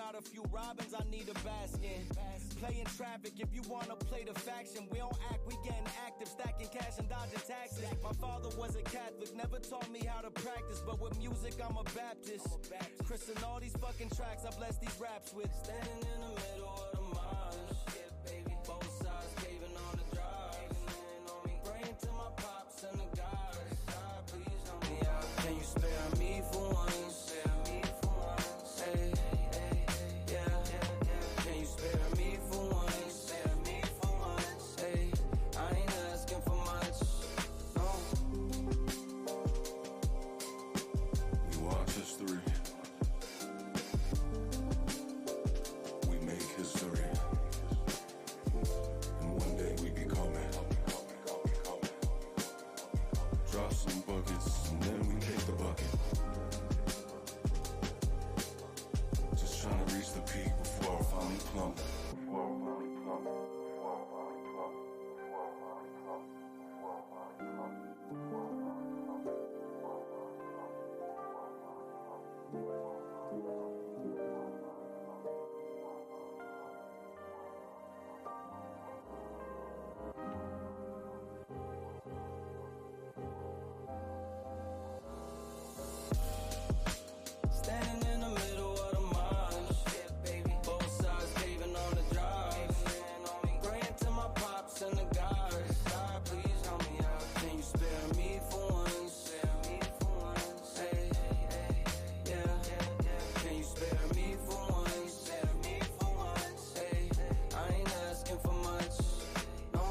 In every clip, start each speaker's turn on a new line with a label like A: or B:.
A: got a few robins I need a baskin. Playing traffic if you wanna play the faction. We don't act, we getting active, stacking cash and dodging taxes. My father was a Catholic, never taught me how to practice, but with music I'm a Baptist. Chris and all these fucking tracks I bless these raps with. Standing in the middle of the marsh, both sides caving on the drive. Praying to my pops and the guys. God, please help me out. Can you spare me for once? Hey, yeah. Can you spare me for once? Hey, I ain't asking for much. No.
B: We watch history. We make history. And one day we become it. Drop some buckets and then we take the bucket. Just trying to reach the peak before I finally plummet.
A: Standing in the middle of the marsh, both sides caving on the drive. Praying to my pops and the guys. God, please help me out. Can you spare me for once? Hey, yeah. Can you spare me for once? Hey, I ain't asking for much. No.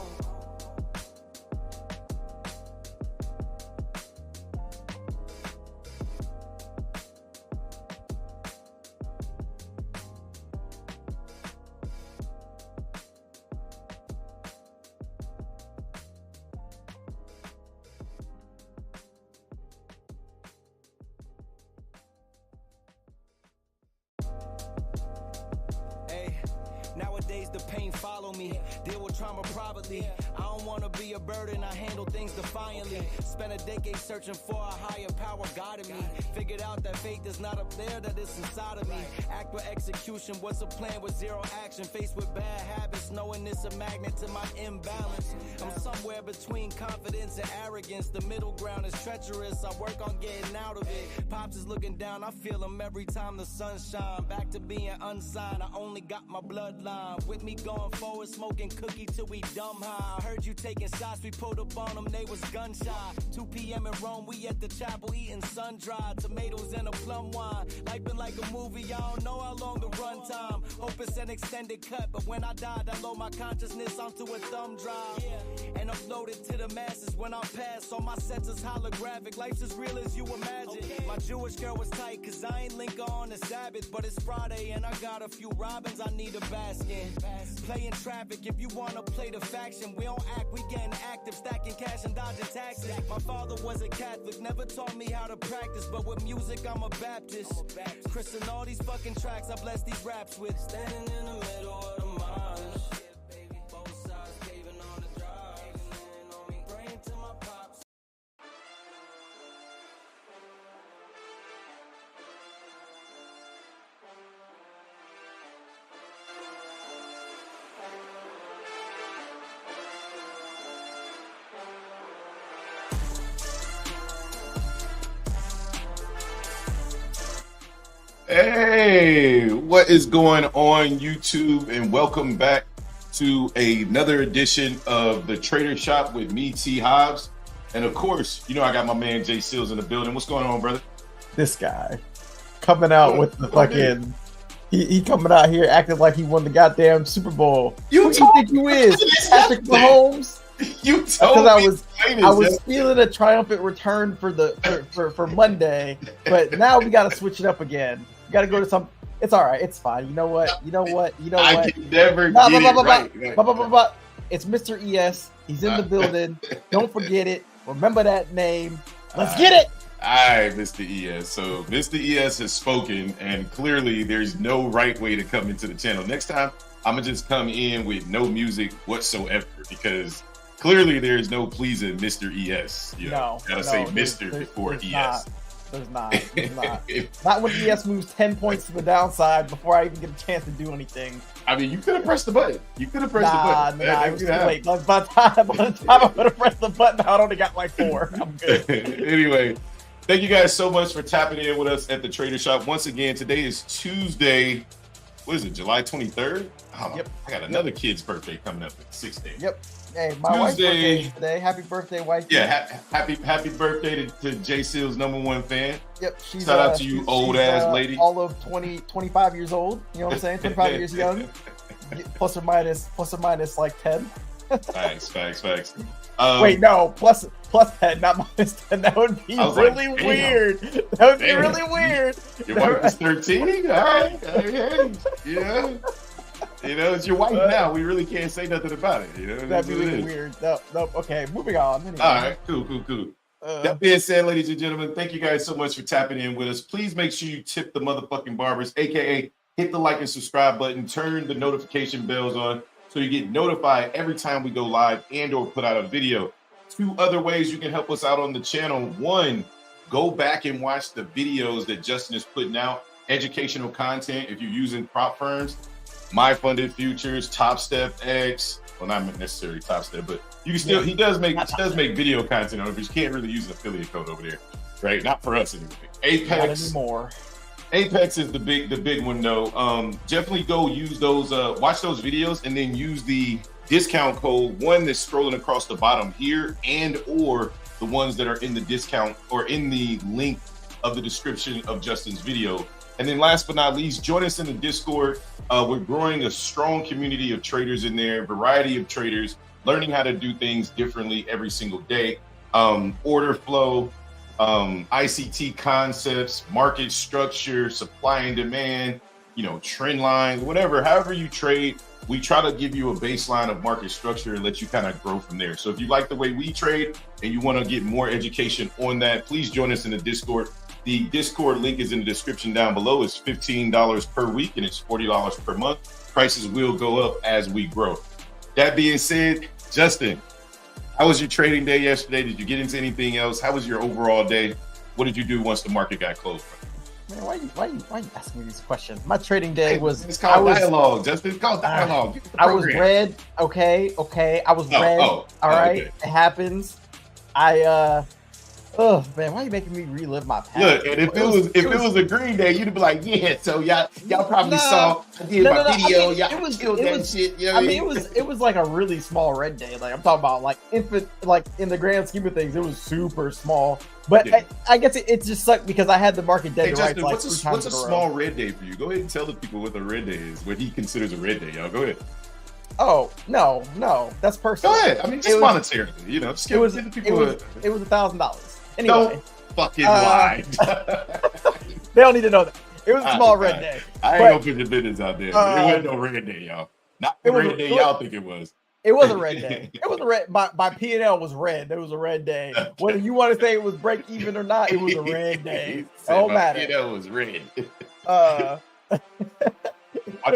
A: Hey, nowadays the pain follow me. Deal with trauma privately. I don't wanna be a burden, I handle things defiantly. Spent a decade searching for a higher power guiding me. Figured out that faith is not up there, that it's inside of me. Act with execution, what's a plan with zero action? Faced with bad habits, knowing it's a magnet to my imbalance. I'm somewhere between confidence and arrogance. The middle ground is treacherous, I work on getting out of it. Pops is looking down, I feel him every time the sun shine. Back to being unsigned, I only got my bloodline. With me going forward, smoking cookie till we dumb high. I heard you taking shots, we pulled up on them, they was gun shy. 2 p.m. in Rome, we at the chapel eating sun-dried tomatoes and a plum wine. Life been like a movie, I don't know how long the run time. Hope it's an extended cut, but when I died, I load my consciousness onto a thumb drive. And upload it to the masses when I pass. On my sets is holographic, life's as real as you imagine. My Jewish girl was tight, cause I ain't link on the Sabbath. But it's Friday and I got a few robins I need a baskin. Playing traffic if you wanna play the faction. We don't act, we getting active, stacking cash and dodging taxes. My father was a Catholic, never taught me how to practice, but with music I'm a Baptist. Chris and all these fucking tracks I bless these raps with. Standing in the middle of the marsh, both sides caving on the drive. Praying to my pops.
B: Hey, what is going on YouTube, and welcome back to another edition of the Trader Shop with me, T Hobbs. And of course, you know I got my man Jay Seals in the building. What's going on, brother?
C: This guy coming out with the fucking he coming out here acting like he won the goddamn Super Bowl. Who do you think you is? Patrick Mahomes?
B: You told
C: Because I was feeling a triumphant return for Monday, but now we gotta switch it up again. We gotta go to some. It's all right. It's fine. You know what?
B: I can never get it right.
C: It's Mr. ES. He's in the building. Don't forget it. Remember that name. Let's get it.
B: All right, Mr. ES. So Mr. ES has spoken, and clearly there's no right way to come into the channel. Next time, I'm gonna just come in with no music whatsoever, because clearly there's no pleasing Mr. ES. You know, gotta say Mr. before ES.
C: There's not. There's not. Not when ES moves 10 points to the downside before I even get a chance to do anything.
B: I mean, you could have pressed the button. You could have pressed the button.
C: Nah, it was too late. By the time I would have pressed the button, I would only got like 4. I'm good.
B: Anyway, thank you guys so much for tapping in with us at the Trader Shop. Once again, today is Tuesday. What is it, July 23rd? Oh,
C: Yep.
B: I got another kid's birthday coming up in 6 days.
C: Yep. Hey, my wife's birthday is today. Happy birthday, wife.
B: Yeah, happy birthday to J Seal's #1 fan.
C: Yep.
B: Shout out to you, old ass lady.
C: All of 25 years old. You know what I'm saying? 25 years young. Plus or minus like 10.
B: Facts.
C: Wait, no, plus 10, not minus 10. That would be really weird. That would be really weird.
B: Your wife is 13? All right. Hey. Yeah. You know, it's your wife now. We really can't say nothing about it. You know,
C: that'd be really weird. Nope. Okay, moving on. Anyway.
B: All right, cool. That being said, ladies and gentlemen, thank you guys so much for tapping in with us. Please make sure you tip the motherfucking barbers, aka hit the like and subscribe button, turn the notification bells on so you get notified every time we go live and or put out a video. 2 other ways you can help us out on the channel. 1, go back and watch the videos that Justin is putting out, educational content if you're using prop firms. My Funded Futures, Top Step X. Well, not necessarily Top Step, but you can still. He does make video content on it, but you can't really use an affiliate code over there, right? Not for us anyway. Apex.
C: Not anymore.
B: Apex is the big one though. Definitely go use those. Watch those videos and then use the discount code. One that's scrolling across the bottom here, and or the ones that are in the discount or in the link of the description of Justin's video. And then last but not least, join us in the Discord. We're growing a strong community of traders in there, variety of traders, learning how to do things differently every single day. Order flow, ICT concepts, market structure, supply and demand, trend lines, whatever, however you trade. We try to give you a baseline of market structure and let you kind of grow from there. So if you like the way we trade and you want to get more education on that, please join us in the Discord. The Discord link is in the description down below. It's $15 per week and it's $40 per month. Prices will go up as we grow. That being said, Justin, how was your trading day yesterday? Did you get into anything else? How was your overall day? What did you do once the market got closed?
C: Man, why you asking me these questions? My trading day was...
B: It's called dialogue, Justin. It's called dialogue.
C: I was red. Okay. I was red. All right. Okay. It happens. Oh man, why are you making me relive my past?
B: Look, and if it was a green day, you'd be like, yeah. So y'all probably saw I did my video. Y'all killed that shit. You know what I mean,
C: it was like a really small red day. Like I'm talking about, like infant, like in the grand scheme of things, it was super small. But yeah. I guess it just sucked because I had the market dead to rights like 3 times in a row.
B: What's a small red day for you? Go ahead and tell the people what the red day is. What he considers a red day, y'all. Go ahead.
C: Oh no, that's personal.
B: Go ahead. I mean, just monetarily, just give the people.
C: It was $1,000. Anyway,
B: don't fucking lie.
C: They don't need to know that. It was a small red day.
B: I ain't gonna put the business out there. It wasn't no red day, y'all. Not the red day y'all think it was.
C: It was a red day. It was a red. My P&L was red. It was a red day. Whether you want to say it was break even or not, it was a red day. Don't matter.
B: P&L was red. Watch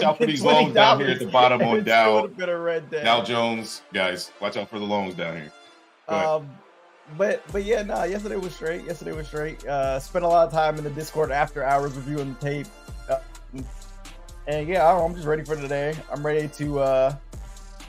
B: out for these longs down here at the bottom on Dow Jones, guys. Watch out for the longs down here.
C: But yeah, yesterday was straight. Spent a lot of time in the Discord after hours reviewing the tape. And yeah, I'm just ready for today. I'm ready to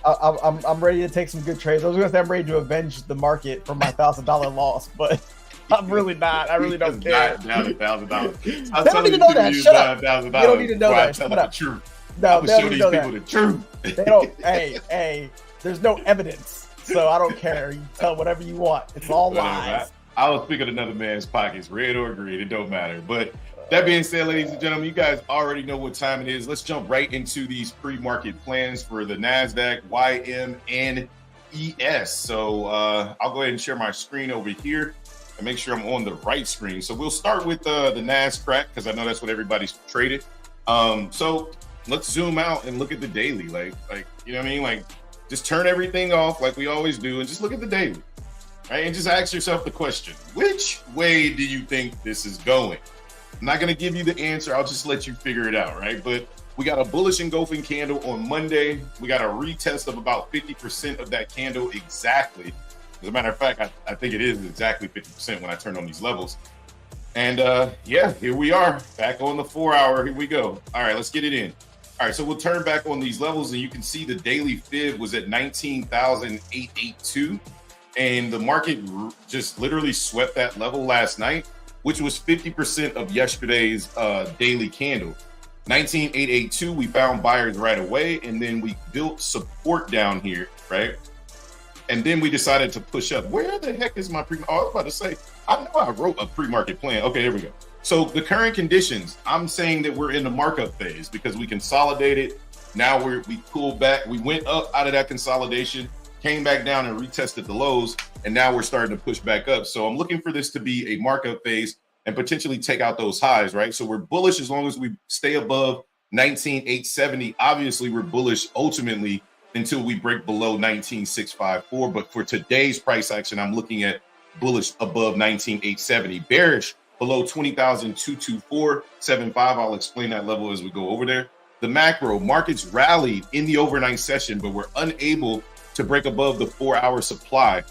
C: I'm ready to take some good trades. I was gonna say I'm ready to avenge the market for my $1,000 loss, but I'm really not. I really don't care.
B: Down $1,000.
C: They don't need to know that. Shut up. They don't need to know that. Shut up.
B: The truth.
C: No, they don't need to know
B: that. The truth.
C: They don't. Hey, there's no evidence. So I don't care. You tell whatever you want. It's all lies.
B: I was picking another man's pockets, red or green. It don't matter. But that being said, ladies and gentlemen, you guys already know what time it is. Let's jump right into these pre-market plans for the NASDAQ, YM, and ES. So I'll go ahead and share my screen over here and make sure I'm on the right screen. So we'll start with the NASDAQ because I know that's what everybody's traded. So let's zoom out and look at the daily. Like you know what I mean? Like, just turn everything off like we always do and just look at the daily, right? And just ask yourself the question, which way do you think this is going? I'm not going to give you the answer. I'll just let you figure it out, right? But we got a bullish engulfing candle on Monday. We got a retest of about 50% of that candle exactly. As a matter of fact, I think it is exactly 50% when I turn on these levels. And yeah, here we are back on the 4 hour. Here we go. All right, let's get it in. All right, so we'll turn back on these levels, and you can see the daily fib was at 19,882, and the market just literally swept that level last night, which was 50% of yesterday's daily candle. 19,882, we found buyers right away, and then we built support down here, right? And then we decided to push up. Where the heck is my I was about to say, I know I wrote a pre-market plan. Okay, here we go. So the current conditions, I'm saying that we're in the markup phase because we consolidated. Now we pulled back. We went up out of that consolidation, came back down and retested the lows, and now we're starting to push back up. So I'm looking for this to be a markup phase and potentially take out those highs, right? So we're bullish as long as we stay above 19,870. Obviously, we're bullish ultimately until we break below 19,654. But for today's price action, I'm looking at bullish above 19,870, bearish below 20,224.75. I'll explain that level as we go over there. The macro markets rallied in the overnight session, but we're unable to break above the 4 hour supply.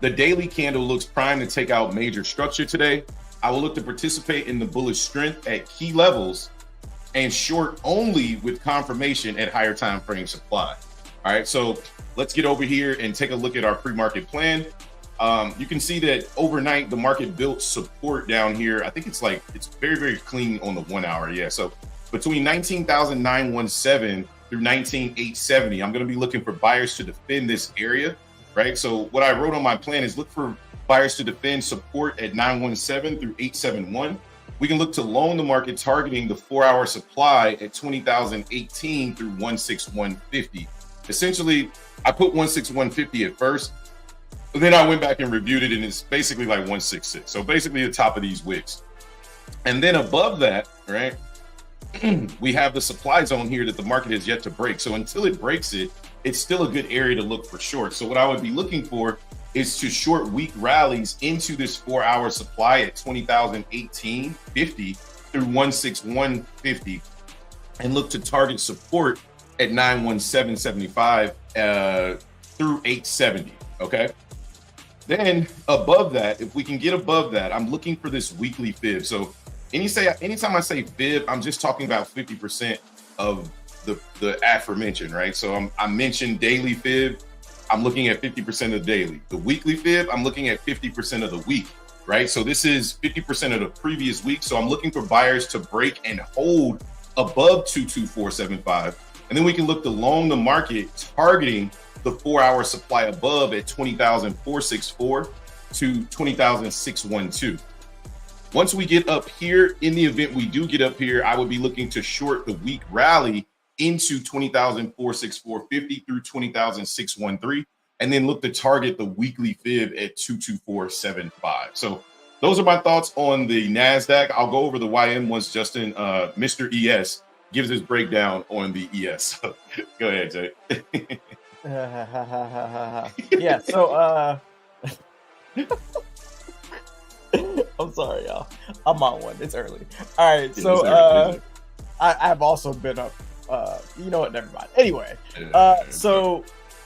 B: The daily candle looks primed to take out major structure today. I will look to participate in the bullish strength at key levels and short only with confirmation at higher time frame supply. All right, so let's get over here and take a look at our pre-market plan. You can see that overnight the market built support down here. I think it's very, very clean on the 1 hour. Yeah, so between 19,917 through 19,870, I'm going to be looking for buyers to defend this area, right? So what I wrote on my plan is look for buyers to defend support at 917 through 871. We can look to long the market targeting the 4 hour supply at 20,018 through 16,150. Essentially, I put 16,150 at first, but then I went back and reviewed it, and it's basically like 166. So basically the top of these wicks. And then above that, right, we have the supply zone here that the market has yet to break. So until it breaks it, it's still a good area to look for short. So what I would be looking for is to short weak rallies into this 4 hour supply at 20,018.50 through 16,150 and look to target support at 917.75 through 870. Okay. Then above that, if we can get above that, I'm looking for this weekly fib. So anytime I say fib, I'm just talking about 50% of the aforementioned, right? So I mentioned daily fib. I'm looking at 50% of the daily. The weekly fib, I'm looking at 50% of the week, right? So this is 50% of the previous week. So I'm looking for buyers to break and hold above 22475. And then we can look to long the market targeting the 4 hour supply above at 20,464 to 20,612. Once we get up here, in the event we do get up here, I would be looking to short the week rally into 20,464.50 through 20,613, and then look to target the weekly fib at 22475. So those are my thoughts on the NASDAQ. I'll go over the YM once Justin, Mr. ES, gives his breakdown on the ES. Go ahead, Jay.
C: Yeah, so I'm sorry, y'all. I'm on one. It's early. All right, so I have also been up. You know what? Never mind. Anyway, so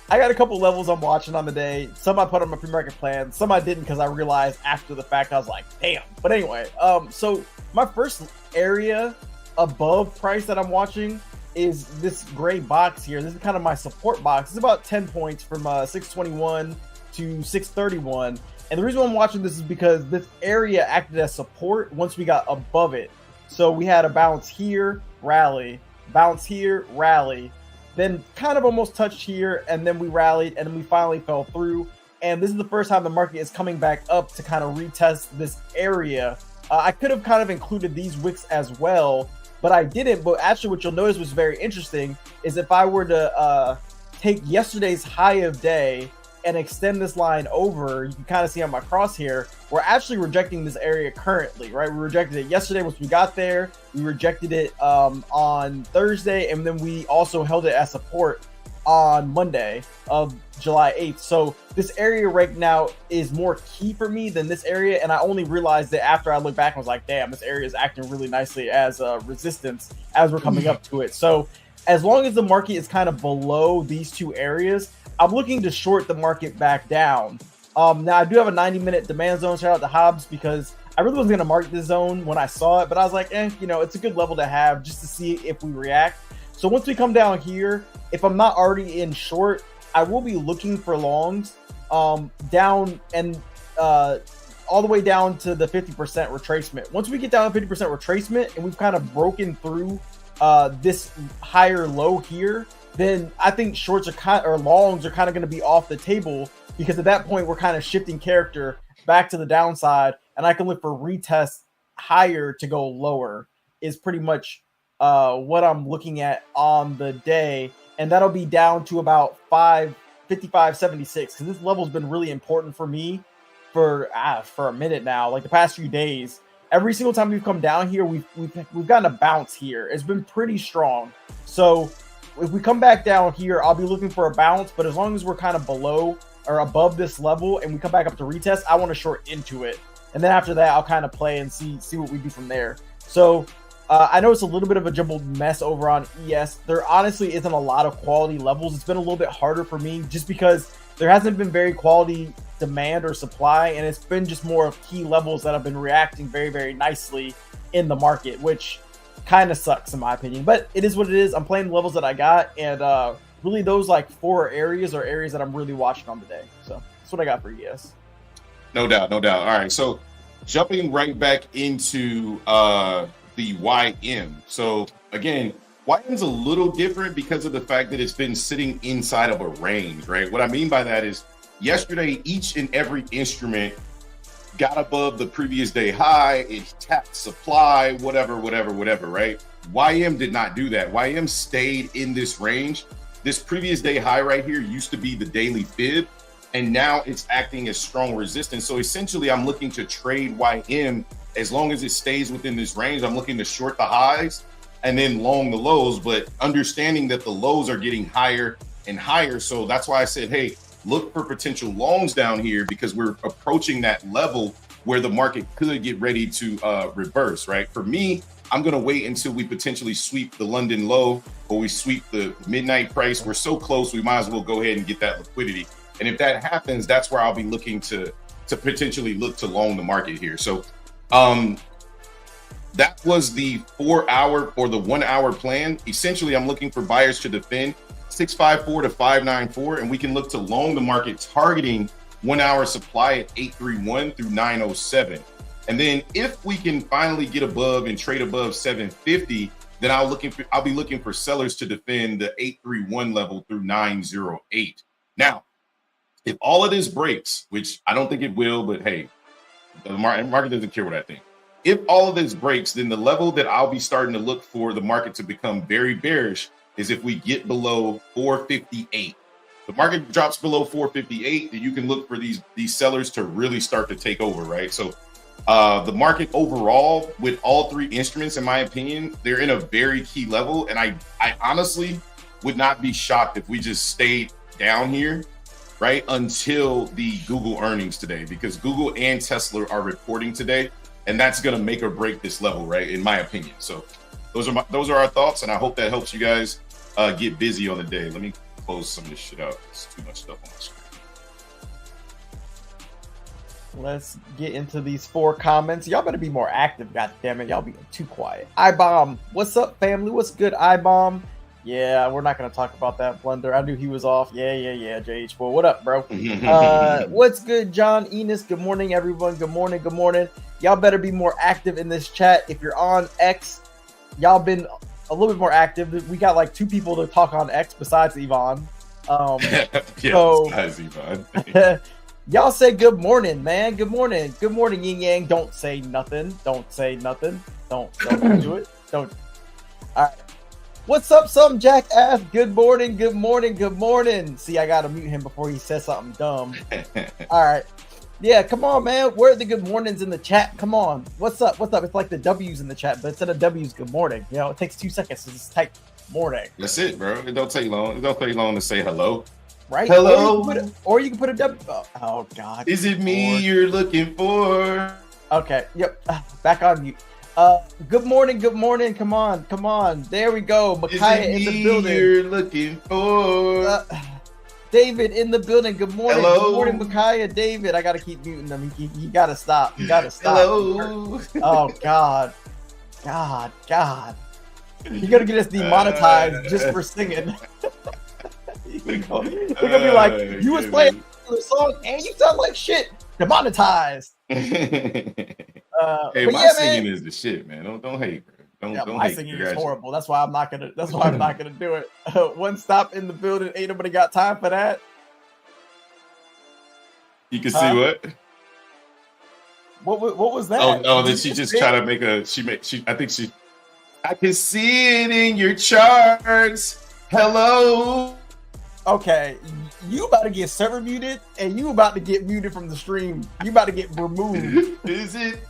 C: I got a couple levels I'm watching on the day. Some I put on my pre-market plan. Some I didn't because I realized after the fact I was like, damn. But anyway, so my first area above price that I'm watching is this gray box here. This is kind of my support box. It's about 10 points from 621 to 631. And the reason why I'm watching this is because this area acted as support once we got above it. So we had a bounce here, rally, bounce here, rally, then kind of almost touched here, and then we rallied, and then we finally fell through. And this is the first time the market is coming back up to kind of retest this area. I could have kind of included these wicks as well, but I didn't. But actually what you'll notice was very interesting is if I were to take yesterday's high of day and extend this line over, you can kind of see on my crosshair, we're actually rejecting this area currently, right? We rejected it yesterday once we got there. We rejected it on Thursday, and then we also held it as support on Monday of July 8th. So this area right now is more key for me than this area, and I only realized that after I looked back and was like, damn, this area is acting really nicely as resistance as we're coming up to it. So as long as the market is kind of below these two areas, I'm looking to short the market back down. Now I do have a 90-minute demand zone. Shout out to Hobbs because I really wasn't gonna mark this zone when I saw it, but I was like, it's a good level to have just to see if we react. So once we come down here, if I'm not already in short, I will be looking for longs down and all the way down to the 50% retracement. Once we get down to 50% retracement and we've kind of broken through this higher low here, then I think shorts or longs are kind of going to be off the table, because at that point we're kind of shifting character back to the downside, and I can look for retest higher to go lower is pretty much what I'm looking at on the day, and that'll be down to about 55.76, because this level's been really important for me for a minute now, like the past few days. Every single time we've come down here, we've gotten a bounce here. It's been pretty strong. So if we come back down here, I'll be looking for a bounce, but as long as we're kind of below or above this level and we come back up to retest, I want to short into it. And then after that, I'll kind of play and see what we do from there. So I know it's a little bit of a jumbled mess over on ES. There honestly isn't a lot of quality levels. It's been a little bit harder for me just because there hasn't been very quality demand or supply, and it's been just more of key levels that have been reacting very, very nicely in the market, which kind of sucks in my opinion, but it is what it is. I'm playing the levels that I got, and really those like 4 areas are areas that I'm really watching on today. So that's what I got for ES.
B: No doubt. All right, so jumping right back into the YM. So again, YM's a little different because of the fact that it's been sitting inside of a range, right? What I mean by that is yesterday, each and every instrument got above the previous day high. It tapped supply, whatever, right? YM did not do that. YM stayed in this range. This previous day high right here used to be the daily fib, and now it's acting as strong resistance. So essentially, I'm looking to trade YM as long as it stays within this range. I'm looking to short the highs and then long the lows, but understanding that the lows are getting higher and higher. So that's why I said, hey, look for potential longs down here, because we're approaching that level where the market could get ready to reverse, right? For me, I'm going to wait until we potentially sweep the London low or we sweep the midnight price. We're so close, we might as well go ahead and get that liquidity. And if that happens, that's where I'll be looking to potentially look to long the market here. So that was the 4-hour or the 1-hour plan. Essentially, I'm looking for buyers to defend 654 to 594, and we can look to long the market targeting 1-hour supply at 831 through 907. And then if we can finally get above and trade above 750, then I'll be looking for sellers to defend the 831 level through 908. Now, if all of this breaks, which I don't think it will, but hey, the market doesn't care what I think. If all of this breaks, then the level that I'll be starting to look for the market to become very bearish is if we get below 458. The market drops below 458, then you can look for these sellers to really start to take over, right? So the market overall, with all 3 instruments, in my opinion, they're in a very key level. And I honestly would not be shocked if we just stayed down here, right, until the Google earnings today, because Google and Tesla are reporting today, and that's going to make or break this level, right, in my opinion. So those are our thoughts, and I hope that helps you guys get busy on the day. Let me close some of this shit out. It's too much stuff on my screen.
C: Let's get into these 4 comments. Y'all better be more active, god damn it. Y'all being too quiet. iBomb, what's up, family? What's good, iBomb? Yeah, we're not going to talk about that blender. I knew he was off. Yeah, JH. Well, what up, bro? What's good, John Enos? Good morning, everyone. Good morning. Y'all better be more active in this chat. If you're on X, y'all been a little bit more active. We got like 2 people to talk on X besides Yvonne.
B: Besides Yvonne.
C: Y'all say good morning, man. Good morning, Yin Yang. Don't say nothing. Don't do it. Don't. All right. What's up, some jackass? Good morning. See, I gotta mute him before he says something dumb. All right. Yeah, come on, man. Where are the good mornings in the chat? Come on. What's up? It's like the W's in the chat, but instead of W's, good morning. You know, it takes 2 seconds to just type morning.
B: That's it, bro. It don't take long. It don't take long to say hello.
C: Right?
B: Hello.
C: Or you can put a W. Oh God.
B: Is it me you're looking for?
C: Okay. Yep. Back on mute. Good morning. Come on. There we go. Micaiah in the building.
B: You're looking for.
C: David in the building. Good morning.
B: Hello.
C: Good morning, Micaiah. David, I gotta keep muting them. You gotta stop. You gotta stop.
B: Hello.
C: Oh God. You're gonna get us demonetized just for singing. They're gonna be like, you was playing the song and you sound like shit. Demonetized.
B: Hey,
C: but
B: my
C: yeah,
B: singing
C: man.
B: is the shit, man. Don't hate, bro. Don't
C: My
B: hate.
C: singing is horrible. That's why I'm not gonna do it. One stop in the building. Ain't nobody got time for that.
B: You can see what?
C: What was that?
B: Oh, then she just try to make I can see it in your charts. Hello.
C: Okay, you about to get server muted, and you about to get muted from the stream. You about to get removed.
B: Is it?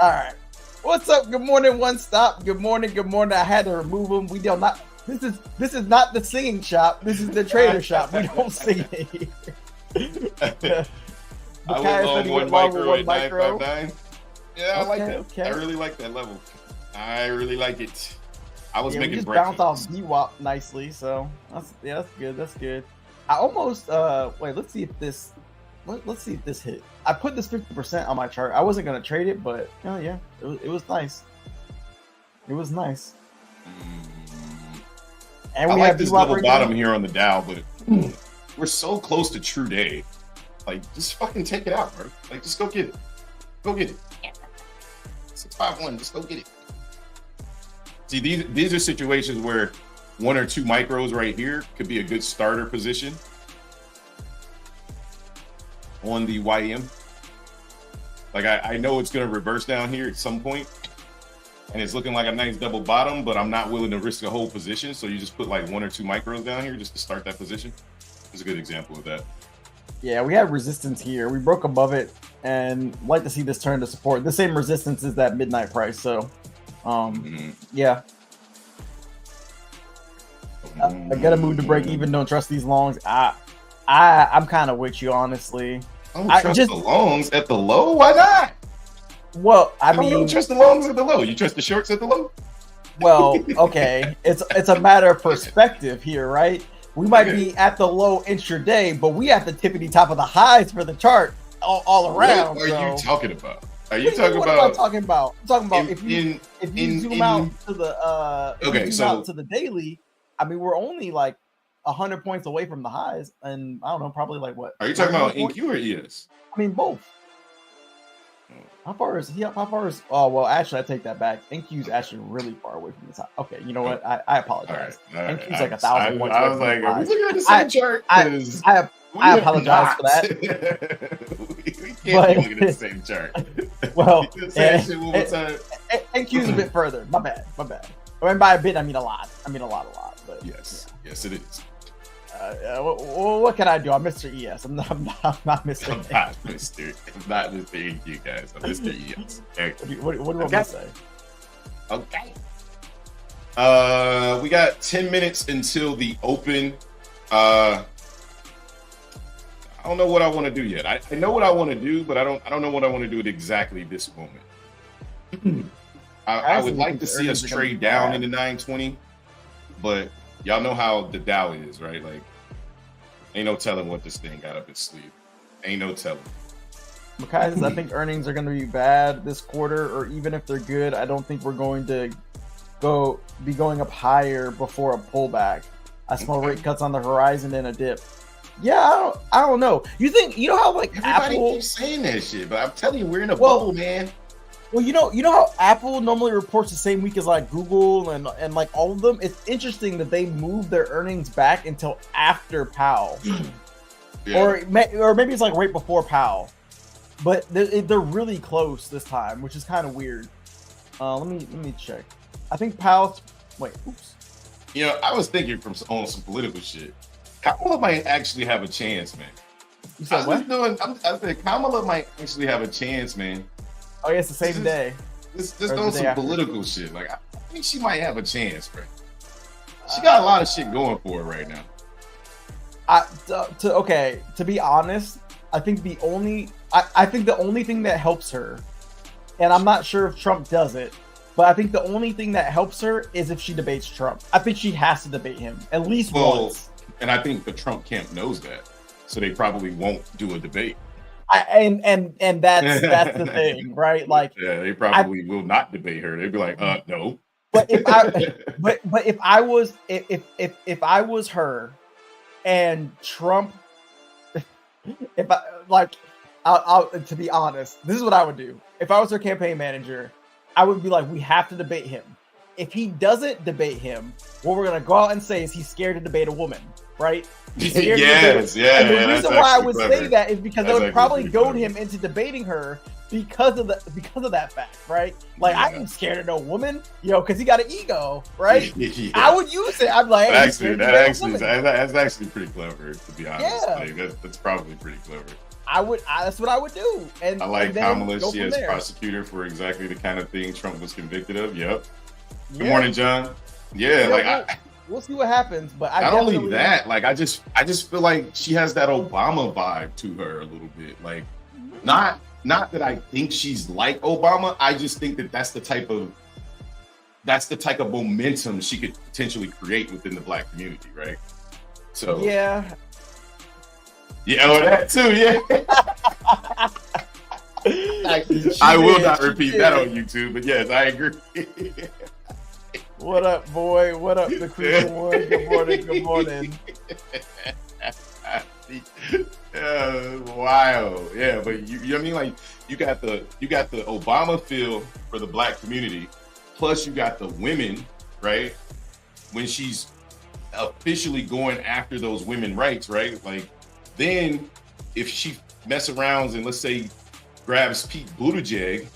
C: All right. What's up? Good morning, One Stop. Good morning. I had to remove him. We do not. This is not the singing shop. This is the trader shop. We don't sing it.
B: I was on one micro at 959. Yeah, I like that.
C: Okay.
B: I really like that level. I really like it. I was making
C: just
B: breakfast.
C: bounced off VWAP nicely, so that's good. That's good. I almost wait. Let's see if this hit. I put this 50% on my chart. I wasn't gonna trade it, but oh yeah, it was nice. It was nice. And we
B: I like
C: have
B: this
C: VWAP
B: double
C: right
B: bottom
C: now.
B: here on the Dow, but we're so close to true day. Like, just fucking take it out, bro. Like, just go get it. Go get it. 651, just go get it. See, these are situations where 1 or 2 micros right here could be a good starter position on the YM. Like, I know it's going to reverse down here at some point, and it's looking like a nice double bottom, but I'm not willing to risk a whole position, so you just put like 1 or 2 micros down here just to start that position. It's a good example of that. Yeah,
C: we have resistance here. We broke above it, and like to see this turn to support. The same resistance as that midnight price, so yeah. I gotta move to break even. Don't trust these longs. I'm kind of with you, honestly.
B: I don't trust the longs at the low. Why not?
C: Well, I mean,
B: you don't trust the longs at the low. You trust the shorts at the low.
C: Well, okay, it's a matter of perspective here, right? We might be at the low intraday, but we at the tippity top of the highs for the chart all around.
B: What are you talking about? Are you
C: what
B: talking
C: about?
B: about?
C: What am I talking about? I'm talking about if you zoom out to the out to the daily. I mean, we're only like 100 points away from the highs, and I don't know, probably like what?
B: Are you talking about NQ or ES?
C: I mean, both. How far is he up? How far is? Oh well, actually, I take that back. NQ's actually really far away from the top. Okay, you know what? I apologize.
B: All right.
C: NQ's like 1,000 points.
B: I was like, are we looking at the same chart?
C: I apologize for that.
B: we can't be looking at the same chart.
C: Well,
B: NQ's
C: a bit further. My bad. I mean, by a bit, I mean a lot. But
B: yes, it is.
C: What can I do? I'm Mr. ES. I'm not Mr.
B: I'm not Mr. NQ, guys. I'm Mr. ES.
C: What do you want me to say?
B: Okay. We got 10 minutes until the open. I don't know what I want to do yet. I know what I want to do, but I don't know what I want to do at exactly this moment. I would like to see us trade down into 920, but y'all know how the Dow is, right? Like, ain't no telling what this thing got up its sleeve. Ain't no telling.
C: Because I think earnings are going to be bad this quarter, or even if they're good, I don't think we're going to be going up higher before a pullback. I smell rate cuts on the horizon and a dip. Yeah, I don't know. You know how like
B: everybody
C: Apple
B: keeps saying that shit, but I'm telling you, we're in a bubble, man.
C: Well, you know how Apple normally reports the same week as like Google and like all of them. It's interesting that they moved their earnings back until after Powell, or maybe it's like right before Powell. But they're really close this time, which is kind of weird. Let me check. I think Powell. Wait, oops.
B: You know, I was thinking on some political shit. Kamala might actually have a chance, man.
C: You said what?
B: I said Kamala might actually have a chance, man.
C: Oh, yeah, it's the same day.
B: Just on some political shit. Like, I think she might have a chance, bro. She got a lot of shit going for her right now.
C: To be honest, I think the only thing that helps her, and I'm not sure if Trump does it, but I think the only thing that helps her is if she debates Trump. I think she has to debate him at least once.
B: And I think the Trump camp knows that, so they probably won't do a debate.
C: And that's the thing, right? Like,
B: yeah, they probably will not debate her. They'd be like, no.
C: But if I was her, and Trump, if I like, I'll to be honest, this is what I would do. If I was her campaign manager, I would be like, we have to debate him. If he doesn't debate him, what we're gonna go out and say is he's scared to debate a woman, right?
B: Yes, yeah.
C: And the reason why I would say that is because
B: that's
C: they would probably goad him into debating her because of that fact, right? Like, I ain't scared of no woman, because he got an ego, right?
B: Yeah.
C: I would use it. I'm like,
B: that's actually pretty clever, to be honest.
C: Yeah.
B: Like, that's probably pretty clever.
C: That's what I would do. And
B: I like Kamala. She is
C: there.
B: Prosecutor for exactly the kind of thing Trump was convicted of. Yep. Good morning, John. Yeah,
C: we'll see what happens. But
B: not only that, like I just feel like she has that Obama vibe to her a little bit. Like, not that I think she's like Obama. I just think that that's the type of momentum she could potentially create within the Black community, right? So
C: yeah,
B: that too. Yeah. I will not repeat that on YouTube, but yes, I agree.
C: What up, boy? What up, the crucial one? Good morning. Good morning.
B: Wild, yeah, but you know what I mean? Like, you got the Obama feel for the Black community, plus you got the women, right? When she's officially going after those women rights, right? Like, then if she mess around and let's say grabs Pete Buttigieg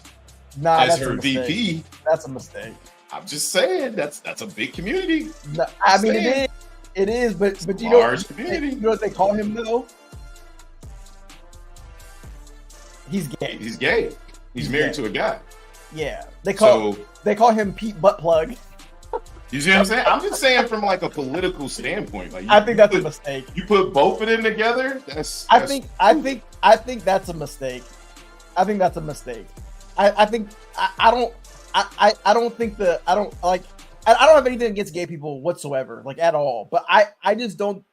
B: as her VP,
C: that's a mistake.
B: I'm just saying that's a big community.
C: No, I mean, it is, but
B: large community.
C: You know what they call him though? He's gay.
B: He's gay. He's married to a guy.
C: Yeah, they call him Pete Butt Plug.
B: You see what I'm saying? I'm just saying from like a political standpoint. Like,
C: I think that's a mistake.
B: You put both of them together.
C: I think that's a mistake. I think that's a mistake. I don't have anything against gay people whatsoever, like at all. But I just don't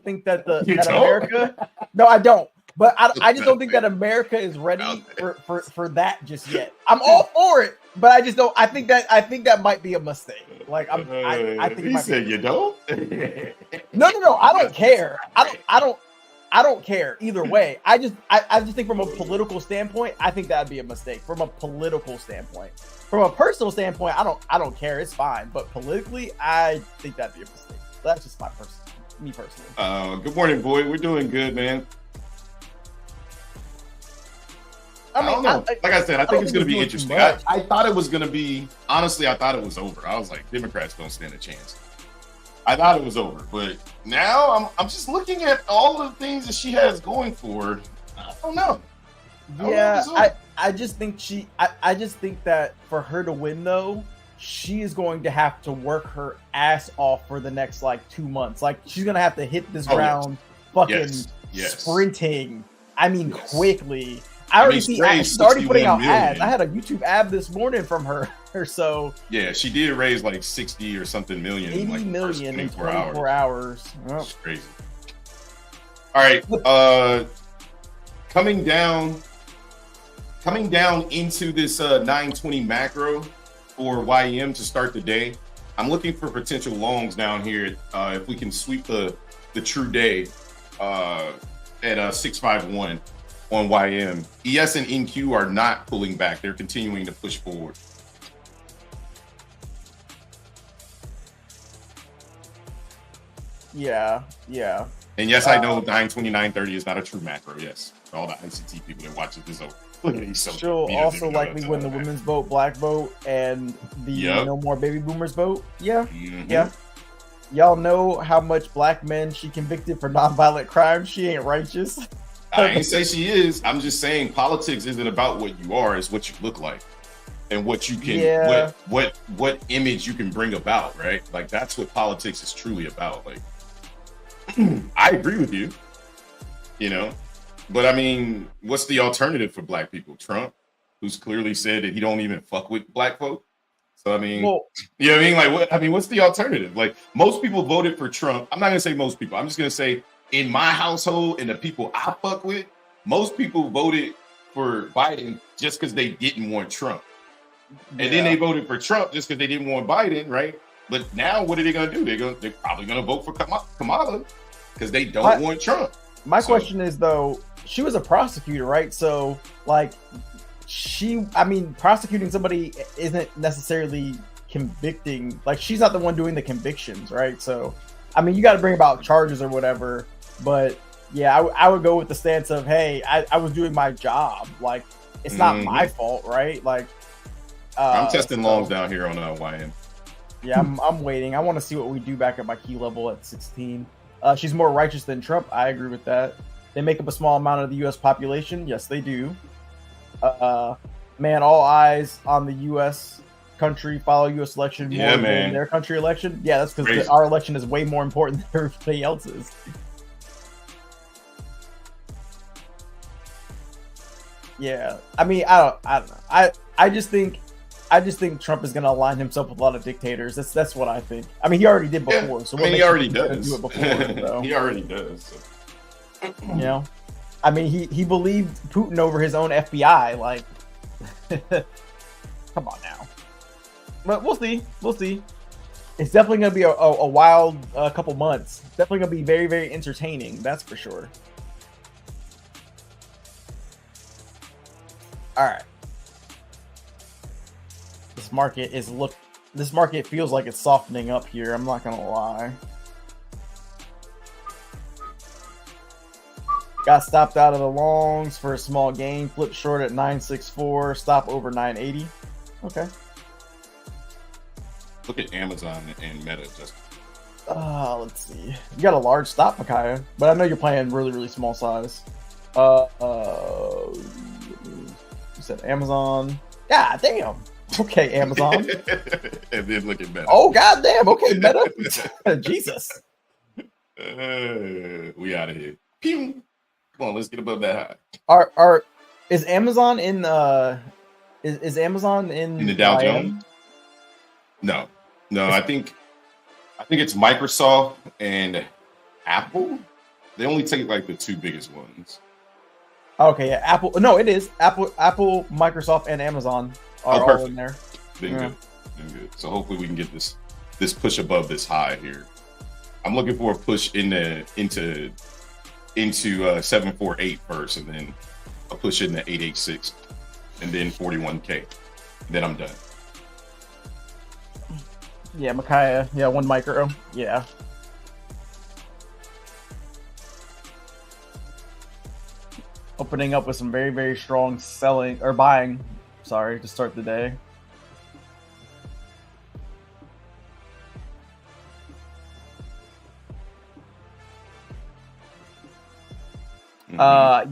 C: think that America. No, I don't. But I just don't think that America is ready for that just yet. I'm all for it, but I just don't. I think that might be a mistake. Like I think
B: he said you don't.
C: No. I don't care. I don't care either way. I just think from a political standpoint, I think that'd be a mistake. From a political standpoint, from a personal standpoint, I don't care. It's fine. But politically, I think that'd be a mistake. That's just me personally.
B: Good morning, boy. We're doing good, man. I don't know. Like I said, I think it's going to be interesting. I thought it was going to be, honestly, I thought it was over. I was like, Democrats don't stand a chance. I thought it was over. But now I'm just looking at all the things that she has going for her. I don't know.
C: I just think I just think that for her to win, though, she is going to have to work her ass off for the next, 2 months. Like, she's going to have to hit this ground fucking sprinting. I mean, quickly. I already see she's already putting out ads. I had a YouTube ad this morning from her. So
B: yeah, she did raise 60 or something million,
C: 80 million in 24 hours.
B: Oh. That's crazy. All right, coming down into this 920 macro for YM to start the day. I'm looking for potential longs down here. If we can sweep the true day at 651. On YM. ES and NQ are not pulling back. They're continuing to push forward.
C: Yeah.
B: And yes, I know 920, 930 is not a true macro. Yes. All the ICT people that watch this over. Look at these.
C: She'll also likely win the women's vote, black vote, and the no more baby boomers vote. Yeah. Mm-hmm. Yeah. Y'all know how much black men she convicted for nonviolent crimes. She ain't righteous.
B: I ain't say she is. I'm just saying politics isn't about what you are, it's what you look like. And what you can what image you can bring about, right? Like, that's what politics is truly about. Like, I agree with you, but I mean, what's the alternative for black people? Trump, who's clearly said that he don't even fuck with black folk. So I mean,
C: Well,
B: you know what I mean? Like, what? I mean, what's the alternative? Like, most people voted for Trump. I'm not gonna say most people. I'm just gonna say in my household and the people I fuck with, most people voted for Biden just because they didn't want Trump, and then they voted for Trump just because they didn't want Biden, right? But now, what are they gonna do? They're probably gonna vote for Kamala because they don't want Trump.
C: My question is though, she was a prosecutor, right? So like, prosecuting somebody isn't necessarily convicting. Like, she's not the one doing the convictions, right? So, I mean, you got to bring about charges or whatever. But yeah, I would go with the stance of, hey, I was doing my job. Like, it's not my fault, right? Like,
B: I'm testing longs down here on YM.
C: Yeah, I'm waiting. I want to see what we do back at my key level at 16. She's more righteous than Trump. I agree with that. They make up a small amount of the U.S. population. Yes, they do. Man, all eyes on the U.S. country, follow U.S. election more than their country election. Yeah, that's because our election is way more important than everybody else's. Yeah, I mean, I don't know. I just think Trump is going to align himself with a lot of dictators. That's what I think. I mean, he already did before.
B: Yeah,
C: so
B: I mean, he already does.
C: Do it before, so.
B: He already does. So.
C: You know, I mean, he believed Putin over his own FBI. Like, come on now. But we'll see. We'll see. It's definitely going to be a wild couple months. Definitely going to be very, very entertaining. That's for sure. All right. This market feels like it's softening up here. I'm not gonna lie. Got stopped out of the longs for a small gain. Flipped short at 964. Stop over 980. Okay.
B: Look at Amazon and Meta just.
C: Let's see. You got a large stop, Micaiah, but I know you're playing really, really small size. You said Amazon. God damn. Okay, Amazon.
B: And then look at Meta.
C: Oh, goddamn. Okay, Meta. Jesus.
B: We out of here. Pew. Come on, let's get above that
C: high. Is Amazon in is Amazon in
B: the Dow Jones? No. I think it's Microsoft and Apple. They only take like the two biggest ones.
C: Okay, yeah, Apple. No, it is Apple, Microsoft, and Amazon are all in there.
B: Been good. So hopefully we can get this push above this high here. I'm looking for a push into 748 first, and then a push into 886, and then 41K. Then I'm done.
C: Yeah, Micaiah. Yeah, 1 micro. Yeah. Opening up with some very, very strong selling or buying. Sorry, to start the day.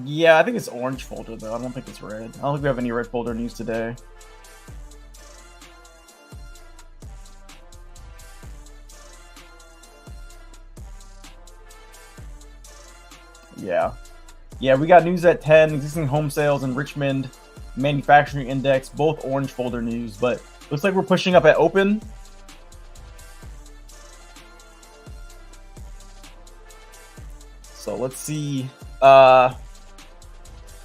C: Yeah, I think it's orange folder though. I don't think it's red. I don't think we have any red folder news today. Yeah, we got news at 10, existing home sales in Richmond, manufacturing index, both orange folder news, but looks like we're pushing up at open. So let's see.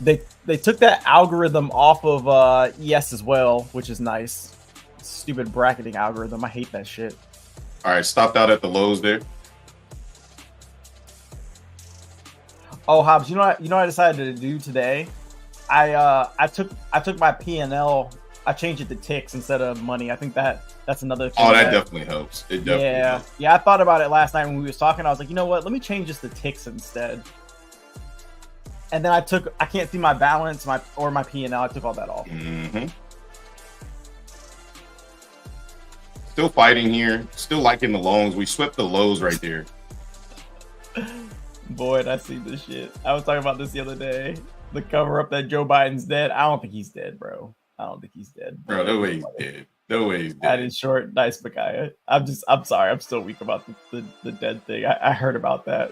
C: They took that algorithm off of ES as well, which is nice. Stupid bracketing algorithm. I hate that shit.
B: All right, stopped out at the lows there.
C: Oh, Hobbs, you know what I decided to do today? I took my P&L. I changed it to ticks instead of money. I think that's another.
B: Oh, that definitely helps. It definitely helps.
C: Yeah. I thought about it last night when we was talking. I was like, you know what? Let me change this to ticks instead. And then I can't see my balance, my P&L. I took all that off.
B: Mm-hmm. Still fighting here. Still liking the longs. We swept the lows right there.
C: Boy, I see this shit. I was talking about this the other day. The cover up that Joe Biden's dead. I don't think he's dead, bro. I don't think he's dead.
B: Bro, no way he's dead. No way he's dead.
C: That is short. Nice, Micaiah. I'm sorry. I'm still weak about the dead thing. I heard about that.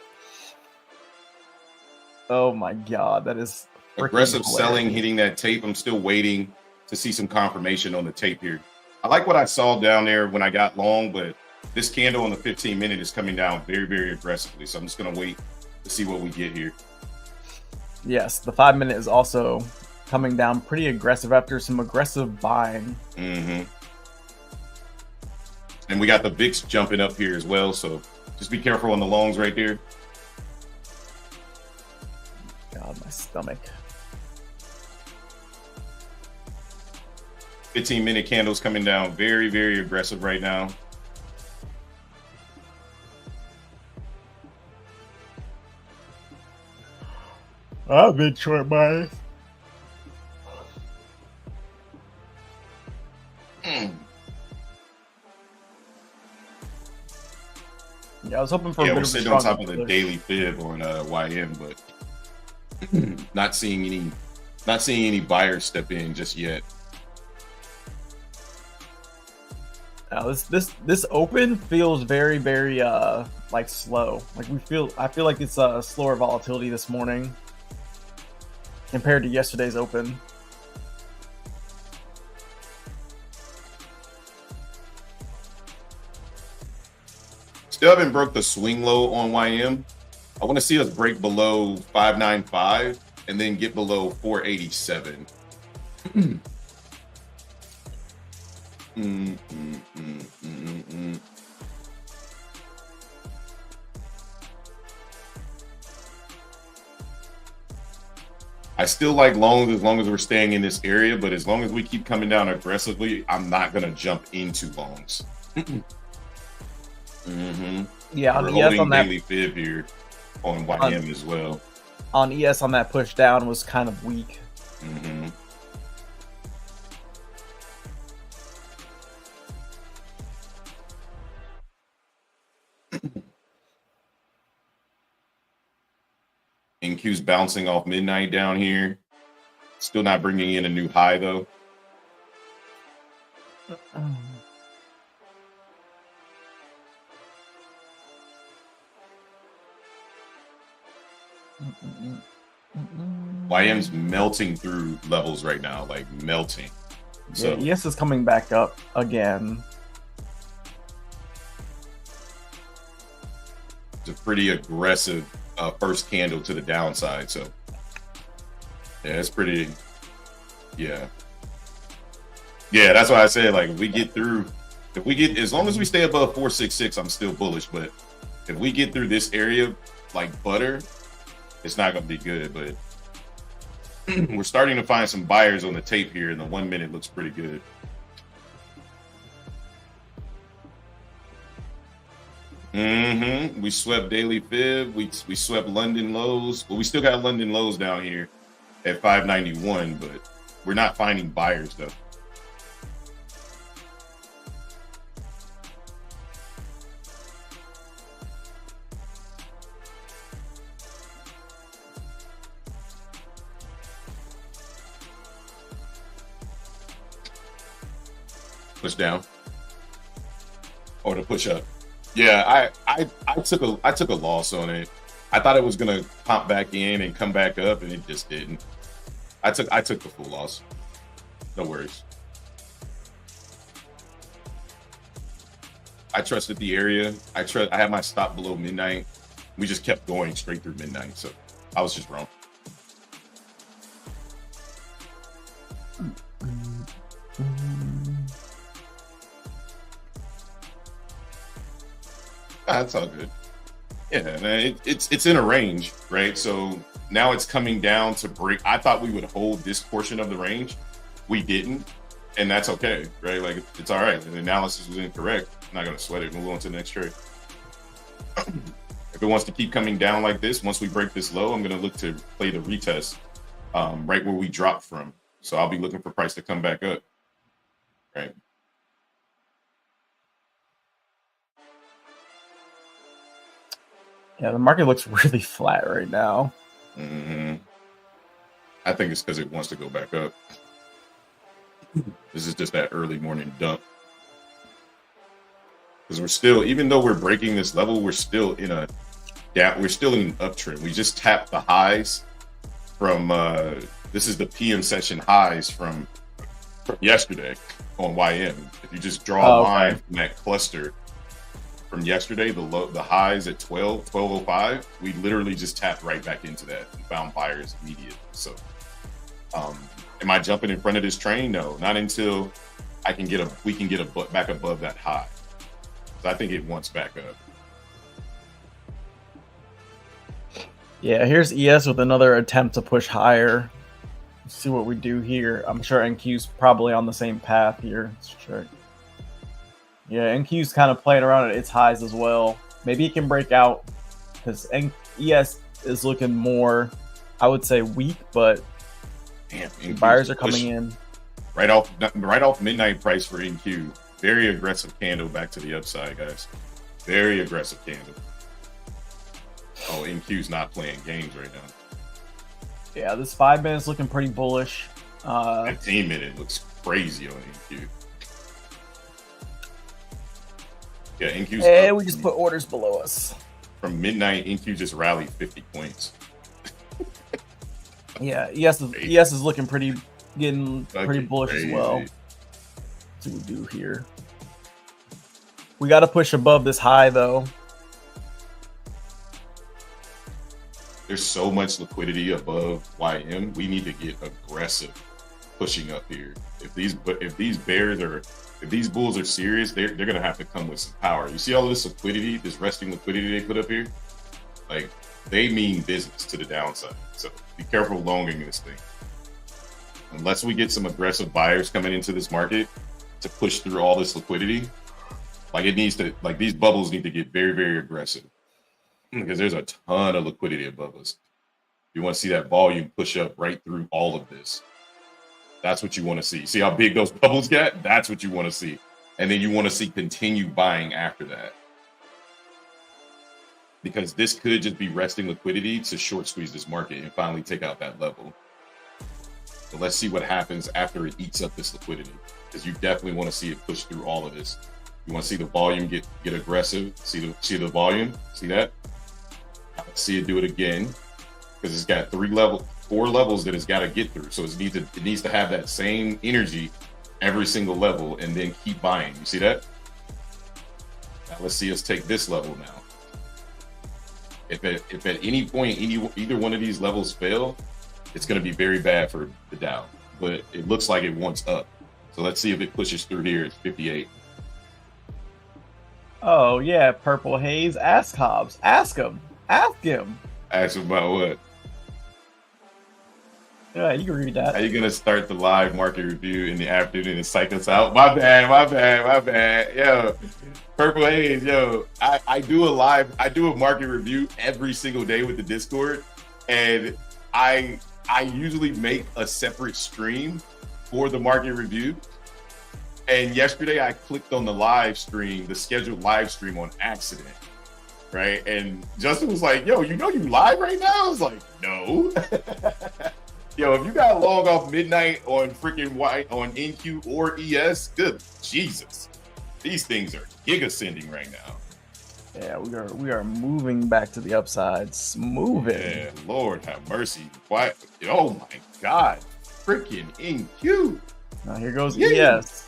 C: Oh my God. That is
B: aggressive selling, hitting that tape. I'm still waiting to see some confirmation on the tape here. I like what I saw down there when I got long, but this candle on the 15-minute is coming down very, very aggressively. So I'm just going to wait to see what we get here.
C: Yes, the 5-minute is also coming down pretty aggressive after some aggressive buying.
B: Mm-hmm. And we got the VIX jumping up here as well. So just be careful on the longs right there.
C: God, my stomach.
B: 15-minute candles coming down very, very aggressive right now.
C: I've been short bias. Yeah, I was hoping for a bit
B: we're
C: of
B: sitting
C: a
B: on top of
C: push.
B: the daily fib on YM, but not seeing any buyers step in just yet.
C: Now this open feels very, very like slow. Like I feel like it's a slower volatility this morning compared to yesterday's open.
B: Still haven't broke the swing low on YM. I want to see us break below 595 and then get below 487. I still like longs as long as we're staying in this area, but as long as we keep coming down aggressively, I'm not going to jump into longs.
C: Yeah,
B: we're
C: on ES
B: holding
C: on that
B: daily fib here on YM as well.
C: On ES on that push down was kind of weak.
B: NQ's bouncing off midnight down here. Still not bringing in a new high though. YM's melting through levels right now, like melting. So
C: yeah, ES is coming back up again.
B: it's a pretty aggressive first candle to the downside. So yeah, it's pretty. Yeah, that's why I said, like, if we get as long as we stay above 466, I'm still bullish. But if we get through this area like butter, it's not going to be good. But we're starting to find some buyers on the tape here, and the 1 minute looks pretty good. We swept daily fib. We swept London lows. But we still got London lows down here at 591, but we're not finding buyers though. Push down or to push up. Yeah, I took a loss on it. I thought it was gonna pop back in and come back up, and it just didn't. I took the full loss. No worries. I trusted the area. I had my stop below midnight. We just kept going straight through midnight, so I was just wrong. That's all good. Yeah, man, it's in a range, right? So now it's coming down to break. I thought we would hold this portion of the range. We didn't, and that's okay, right? Like, it's all right. The analysis was incorrect. I'm not going to sweat it. Move on to the next trade. If it wants to keep coming down like this, once we break this low, I'm going to look to play the retest right where we dropped from. So I'll be looking for price to come back up, right?
C: Yeah, the market looks really flat right now.
B: I think it's because it wants to go back up. This is just that early morning dump. Because we're still, even though we're breaking this level, we're still in an uptrend. We just tapped the highs from this is the PM session highs from from yesterday on YM. If you just draw a line from that cluster from yesterday, the highs at 12:05, we literally just tapped right back into that and found buyers immediately. So, am I jumping in front of this train? No, not until we can get back above that high. So I think it wants back up.
C: Yeah, here's ES with another attempt to push higher. Let's see what we do here. I'm sure NQ's probably on the same path here. Let's check. Yeah, NQ's kind of playing around at its highs as well. Maybe it can break out because ES is looking more, I would say, weak, but buyers are coming in.
B: Right off midnight price for NQ. Very aggressive candle back to the upside, guys. Very aggressive candle. Oh, NQ's not playing games right now.
C: Yeah, this 5 minutes looking pretty bullish.
B: 15 minute looks crazy on NQ. Yeah, NQ's
C: and we just put orders below us.
B: From midnight, NQ just rallied 50 points.
C: Yeah, ES is looking getting pretty bullish as well. Let's see what we do here. We got to push above this high though.
B: There's so much liquidity above YM. We need to get aggressive pushing up here. If these bulls are serious, they're gonna have to come with some power. You see all of this liquidity, this resting liquidity they put up here? Like, they mean business to the downside. So be careful longing this thing. Unless we get some aggressive buyers coming into this market to push through all this liquidity, these bubbles need to get very, very aggressive. Because there's a ton of liquidity above us. You want to see that volume push up right through all of this. That's what you want to see. See how big those bubbles get? That's what you want to see. And then you want to see continued buying after that. Because this could just be resting liquidity to short squeeze this market and finally take out that level. So let's see what happens after it eats up this liquidity. Because you definitely want to see it push through all of this. You want to see the volume get aggressive. See the volume? See that? Let's see it do it again, because it's got 4 levels that it's got to get through. So it needs to have that same energy every single level and then keep buying. You see that? Now let's see us take this level now. If at any point either one of these levels fail, it's going to be very bad for the Dow. But it looks like it wants up. So let's see if it pushes through here. It's 58.
C: Oh yeah, Purple Haze. Ask Hobbs. Ask him. Ask him.
B: Ask him about what?
C: Yeah, you can read that.
B: How you gonna start the live market review in the afternoon and psych us out? My bad. Yo, Purple Haze, yo. I do a market review every single day with the Discord, and I usually make a separate stream for the market review. And yesterday I clicked on the scheduled live stream on accident. Right, and Justin was like, "Yo, you live right now?" I was like, "No." Yo, if you got long off midnight on freaking on NQ or ES, good Jesus, these things are giga-sending right now.
C: Yeah, we are moving back to the upsides. Moving.
B: Yeah, Lord have mercy. Why? Oh my God, freaking NQ.
C: Now here goes ES.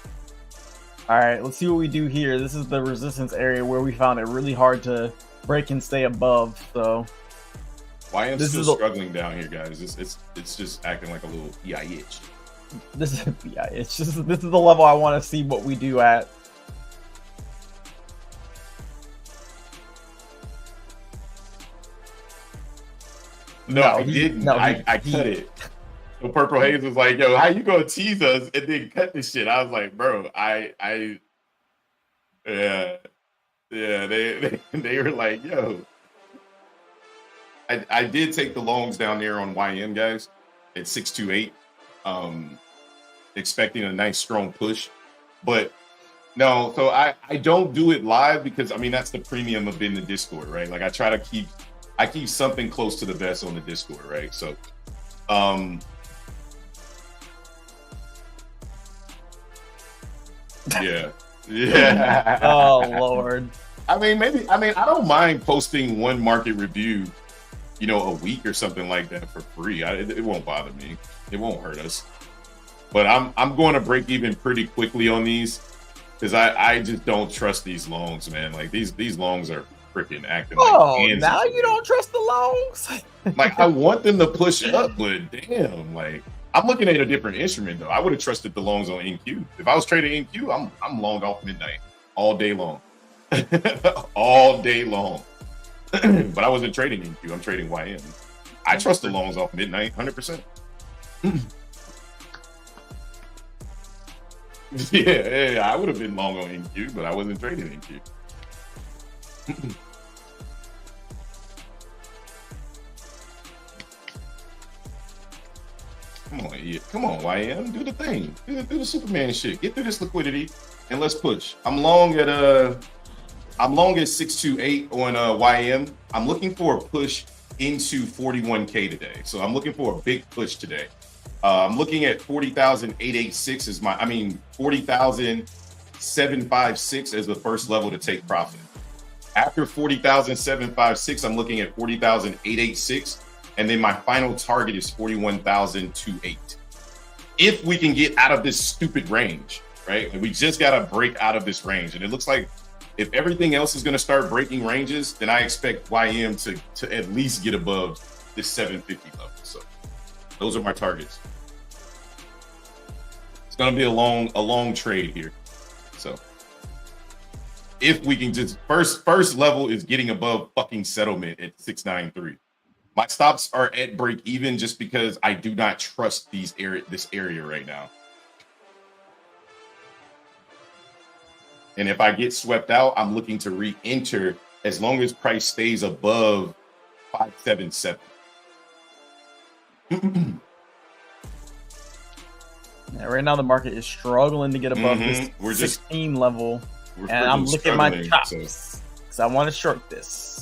C: All right, let's see what we do here. This is the resistance area where we found it really hard to break and stay above. So
B: YM's still struggling down here, guys. It's just acting like a little itch.
C: This is this is the level I want to see what we do at.
B: No, he didn't. No, I cut it. So Purple Haze was like, "Yo, how you gonna tease us and then cut this shit?" I was like, "Bro, yeah." They were like, "Yo." I did take the longs down there on YM, guys, at 628, expecting a nice strong push, but no. So I don't do it live because that's the premium of being in the Discord, right? Like I keep something close to the vest on the Discord, right? So, yeah.
C: Oh Lord.
B: I don't mind posting one market review, a week or something like that for free. It won't bother me. It won't hurt us. But I'm going to break even pretty quickly on these because I just don't trust these longs, man. Like these longs are freaking acting like pansies
C: now
B: to
C: you
B: me.
C: don't trust the longs?
B: Like, I want them to push up, but damn, like, I'm looking at a different instrument though. I would have trusted the longs on NQ. If I was trading NQ, I'm long off midnight all day long. All day long. But I wasn't trading NQ, I'm trading YM. I trust the longs off midnight 100%. Yeah, I would have been long on NQ, but I wasn't trading NQ. Come on, YM, do the thing, do the Superman shit. Get through this liquidity, and let's push. I'm long at 628 on YM. I'm looking for a push into 41K today, so I'm looking for a big push today. I'm looking at 40,886 is 40,756 as the first level to take profit. After 40,756, I'm looking at 40,886. And then my final target is 41,028. If we can get out of this stupid range, right? Like, we just got to break out of this range. And it looks like if everything else is going to start breaking ranges, then I expect YM to at least get above this 750 level. So those are my targets. It's going to be a long trade here. So if we can just first level is getting above fucking settlement at 693. My stops are at break even just because I do not trust this area right now. And if I get swept out, I'm looking to re-enter as long as price stays above 577.
C: Yeah, right now the market is struggling to get above this 16 level. And I'm looking at my chops because I want to short this.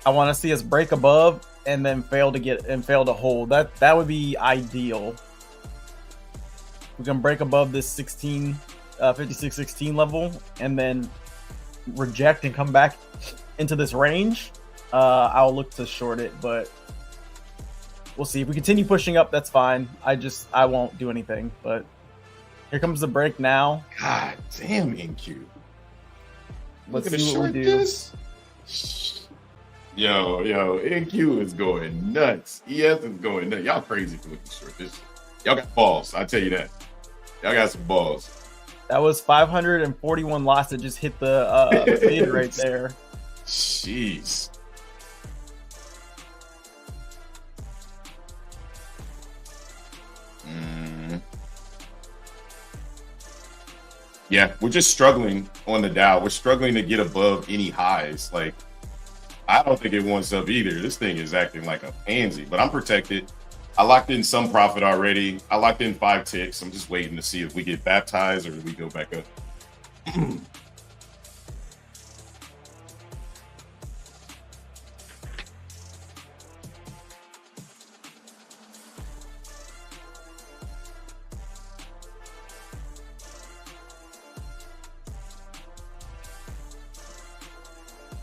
C: I want to see us break above and then fail to hold. That would be ideal. We can break above this 56.16 level and then reject and come back into this range. I'll look to short it, but we'll see. If we continue pushing up, that's fine. I won't do anything. But here comes the break now.
B: God damn, NQ.
C: Let's see what we do.
B: This? Yo, NQ is going nuts. ES is going nuts. Y'all crazy for looking short this shit. Y'all got balls, I tell you that. Y'all got some balls.
C: That was 541 lots that just hit the bid right there.
B: Jeez. Yeah, we're just struggling on the Dow. We're struggling to get above any highs. Like, I don't think it wants up either. This thing is acting like a pansy, but I'm protected. I locked in some profit already. I locked in 5 ticks. I'm just waiting to see if we get baptized or do we go back up.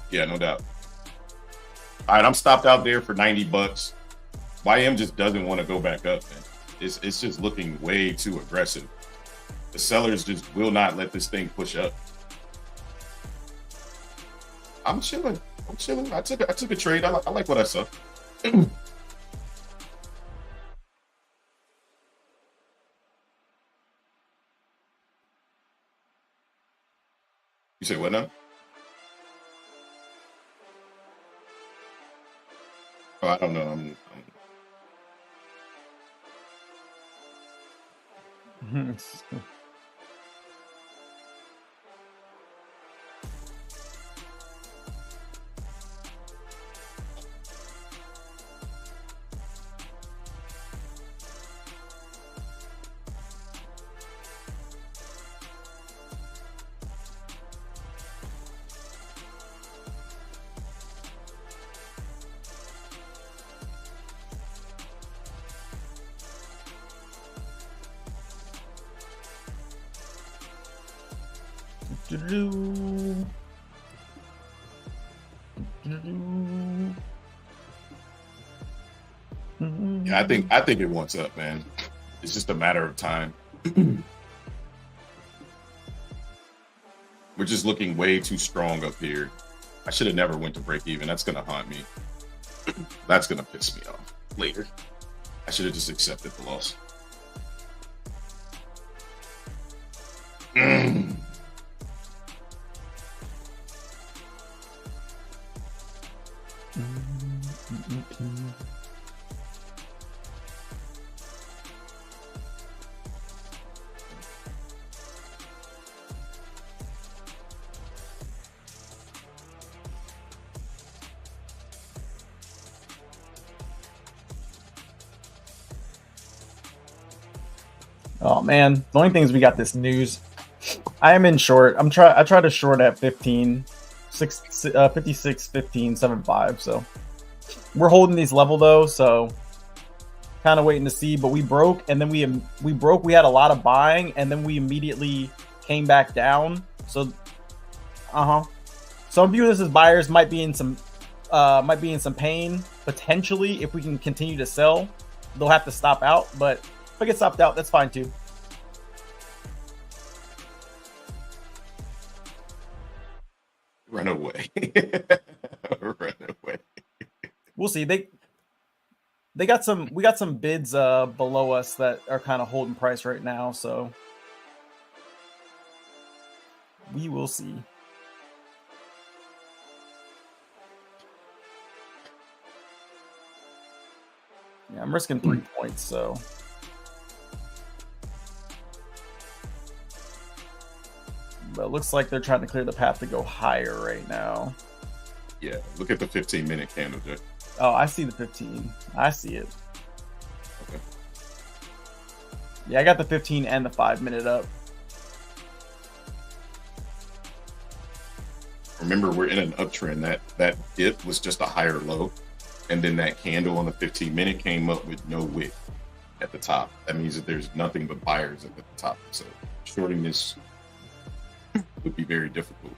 B: Yeah, no doubt. All right, I'm stopped out there for 90 bucks. YM just doesn't want to go back up, man. It's just looking way too aggressive. The sellers just will not let this thing push up. I'm chilling. I took a trade. I like what I saw. You say what now? Oh, I don't know. Yeah, I think it wants up, man. It's just a matter of time. We're just looking way too strong up here. I should have never went to break even. That's going to haunt me. That's going to piss me off later. I should have just accepted the loss.
C: Oh man, the only thing is we got this news. I am in short. I try to short at 15, 56, 15, 7.5. So we're holding these level though. So kind of waiting to see. But we broke, and then we broke. We had a lot of buying, and then we immediately came back down. So some viewers as buyers might be in some pain potentially. If we can continue to sell, they'll have to stop out. But if I get stopped out, that's fine too.
B: Run away. Run away.
C: We'll see. We got some bids below us that are kind of holding price right now, so we will see. Yeah, I'm risking 3 points, so but it looks like they're trying to clear the path to go higher right now.
B: Yeah, look at the 15-minute candle, Jay.
C: Oh, I see the 15. I see it.
B: Okay.
C: Yeah, I got the 15 and the 5-minute up.
B: Remember, we're in an uptrend. That dip was just a higher low, and then that candle on the 15-minute came up with no wick at the top. That means that there's nothing but buyers at the top. So shorting this would be very difficult.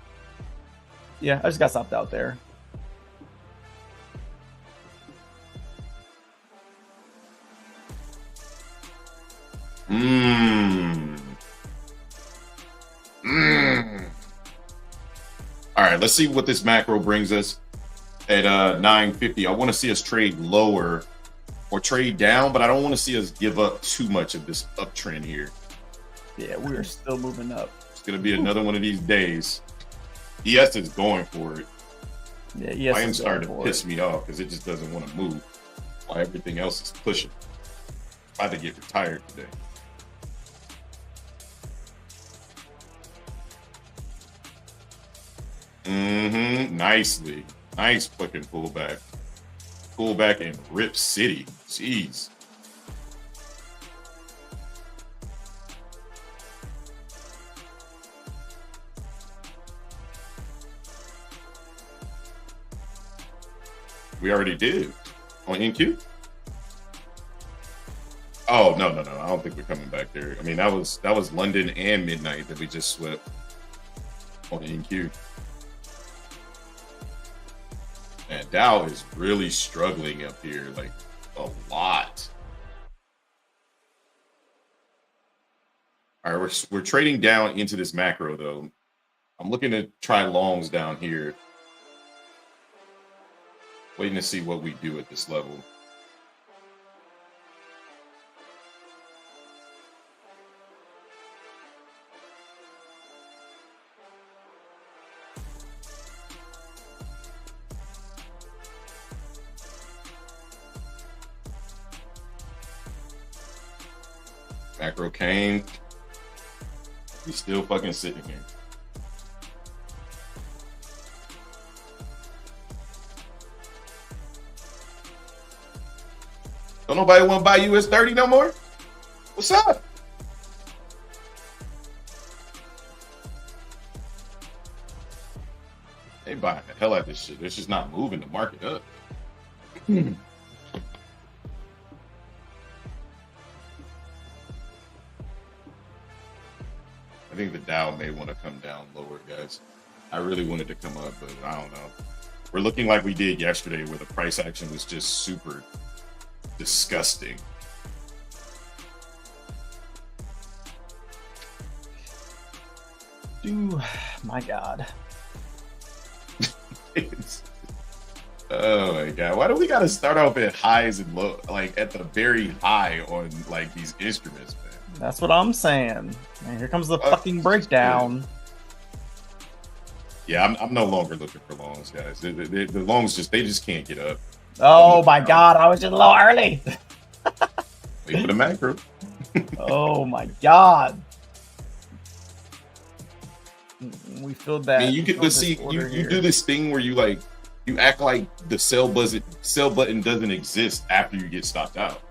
C: Yeah, I just got stopped out there.
B: All right, let's see what this macro brings us at 950. I want to see us trade lower or trade down, but I don't want to see us give up too much of this uptrend here.
C: Yeah, we are still moving up.
B: It's going to be another one of these days. ES is going for it.
C: Yeah, ES
B: is starting to piss me off because it just doesn't want to move while everything else is pushing. About to get retired today. Nicely. Nice fucking pullback. Pullback in Rip City. Jeez. We already did on NQ. Oh no! I don't think we're coming back there. I mean, that was London and midnight that we just swept on NQ. And Dow is really struggling up here, like a lot. All right, we're trading down into this macro though. I'm looking to try longs down here. Waiting to see what we do at this level. Macro came. He's still fucking sitting here. Don't nobody want to buy US 30 no more? What's up? They buying the hell out of this shit. They're just not moving the market up. I think the Dow may want to come down lower, guys. I really wanted to come up, but I don't know. We're looking like we did yesterday where the price action was just super disgusting.
C: My God.
B: Oh my God. Why do we gotta start off at highs and low, like at the very high on like these instruments, man?
C: That's what I'm saying. And here comes the fucking breakdown.
B: Yeah, I'm no longer looking for longs, guys. The longs they just can't get up.
C: Oh my God, I was just a little early.
B: Wait for the macro.
C: Oh my God. We filled that.
B: I mean, you could, but see, you do this thing where you act like the sell button doesn't exist after you get stopped out.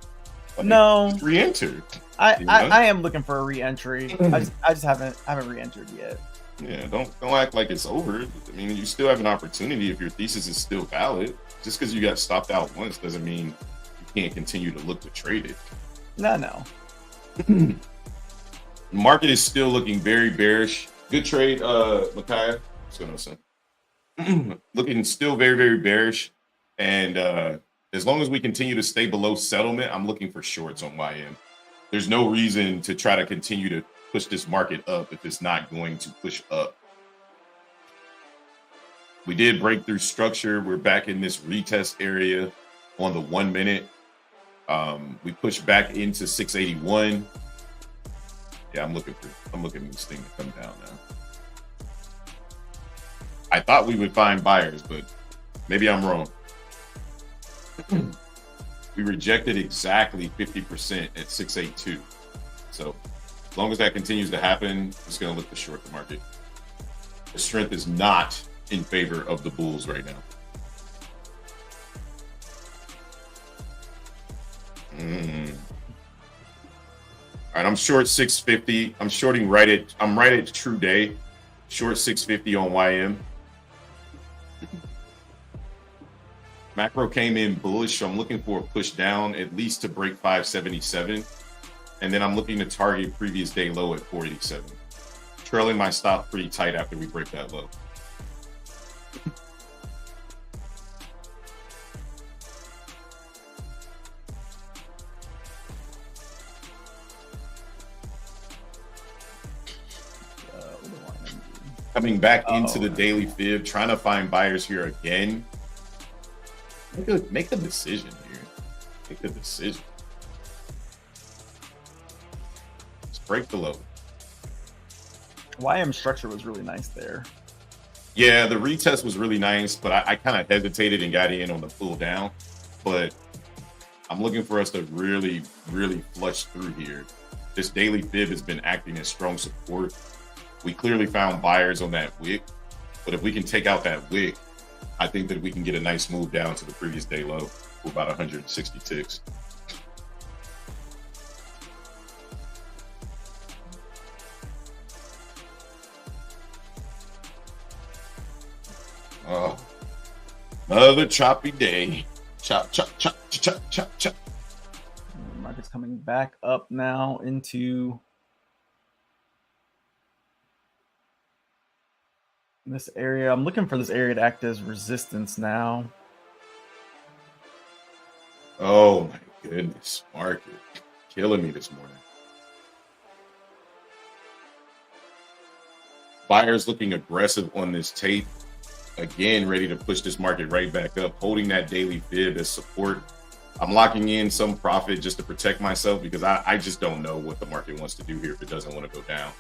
B: Like,
C: no,
B: re-enter.
C: I am looking for a re-entry. I just haven't re-entered yet.
B: Yeah, don't act like it's over. I mean, you still have an opportunity if your thesis is still valid. Just because you got stopped out once doesn't mean you can't continue to look to trade it.
C: No.
B: The market is still looking very bearish. Good trade, Micaiah. What's going on, son? Looking still very, very bearish. And as long as we continue to stay below settlement, I'm looking for shorts on YM. There's no reason to try to continue to push this market up if it's not going to push up. We did break through structure. We're back in this retest area on the 1 minute. We pushed back into 681. Yeah, I'm looking for this thing to come down now. I thought we would find buyers, but maybe I'm wrong. We rejected exactly 50% at 682. So as long as that continues to happen, it's going to look to short the market. The strength is not in favor of the bulls right now. All right, I'm short 650. I'm shorting I'm right at true day. Short 650 on YM. Macro came in bullish, so I'm looking for a push down at least to break 577. And then I'm looking to target previous day low at 487. Trailing my stop pretty tight after we break that low. Coming back into the daily fib, trying to find buyers here again. Make a decision here. Make a decision. Let's break the low.
C: YM structure was really nice there.
B: Yeah, the retest was really nice, but I kind of hesitated and got in on the pull down. But I'm looking for us to really, really flush through here. This daily fib has been acting as strong support. We clearly found buyers on that wick, but if we can take out that wick, I think that we can get a nice move down to the previous day low for about 160 ticks. Oh, another choppy day. Chop, chop, chop, chop, chop, chop.
C: The market's coming back up now into this area. I'm looking for this area to act as resistance now.
B: Oh my goodness, market killing me this morning. Buyers looking aggressive on this tape. Again, ready to push this market right back up, holding that daily fib as support. I'm locking in some profit just to protect myself because I just don't know what the market wants to do here if it doesn't want to go down,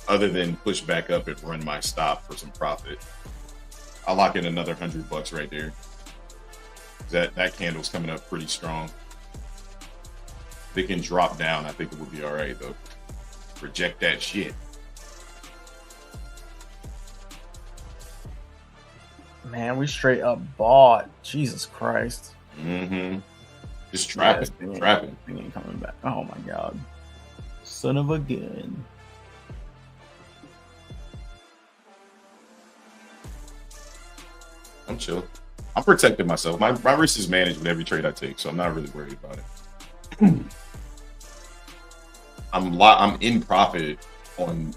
B: other than push back up and run my stop for some profit. I'll lock in another $100 right there. That candle's coming up pretty strong. If it can drop down, I think it would be all right though. Reject that shit.
C: Man, we straight up bought. Jesus Christ.
B: Mm-hmm. Just trapping.
C: Yeah,
B: trapping.
C: Ain't coming back. Oh my God. Son of a gun.
B: I'm chill. I'm protecting myself. My risk is managed with every trade I take, so I'm not really worried about it. I'm in profit on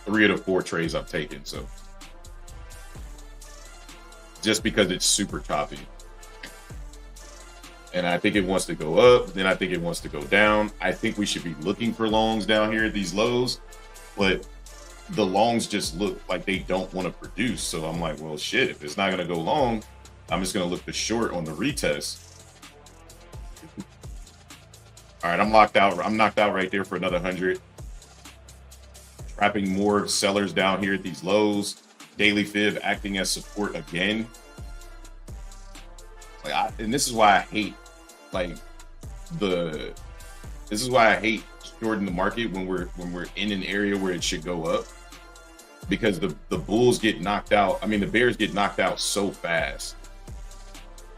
B: 3 of the 4 trades I've taken, so just because it's super choppy. And I think it wants to go up, then I think it wants to go down. I think we should be looking for longs down here at these lows, but the longs just look like they don't want to produce. So I'm like, well, shit, if it's not going to go long, I'm just going to look the short on the retest. All right, I'm locked out. I'm knocked out right there for another 100. Trapping more sellers down here at these lows. Daily fib acting as support again. Like, and this is why I hate, like, this is why I hate shorting the market when we're in an area where it should go up, because the bulls get knocked out. I mean, the bears get knocked out so fast.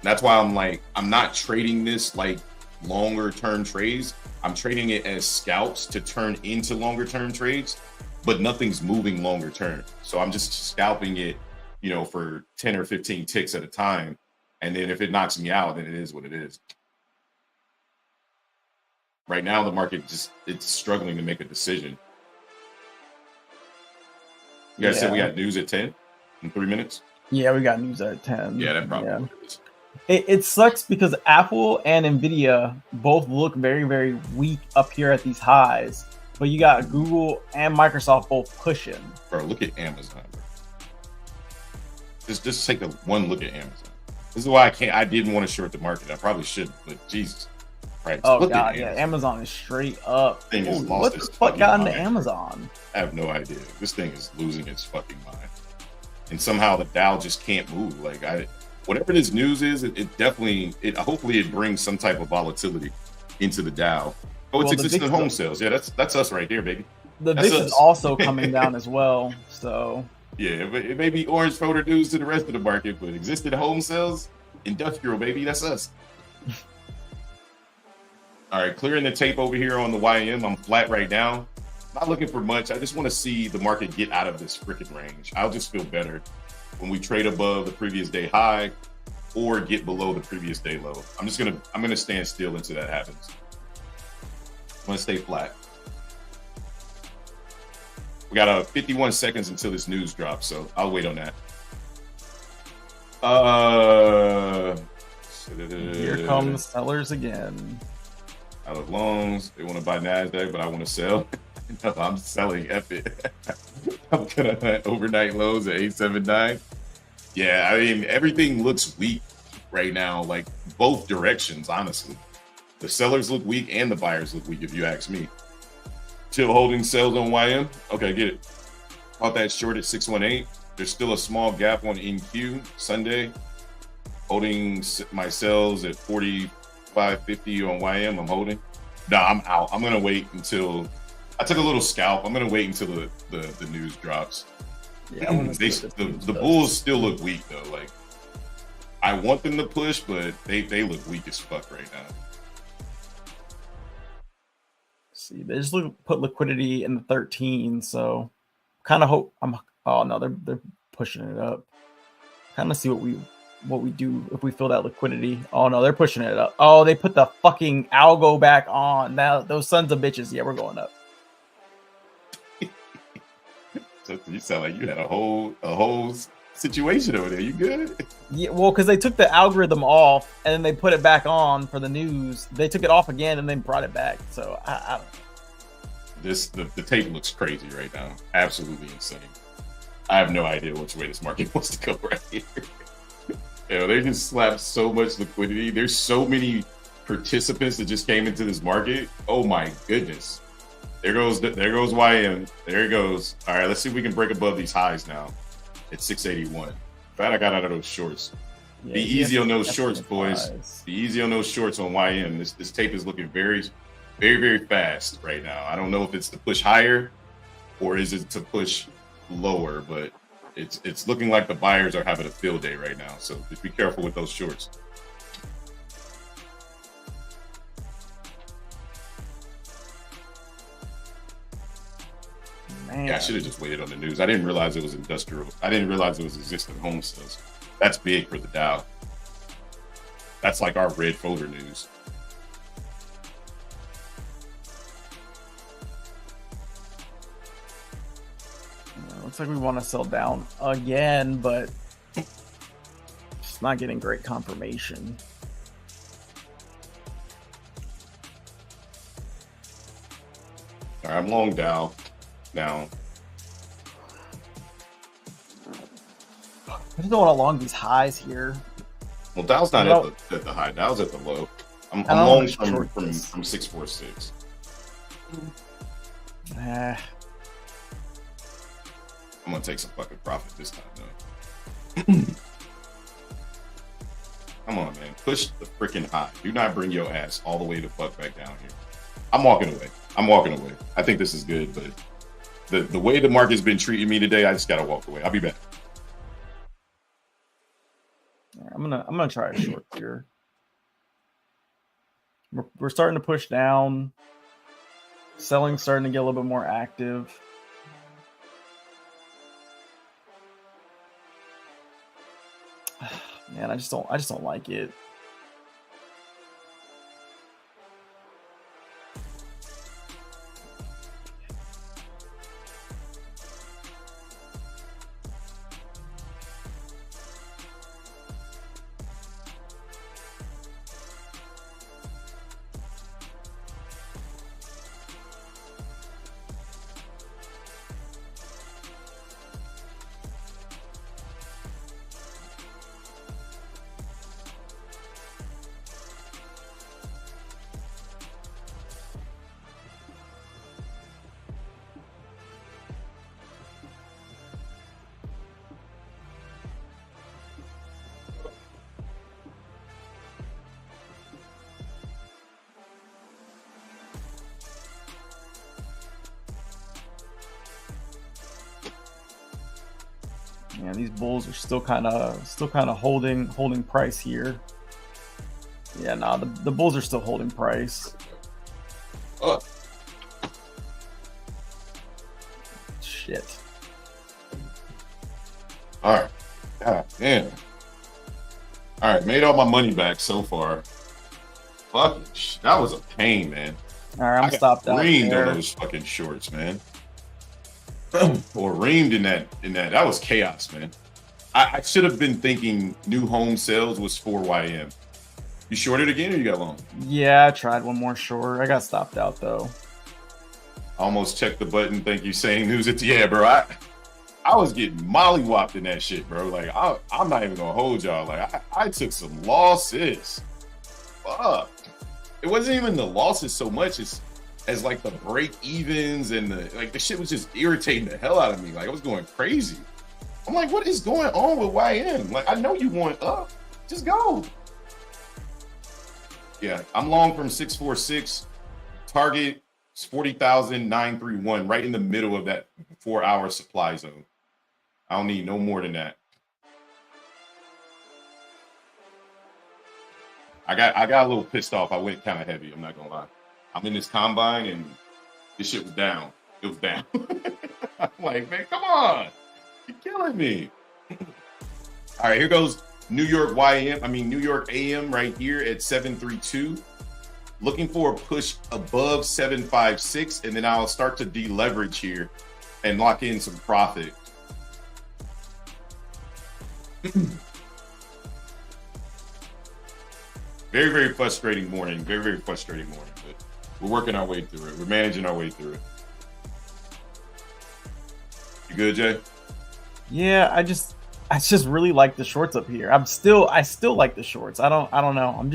B: That's why I'm like, I'm not trading this like longer term trades. I'm trading it as scalps to turn into longer term trades, but nothing's moving longer term. So I'm just scalping it, you know, for 10 or 15 ticks at a time. And then if it knocks me out, then it is what it is. Right now, the market it's struggling to make a decision. You guys said we got news at 10 in 3 minutes?
C: Yeah, we got news at 10.
B: Yeah, that probably is.
C: It sucks because Apple and Nvidia both look very, very weak up here at these highs. But you got Google and Microsoft both pushing.
B: Bro, look at Amazon, bro. Just take one look at Amazon. This is why I didn't want to short the market. I probably should, but Jesus. Right.
C: Oh God, yeah, Amazon is straight up. What the fuck got into Amazon?
B: I have no idea. This thing is losing its fucking mind. And somehow the Dow just can't move. Like, whatever this news is, hopefully it brings some type of volatility into the Dow. Oh, it's existing home sales. Yeah, that's us right there, baby.
C: The VIX is also coming down as well. So
B: yeah, but it may be orange photo news to the rest of the market, but existing home sales, industrial, baby, that's us. All right, clearing the tape over here on the YM. I'm flat right now. Not looking for much. I just want to see the market get out of this freaking range. I'll just feel better when we trade above the previous day high or get below the previous day low. I'm gonna stand still until that happens. I'm gonna stay flat. We got 51 seconds until this news drops, so I'll wait on that.
C: Here come the sellers again.
B: Out of loans, they want to buy NASDAQ, but I want to sell. No, I'm selling. F it. I'm gonna hunt overnight lows at 879. Yeah, I mean, everything looks weak right now, like both directions, honestly. The sellers look weak and the buyers look weak, if you ask me. Still holding sales on YM. Okay, get it. Caught that short at 618. There's still a small gap on NQ Sunday. Holding my sales at 45.50 on YM. I'm holding. No, I'm out. I'm gonna wait until I took a little scalp. I'm gonna wait until the news drops. Yeah, the bulls still look weak though. Like, I want them to push, but they look weak as fuck right now.
C: See, they just put liquidity in the 13, so kind of hope oh no, they're pushing it up. Kind of see what we do if we feel that liquidity. Oh no, they're pushing it up. Oh, they put the fucking algo back on. Now those sons of bitches. Yeah, we're going up.
B: So you sound like you had a whole situation over there. You good?
C: Yeah, well, because they took the algorithm off and then they put it back on for the news. They took it off again and then brought it back. So I
B: the tape looks crazy right now. Absolutely insane. I have no idea which way this market wants to go right here. You know, they just slapped so much liquidity. There's so many participants that just came into this market. Oh my goodness. There goes YM. There it goes. All right, let's see if we can break above these highs now at 681. Glad I got out of those shorts. Yeah, be easy on those shorts, boys. Be easy on those shorts on YM. This tape is looking very, very, very fast right now. I don't know if it's to push higher or is it to push lower, but it's looking like the buyers are having a field day right now. So just be careful with those shorts. Man. Yeah, I should have just waited on the news. I didn't realize it was industrial. I didn't realize it was existing home sales. That's big for the Dow. That's like our red folder news.
C: Looks like we want to sell down again, but just not getting great confirmation.
B: All right, I'm long Dow now.
C: just going along these highs here.
B: Well, Dow's not at the high. Dow's at the low. I'm long from 646.
C: Nah.
B: I'm gonna take some fucking profit this time, though. Come on, man. Push the freaking high. Do not bring your ass all the way to fuck back down here. I'm walking away. I think this is good, but the way the market's been treating me today, I just gotta walk away. I'll be back.
C: I'm gonna try a short here. We're starting to push down. Selling's starting to get a little bit more active. Man, I just don't like it. Yeah, these bulls are still kind of holding price here. Yeah, nah, the bulls are still holding price.
B: Oh.
C: Shit.
B: All right. God damn. All right, made all my money back so far. Fuck, that was a pain, man.
C: All right, I'm stopped out
B: reamed
C: there.
B: on those fucking shorts, man. Or reamed in that. That was chaos, man. I should have been thinking new home sales was 4YM. You shorted again or you got long?
C: Yeah, I tried one more short. I got stopped out though.
B: Almost checked the button. Thank you, saying news. Yeah, bro. I was getting mollywopped in that shit, bro. Like I'm not even gonna hold y'all. Like I took some losses. Fuck. It wasn't even the losses so much as like the break evens and the shit was just irritating the hell out of me. Like I was going crazy. I'm like, what is going on with YM? Like I know you want up, just go. Yeah, I'm long from 646. Target is 40,931, right in the middle of that 4-hour supply zone. I don't need no more than that. I got a little pissed off. I went kind of heavy. I'm not gonna lie. I'm in this combine and this shit was down. It was down. I'm like, man, come on. You're killing me. All right, here goes New York AM right here at 732. Looking for a push above 756, and then I'll start to deleverage here and lock in some profit. Very, very frustrating morning. Very, very frustrating morning. But we're working our way through it. We're managing our way through it. You good, Jay?
C: Yeah, I just really like the shorts up here. I still like the shorts. I don't know.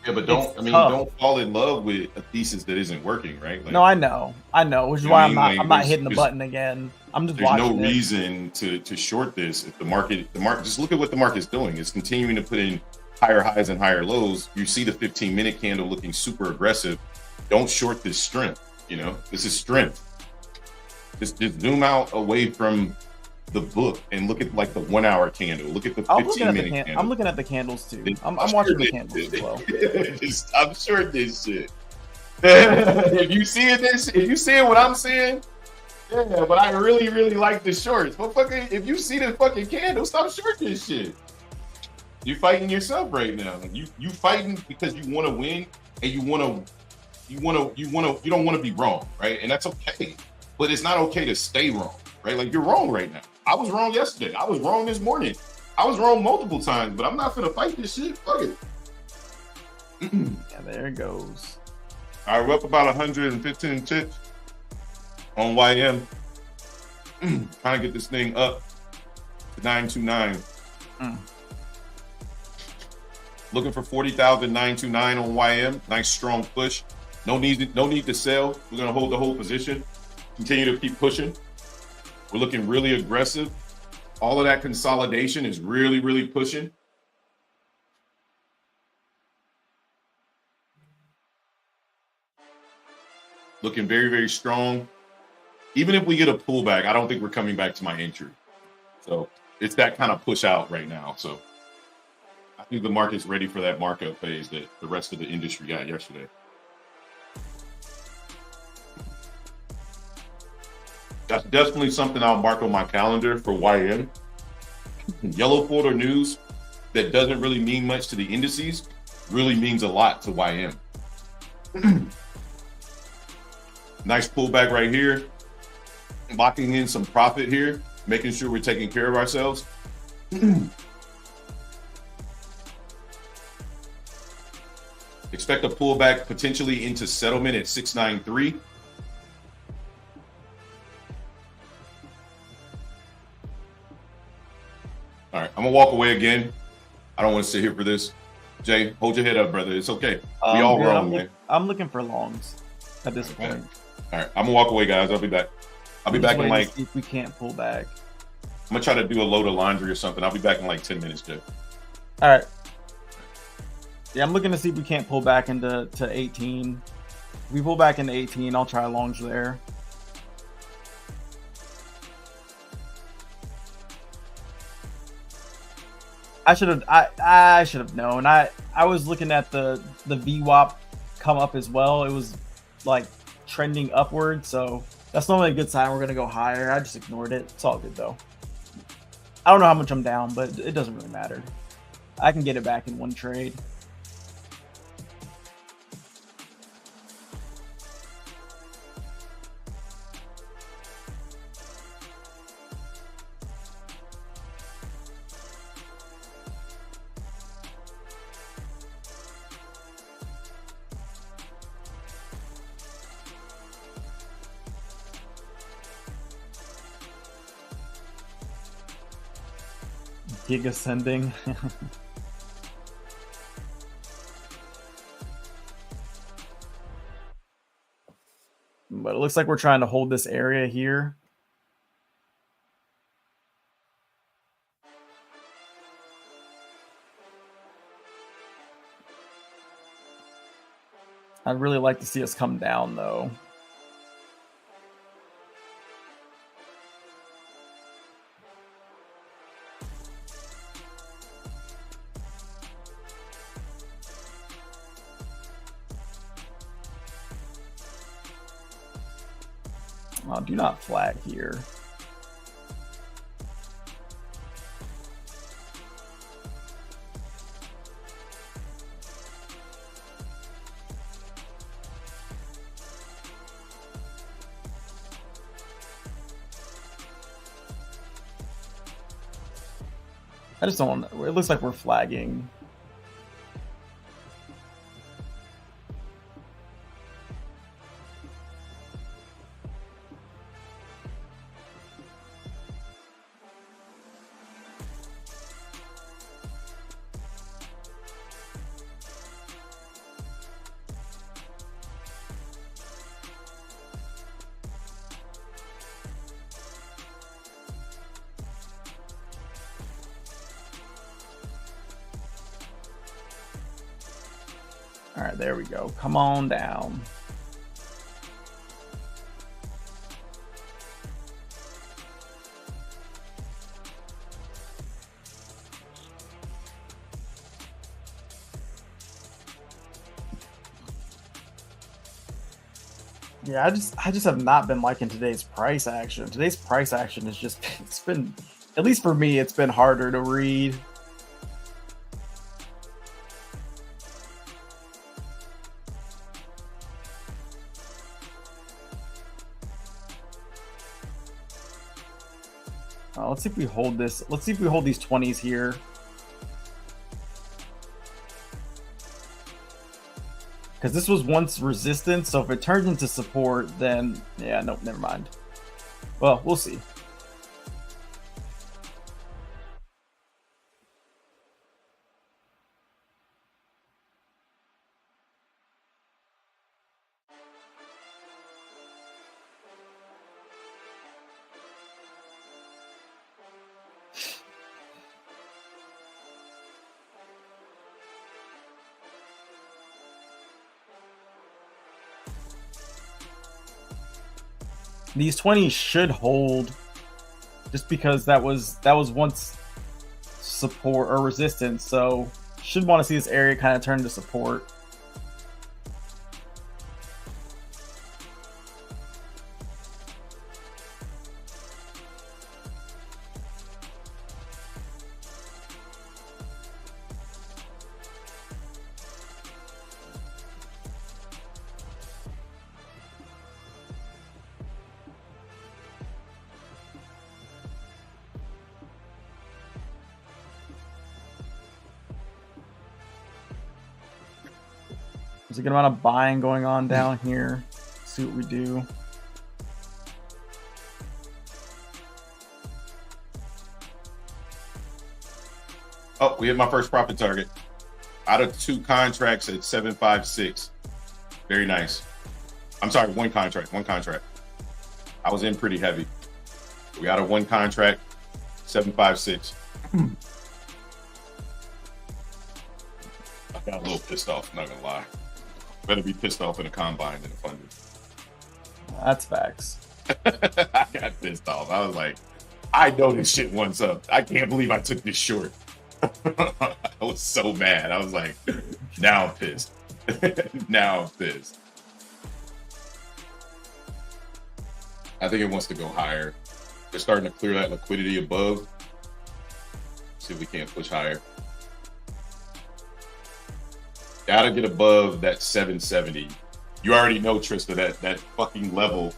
C: But
B: don't fall in love with a thesis that isn't working, right? Like,
C: no, I know, which is why I'm not hitting the button again. I'm just watching.
B: There's no reason to short this. If the market, just look at what the market's doing. It's continuing to put in higher highs and higher lows. You see the 15-minute candle looking super aggressive. Don't short this strength. You know, this is strength. Just zoom out away from the book and look at like the 1-hour candle. Look at the 15-minute candle.
C: I'm looking at the candles too. I'm watching the candles as well.
B: I'm short this shit. If you seeing what I'm seeing, yeah, but I really, really like the shorts. But fucking, if you see the fucking candle, stop shorting this shit. You're fighting yourself right now. Like you fighting because you want to win and you don't want to be wrong, right? And that's okay. But it's not okay to stay wrong, right? Like you're wrong right now. I was wrong yesterday. I was wrong this morning. I was wrong multiple times, but I'm not gonna fight this shit. Fuck it.
C: Yeah, there it goes.
B: All right, we're up about 115 ticks on YM. Trying to get this thing up 929. Looking for 40,929 on YM. Nice strong push. No need to sell. We're gonna hold the whole position. Continue to keep pushing. We're looking really aggressive. All of that consolidation is really, really pushing. Looking very, very strong. Even if we get a pullback, I don't think we're coming back to my entry. So it's that kind of push out right now. So I think the market's ready for that markup phase that the rest of the industry got yesterday. That's definitely something I'll mark on my calendar for YM. Yellow folder news that doesn't really mean much to the indices really means a lot to YM. Nice pullback right here. Locking in some profit here, making sure we're taking care of ourselves. Expect a pullback potentially into settlement at 693. All right, I'm gonna walk away again. I don't want to sit here for this. Jay, hold your head up, brother. It's okay. We all wrong, man.
C: I'm looking for longs at this point.
B: All right, I'm gonna walk away, guys. I'll be back. I'll be back in like.
C: If we can't pull back,
B: I'm gonna try to do a load of laundry or something. I'll be back in like 10 minutes, Jay.
C: All right. Yeah, I'm looking to see if we can't pull back into 18. If we pull back into 18, I'll try longs there. I should have known. I was looking at the VWAP come up as well. It was like trending upward, so that's normally a good sign. We're gonna go higher. I just ignored it. It's all good though. I don't know how much I'm down, but it doesn't really matter. I can get it back in one trade. Gig ascending. But it looks like we're trying to hold this area here. I'd really like to see us come down though. Oh, do not flag here. I just don't want to, it looks like we're flagging. All right, there we go. Come on down. Yeah, I just have not been liking today's price action. Today's price action is just, it's been, at least for me, it's been harder to read. Let's see if we hold this. Let's see if we hold these 20s here. Because this was once resistance, so if it turns into support, then yeah, nope, never mind. Well, we'll see. these 20s should hold, just because that was once support or resistance. So should want to see this area kind of turn to support. There's a good amount of buying going on down here. Let's see what we do.
B: Oh, we hit my first profit target. Out of 2 contracts at 756. Very nice. I'm sorry, one contract. I was in pretty heavy. We got a 1 contract, 756. I got a little pissed off, not gonna lie. Better be pissed off in a combine than a funded.
C: That's facts.
B: I got pissed off. I was like, I know this shit wants up. I can't believe I took this short. I was so mad. I was like, now I'm pissed. Now I'm pissed. I think it wants to go higher. They're starting to clear that liquidity above. See if we can't push higher. Gotta get above that 770. You already know, Trista, that fucking level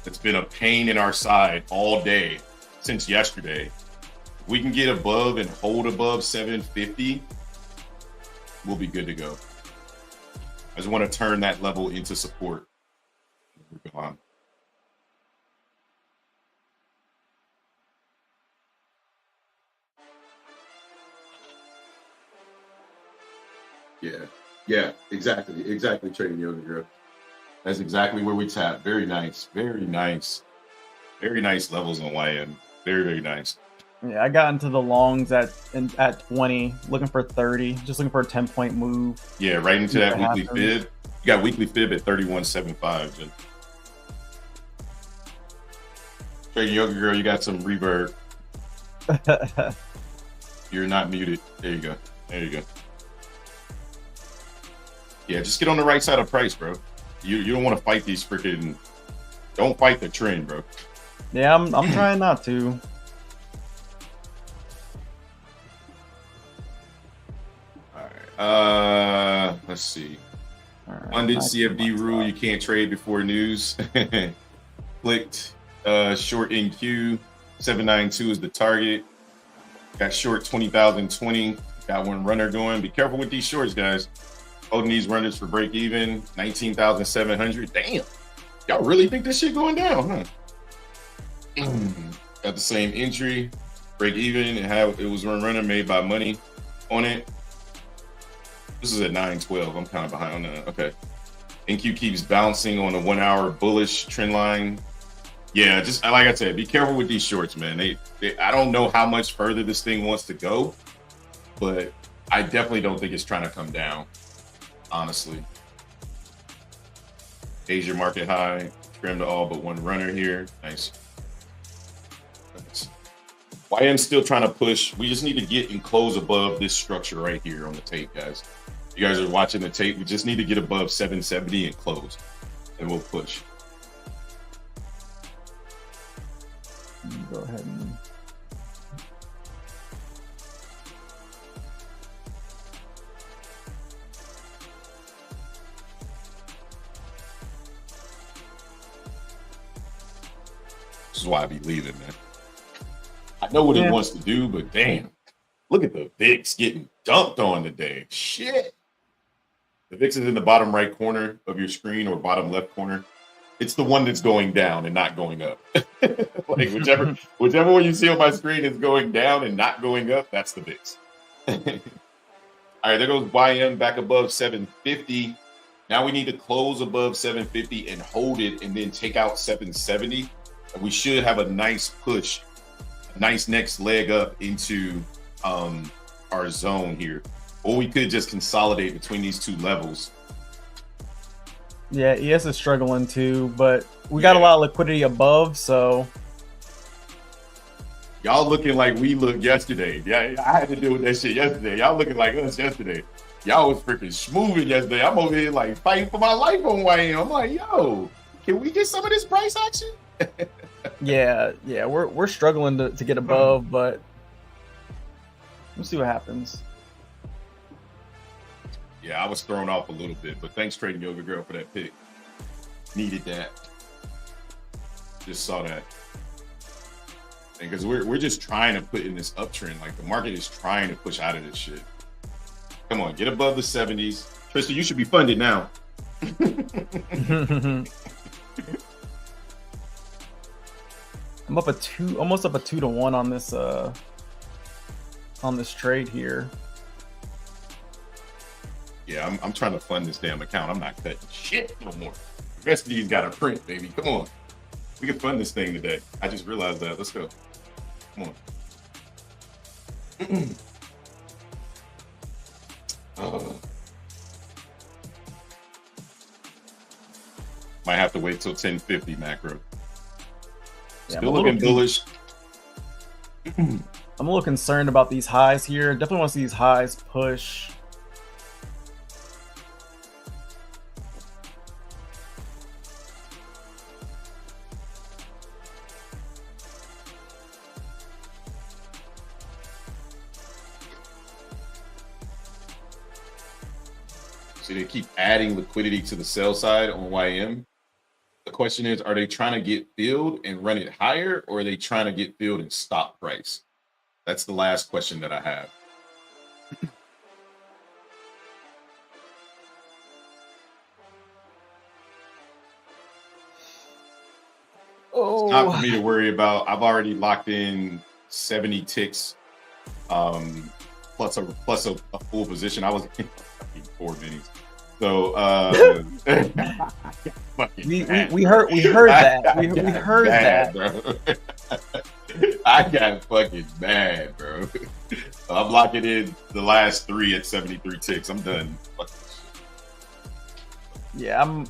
B: that's been a pain in our side all day since yesterday. If we can get above and hold above 750, we'll be good to go. I just want to turn that level into support. We're gone. Yeah, exactly, Trading Yoga Girl. That's exactly where we tap. Very nice levels on YM. Very nice.
C: Yeah, I got into the longs at 20, looking for 30, just looking for a 10-point move.
B: Yeah, right into that weekly fib. You got weekly fib at 31.75. Jen. Trading Yoga Girl, you got some reverb. You're not muted. There you go. Yeah, just get on the right side of price, bro. You don't want to fight these freaking. Don't fight the trend, bro.
C: Yeah, I'm trying not to.
B: All right. Let's see.
C: Right,
B: Funded CFD rule: you can't trade before news. Clicked. Short in Q. 792 is the target. Got short 20,020. Got one runner going. Be careful with these shorts, guys. Holding these runners for break even, 19,700. Damn, y'all really think this shit going down, huh? Got the same entry, break even. It was one runner made by money on it. This is at 912. I'm kind of behind on that. Okay. NQ keeps bouncing on a 1 hour bullish trend line. Yeah, just like I said, be careful with these shorts, man. I don't know how much further this thing wants to go, but I definitely don't think it's trying to come down. Honestly, Asia market high, trimmed to all but one runner here. Nice. YM's still trying to push. We just need to get and close above this structure right here on the tape, guys. You guys are watching the tape. We just need to get above 770 and close, and we'll push.
C: Go ahead and.
B: This is why I be leaving, man. I know what it wants to do, but damn, look at the VIX getting dumped on today. Shit. The VIX is in the bottom right corner of your screen or bottom left corner. It's the one that's going down and not going up. Like whichever one you see on my screen is going down and not going up, that's the VIX. All right, there goes YM back above 750. Now we need to close above 750 and hold it and then take out 770. And we should have a nice push, a nice next leg up into our zone here. Or we could just consolidate between these two levels
C: Yeah, ES is struggling too, but we got a lot of liquidity above, so
B: y'all looking like we looked yesterday. Yeah, I had to deal with that shit yesterday. Y'all looking like us yesterday. Y'all was freaking smoothing yesterday. I'm over here like fighting for my life on YM. I'm like, yo, can we get some of this price action?
C: yeah, we're struggling to get above, but we'll see what happens.
B: Yeah, I was thrown off a little bit, but thanks Trading Yoga Girl for that pick. Needed that. Just saw that. And because we're just trying to put in this uptrend. Like the market is trying to push out of this shit. Come on, get above the 70s. Tristan, you should be funded now.
C: I'm up almost up a 2-to-1 on this trade here.
B: Yeah, I'm trying to fund this damn account. I'm not cutting shit no more. The rest of these got to print, baby. Come on. We can fund this thing today. I just realized that. Let's go. Come on. Might have to wait till 1050 macro.
C: Yeah,
B: Still looking bullish.
C: I'm a little concerned about these highs here. Definitely want to see these highs push.
B: See, they keep adding liquidity to the sell side on YM. The question is, are they trying to get filled and run it higher, or are they trying to get filled and stop price? That's the last question that I have. It's not for me to worry about. I've already locked in 70 ticks, plus a full position. I was in 4 minis. So
C: we heard that. We heard
B: bad,
C: that.
B: Bro. I got fucking mad, bro. I'm locking in the last 3 at 73 ticks. I'm done. Fuck this shit.
C: Yeah, I'm.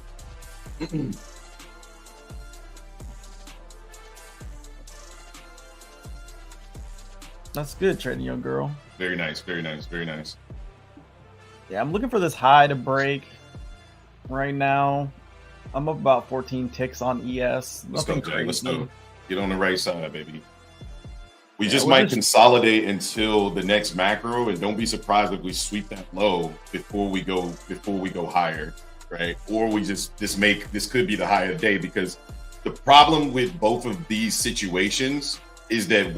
C: That's good, Trading Young Girl.
B: Very nice, very nice, very nice.
C: Yeah, I'm looking for this high to break right now. I'm up about 14 ticks on ES.
B: Let's
C: Nothing
B: go, Jack.
C: crazy.
B: Let's go. Get on the right side, baby. We just might consolidate until the next macro, and don't be surprised if we sweep that low before we go higher, right? Or we just make this could be the high of the day, because the problem with both of these situations is that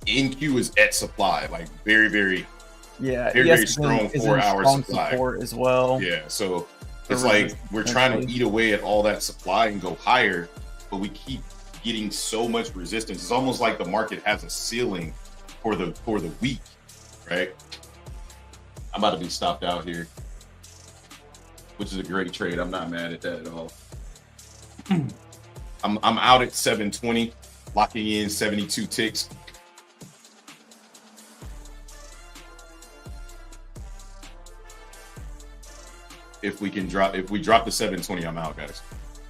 B: NQ is at supply, like very, very, very strong 4-hour supply
C: support as well.
B: Yeah, so it's like we're trying to eat away at all that supply and go higher, but we keep getting so much resistance. It's almost like the market has a ceiling for the week, right? I'm about to be stopped out here, which is a great trade. I'm not mad at that at all. I'm out at 720, locking in 72 ticks. If we drop the 720, I'm out, guys.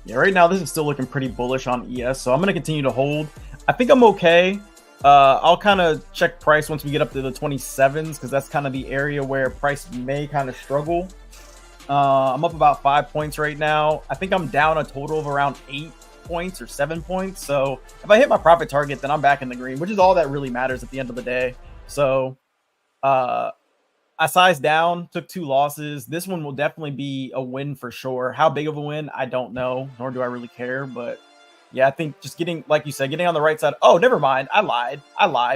C: Yeah, right now this is still looking pretty bullish on ES, so I'm going to continue to hold. I think I'm okay. I'll kind of check price once we get up to the 27s, because that's kind of the area where price may kind of struggle. I'm up about 5 points right now. I think I'm down a total of around 8 points or 7 points. So if I hit my profit target, then I'm back in the green, which is all that really matters at the end of the day. So I sized down, took 2 losses. This one will definitely be a win for sure. How big of a win, I don't know, nor do I really care. But yeah, I think just getting, like you said, getting on the right side. Oh, never mind. I lied.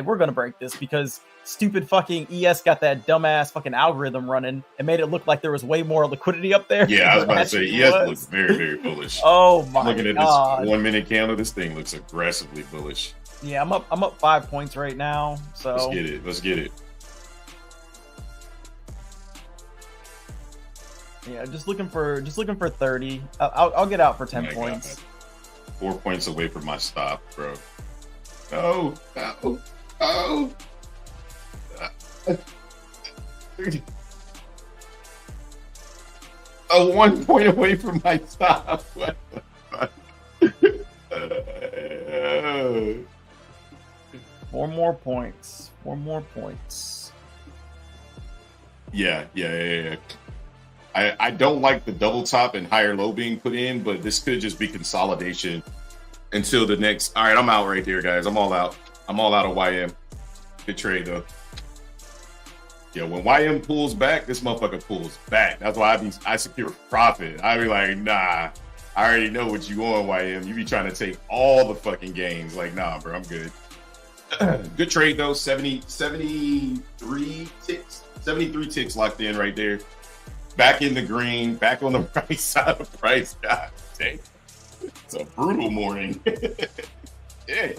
C: We're going to break this because stupid fucking ES got that dumbass fucking algorithm running and made it look like there was way more liquidity up there.
B: Yeah, I was about to say, ES looks very, very bullish.
C: Oh my God.
B: Looking at this 1 minute candle, this thing looks aggressively bullish.
C: Yeah, I'm up 5 points right now. So
B: Let's get it.
C: Yeah, just looking for 30. I'll get out for 10 points.
B: God. 4 points away from my stop, bro. No. 1 point away from my stop. What the fuck?
C: 4 more points. 4 more points.
B: Yeah. I don't like the double top and higher low being put in, but this could just be consolidation until the next. All right, I'm out right there, guys. I'm all out. I'm all out of YM. Good trade, though. Yeah, when YM pulls back, this motherfucker pulls back. That's why I secure profit. I be like, nah, I already know what you on, YM. You be trying to take all the fucking gains. Like, nah, bro, I'm good. Good trade, though. 73 ticks. 73 ticks locked in right there. Back in the green, back on the right side of price. God dang. It's a brutal morning. Yeah.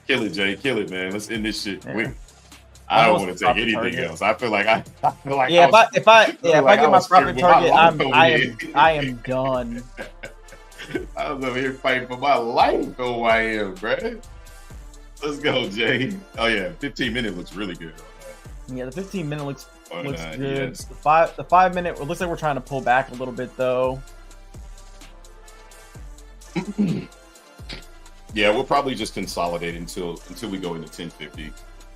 B: Kill it, Jay. Kill it, man. Let's end this shit quick. I don't want to take anything else. I feel like
C: if I get my profit target, I am done.
B: I was over here fighting for my life for YM, bro. Let's go, Jay. Oh yeah, 15-minute looks really good.
C: Yeah, the 15-minute looks good.
B: Yes.
C: The 5-minute, it looks like we're trying to pull back a little bit though.
B: Yeah, we'll probably just consolidate until we go into 1050.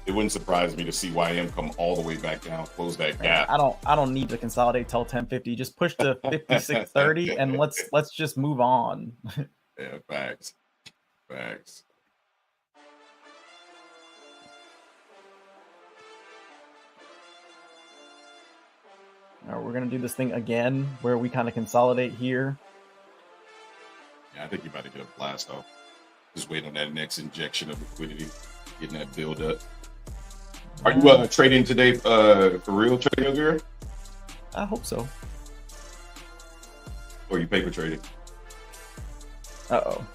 B: It wouldn't surprise me to see YM come all the way back down, close that gap.
C: I don't need to consolidate till 1050. Just push to 5630 and let's just move on.
B: Yeah, facts.
C: All right, we're gonna do this thing again where we kind of consolidate here.
B: Yeah, I think you're about to get a blast off. Just wait on that next injection of liquidity, getting that build up. Are you trading today for real trading, girl?
C: I hope so.
B: Or are you paper trading?
C: Uh-oh.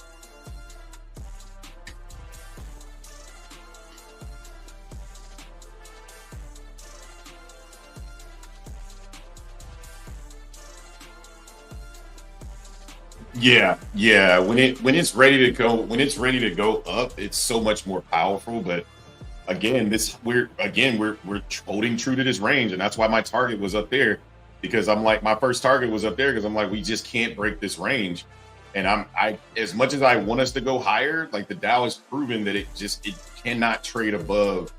B: Yeah. When it's ready to go up, it's so much more powerful. But again, we're holding true to this range, and that's why my target was up there, because I'm like, my first target was up there because I'm like, we just can't break this range. And I as much as I want us to go higher, like the Dow has proven that it cannot trade above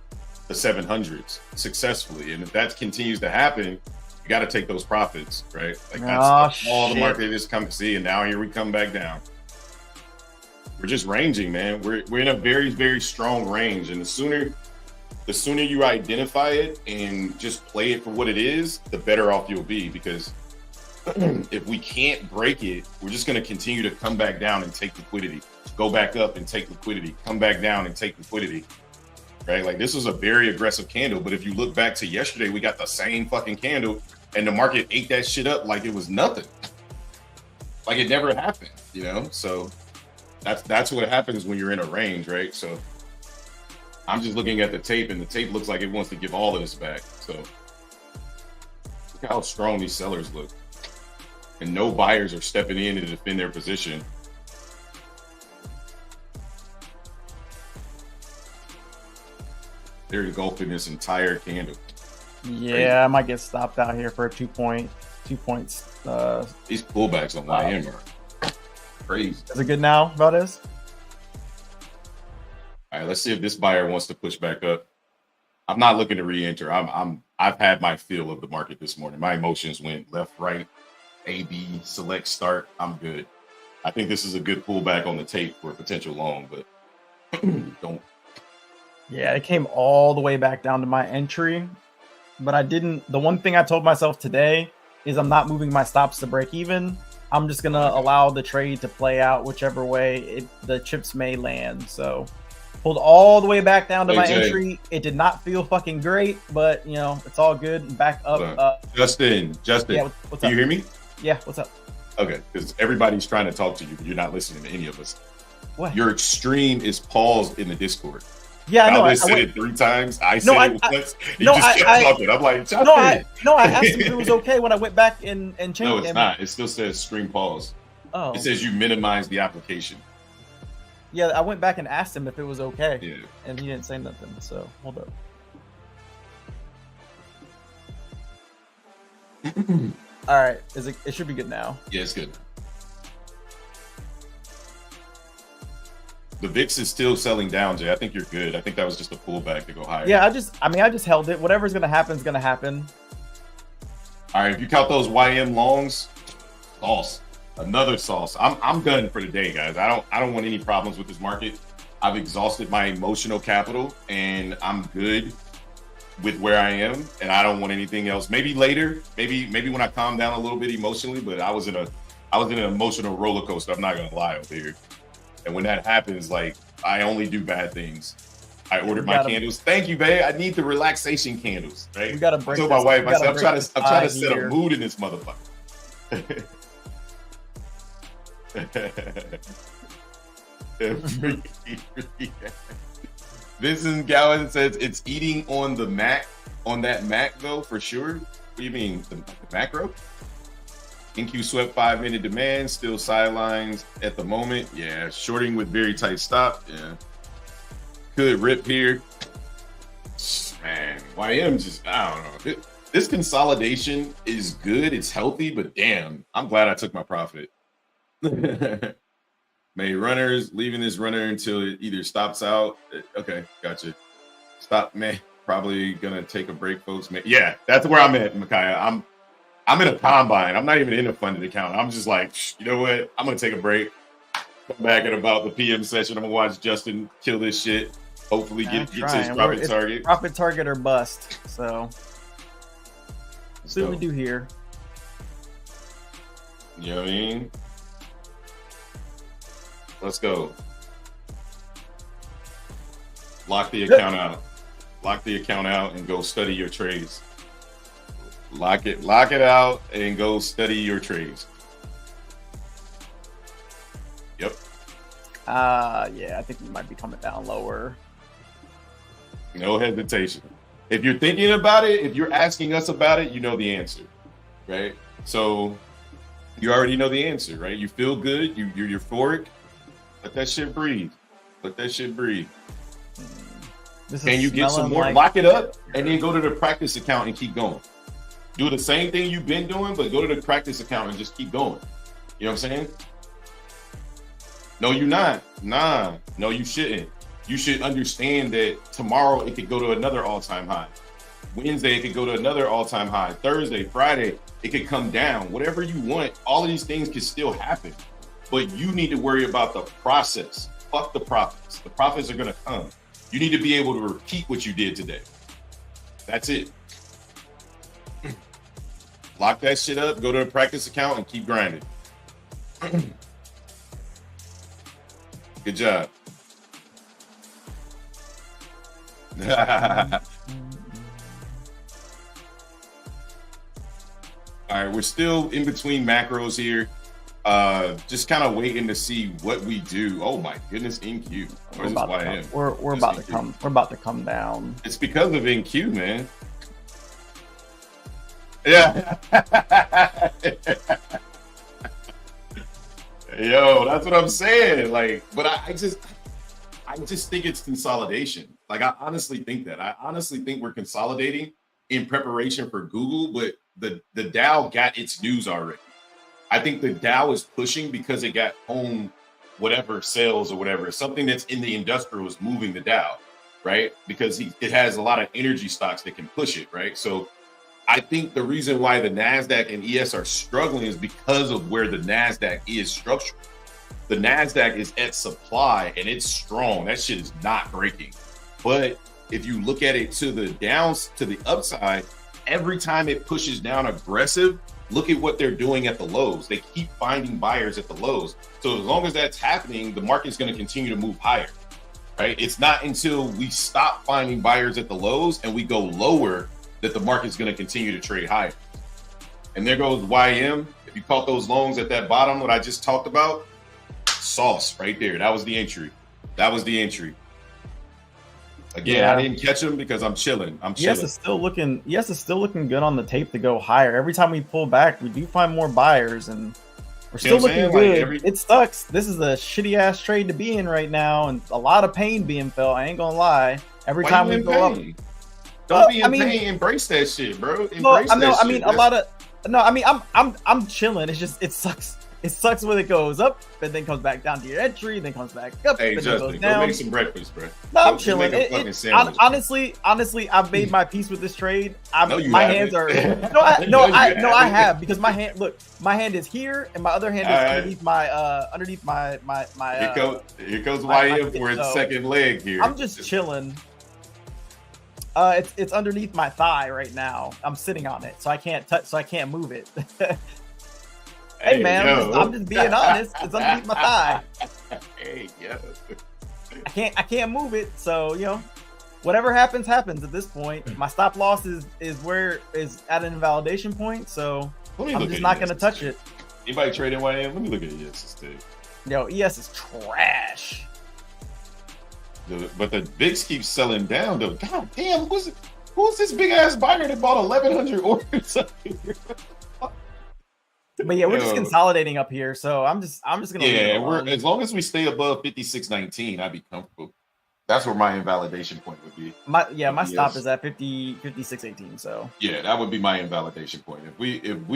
B: the 700s successfully, and if that continues to happen, you got to take those profits, right? Like that's all the market is come to see, and now here we come back down. We're just ranging, man. We're in a very, very strong range, and the sooner you identify it and just play it for what it is, the better off you'll be. Because if we can't break it, we're just going to continue to come back down and take liquidity, go back up and take liquidity, come back down and take liquidity. Right? Like, this was a very aggressive candle, but if you look back to yesterday, we got the same fucking candle, and the market ate that shit up like it was nothing, like it never happened, you know. So that's what happens when you're in a range, right? So I'm just looking at the tape, and the tape looks like it wants to give all of this back. So look how strong these sellers look, and no buyers are stepping in to defend their position. They're engulfing this entire candle.
C: Yeah,
B: Crazy.
C: I might get stopped out here for a 2 points.
B: These pullbacks on YM are crazy.
C: Is it good now, Valdez?
B: All right, let's see if this buyer wants to push back up. I'm not looking to re-enter. I've had my feel of the market this morning. My emotions went left, right, A, B, select, start. I'm good. I think this is a good pullback on the tape for a potential long, but don't.
C: Yeah, it came all the way back down to my entry, but I didn't. The one thing I told myself today is I'm not moving my stops to break even. I'm just gonna allow the trade to play out whichever way the chips may land. So pulled all the way back down to my entry. It did not feel fucking great, but you know, it's all good. Back up.
B: Justin,
C: yeah, what's
B: can
C: up?
B: You hear me?
C: Yeah, what's up?
B: Okay, because everybody's trying to talk to you, but you're not listening to any of us.
C: What?
B: Your stream is paused in the Discord.
C: Yeah, I know.
B: I said it 3 times. I said it once.
C: No,
B: just kept talking. I'm like,
C: I asked him if it was okay when I went back and changed.
B: No, it's not. It still says stream pause.
C: Oh.
B: It says you minimize the application.
C: Yeah, I went back and asked him if it was okay.
B: Yeah.
C: And he didn't say nothing. So hold up. All right, it should be good now.
B: Yeah, it's good. The VIX is still selling down, Jay. I think you're good. I think that was just a pullback to go higher.
C: Yeah, I just held it. Whatever's gonna happen is gonna happen.
B: All right, if you count those YM longs, sauce, another sauce. I'm done for the day, guys. I don't want any problems with this market. I've exhausted my emotional capital, and I'm good with where I am, and I don't want anything else. Maybe later, maybe when I calm down a little bit emotionally, but I was in an emotional roller coaster. I'm not gonna lie over here. And when that happens, like, I only do bad things. I ordered my candles. Thank you, babe. I need the relaxation candles, right?
C: We gotta break.
B: I told my wife, I said, I'm trying to set a mood in this motherfucker. Vincent Gowan says it's eating on the Mac, on that Mac though, for sure. What do you mean, the macro? NQ swept 5-minute demand, still sidelines at the moment. Yeah, shorting with very tight stop. Yeah, could rip here. Man, YM just, I don't know. This consolidation is good. It's healthy, but damn, I'm glad I took my profit. May runners, leaving this runner until it either stops out. Okay, gotcha. Stop, man. Probably gonna take a break, folks. Yeah, that's where I'm at, Micaiah. I'm in a combine. I'm not even in a funded account. I'm just like, you know what? I'm gonna take a break. Come back at about the PM session. I'm gonna watch Justin kill this shit. Hopefully get to his profit target.
C: Profit target or bust. So see what we do here.
B: You know what I mean? Let's go. Lock the account out. Lock the account out and go study your trades. Lock it out and go study your trades. Yep.
C: Yeah, I think we might be coming down lower.
B: No hesitation. If you're thinking about it, if you're asking us about it, you know the answer, right? So you already know the answer, right? You feel good. You're euphoric. Let that shit breathe. Let that shit breathe. Can you get some more? Like, lock it up and then go to the practice account and keep going. Do the same thing you've been doing, but go to the practice account and just keep going. You know what I'm saying? No, you're not. Nah, no, you shouldn't. You should understand that tomorrow it could go to another all-time high. Wednesday, it could go to another all-time high. Thursday, Friday, it could come down. Whatever you want, all of these things can still happen. But you need to worry about the process. Fuck the profits. The profits are going to come. You need to be able to repeat what you did today. That's it. Lock that shit up, go to the practice account, and keep grinding. Good job. All right, we're still in between macros here. Just kind of waiting to see what we do. Oh my goodness, NQ.
C: We're about to come down.
B: It's because of NQ, man. Yeah. Yo, that's what I'm saying. Like, but I just think it's consolidation. Like, I honestly think that. I honestly think we're consolidating in preparation for Google, but the Dow got its news already. I think the Dow is pushing because it got home whatever sales or whatever. Something that's in the industrial is moving the Dow, right? Because it has a lot of energy stocks that can push it, right? So I think the reason why the NASDAQ and ES are struggling is because of where the NASDAQ is structured. The NASDAQ is at supply and it's strong. That shit is not breaking. But if you look at it to the downs, to the upside, every time it pushes down aggressive, look at what they're doing at the lows. They keep finding buyers at the lows. So as long as that's happening, the market's going to continue to move higher, right? It's not until we stop finding buyers at the lows and we go lower that the market's going to continue to trade higher. And there goes YM. If you caught those loans at that bottom, what I just talked about, sauce right there. That was the entry. That was the entry. Again, yeah. I didn't catch him because I'm chilling.
C: Yes, it's still looking good on the tape to go higher. Every time we pull back, we do find more buyers, and we're still looking good. Like it sucks. This is a shitty ass trade to be in right now, and a lot of pain being felt. I ain't gonna lie. Every
B: Why
C: time we go
B: up, don't be in pain. Embrace that shit, bro. Embrace that shit.
C: A lot of No, I mean I'm chilling. It's just it sucks. It sucks when it goes up and then comes back down to your entry, then comes back up.
B: Hey,
C: and
B: Justin,
C: then goes
B: go
C: down.
B: make some breakfast, bro.
C: No, I'm
B: Go
C: chilling.
B: make a fucking sandwich,
C: Honestly, I've made my peace with this trade. My
B: haven't.
C: hands are I have because my hand is here and my other hand is underneath my
B: Here goes YM for his
C: so
B: second leg here.
C: I'm just chilling. It's underneath my thigh right now. I'm sitting on it, so I can't touch, so I can't move it. Hey man, I'm just being honest. It's underneath my thigh.
B: Hey yo.
C: I can't move it, so whatever happens at this point. My stop loss is at an invalidation point, so I'm just not gonna touch it.
B: Anybody trading YM? Let me look at ES today.
C: Yo, ES is trash.
B: But the VIX keeps selling down though. God damn, who's this big ass buyer that bought 1,100 orders up here?
C: But yeah, we're just consolidating up here, so I'm just gonna
B: as long as we stay above 56.19, I'd be comfortable. That's where my invalidation point would be.
C: My stop is at 56.18, so
B: yeah, that would be my invalidation point. If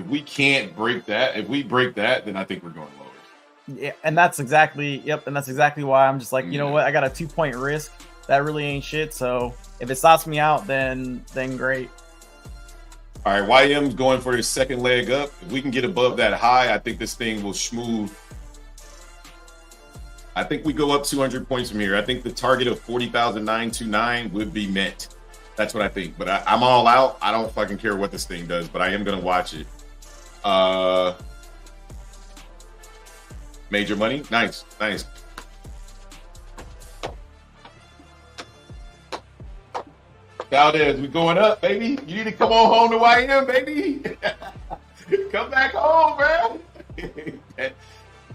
B: we can't break that, if we break that, then I think we're going lower.
C: Yeah, and that's exactly why I'm just like, you know what, I got a 2-point risk. That really ain't shit. So if it stops me out, then great.
B: All right, YM's going for his second leg up. If we can get above that high, I think this thing will smooth. I think we go up 200 points from here. I think the target of 40,929 would be met. That's what I think. But I'm all out. I don't fucking care what this thing does, but I am going to watch it. Major money. Nice. Valdez, we going up, baby. You need to come on home to YM, baby. Come back home, bro.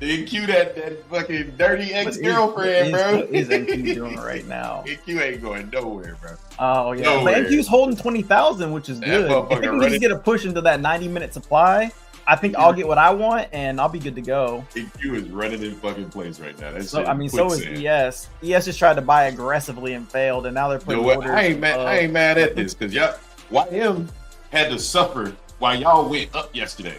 B: NQ that fucking dirty ex-girlfriend, bro.
C: What is NQ doing right now?
B: NQ ain't going nowhere, bro.
C: Oh yeah, but NQ's holding 20,000, which is good. If we can just get a push into that 90-minute supply, I think I'll get what I want and I'll be good to go.
B: NQ is running in fucking place right now.
C: So is ES. ES just tried to buy aggressively and failed, and now they're putting orders.
B: I ain't mad at this because YM had to suffer while y'all went up yesterday.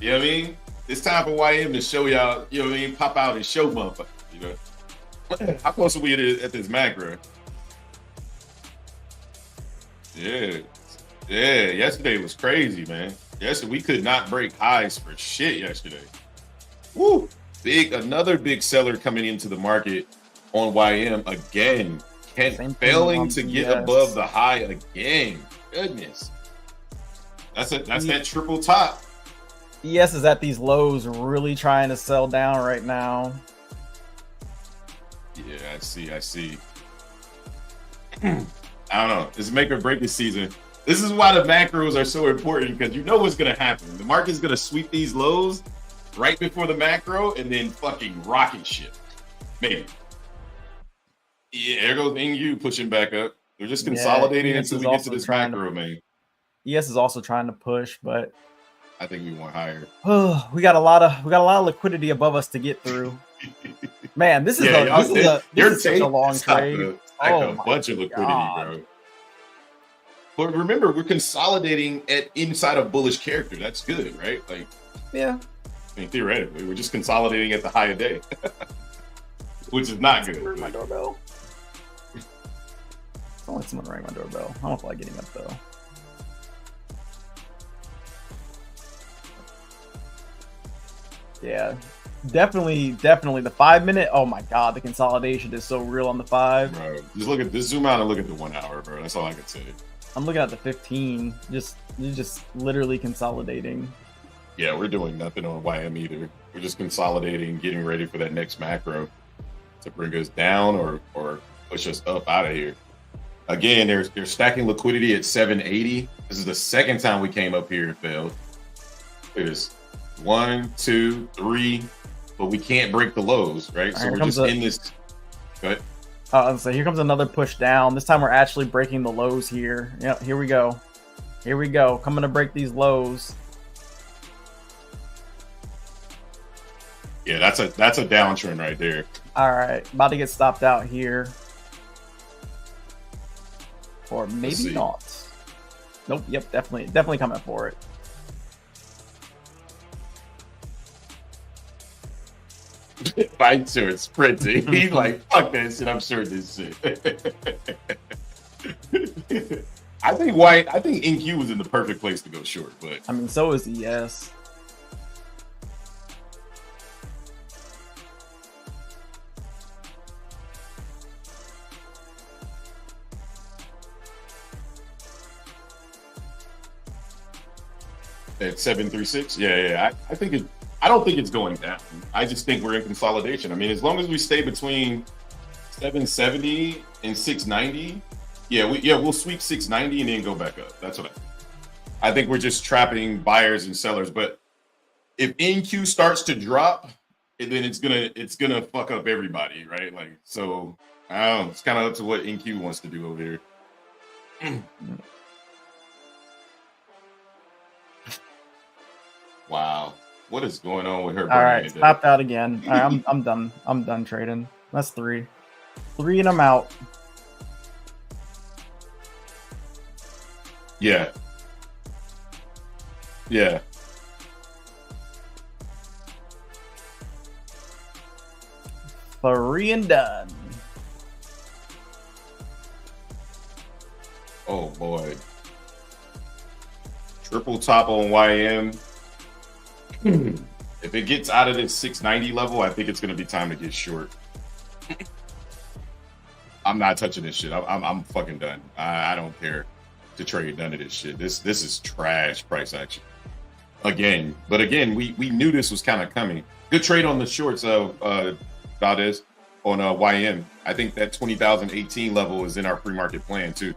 B: You know what I mean? It's time for YM to show y'all, you know what I mean, pop out and show motherfuckers, you know. How close are we at this macro? Yeah, yesterday was crazy, man. Yesterday, we could not break highs for shit yesterday. Woo! Another big seller coming into the market on YM again. Failing to get above the high again. Goodness. That's that triple top.
C: ES is at these lows really trying to sell down right now.
B: Yeah, I see. I don't know. This is make or break this season. This is why the macros are so important, because you know what's going to happen. The market's going to sweep these lows right before the macro and then fucking rocket ship. Maybe. Yeah, there goes NU pushing back up. They're just consolidating until we get to this macro, man.
C: ES is also trying to push, but
B: I think we want higher.
C: We got a lot of liquidity above us to get through. Man, this is such a long trade.
B: A bunch of liquidity, bro. But remember, we're consolidating inside of bullish character. That's good, right? Like,
C: yeah.
B: I mean, theoretically, we're just consolidating at the high of day, which is not good.
C: Ring my doorbell. I don't like someone ring my doorbell. I don't feel like getting up though. Yeah, definitely the 5 minute. Oh my god, the consolidation is so real on the 5.
B: Bro, just zoom out and look at the 1 hour, bro. That's all I can say.
C: I'm looking at the 15. You're just literally consolidating.
B: Yeah, we're doing nothing on YM either. We're just consolidating, getting ready for that next macro to bring us down or push us up out of here. Again, they're stacking liquidity at 780. This is the second time we came up here and failed. It is 1, 2, 3, but we can't break the lows, right? So we're just in this. Go ahead.
C: So here comes another push down. This time we're actually breaking the lows here. Yeah, here we go. Coming to break these lows.
B: Yeah, that's a downtrend right there.
C: All right, about to get stopped out here. Or maybe not. Nope. Yep. Definitely coming for it.
B: I'm sure it's sprinting. He's like, fuck that shit. I'm sure this shit. I think NQ was in the perfect place to go short, but
C: I mean, so is ES.
B: at 736, yeah. I don't think it's going down. I just think we're in consolidation. I mean, as long as we stay between 770 and 690, we'll sweep 690 and then go back up. That's what I think we're just trapping buyers and sellers. But if NQ starts to drop, then it's gonna fuck up everybody, right? Like, so I don't know. It's kind of up to what NQ wants to do over here. Wow, what is going on with her?
C: All right, stopped out again. All right, I'm done. I'm done trading. That's 3, and I'm out.
B: Yeah.
C: Free and done.
B: Oh boy. Triple top on YM. If it gets out of this 690 level, I think it's going to be time to get short. I'm not touching this shit. I'm fucking done. I don't care to trade none of this shit. This is trash price action. Again, we knew this was kind of coming. Good trade on the shorts of Valdez on YM. I think that 20,018 level is in our pre-market plan too.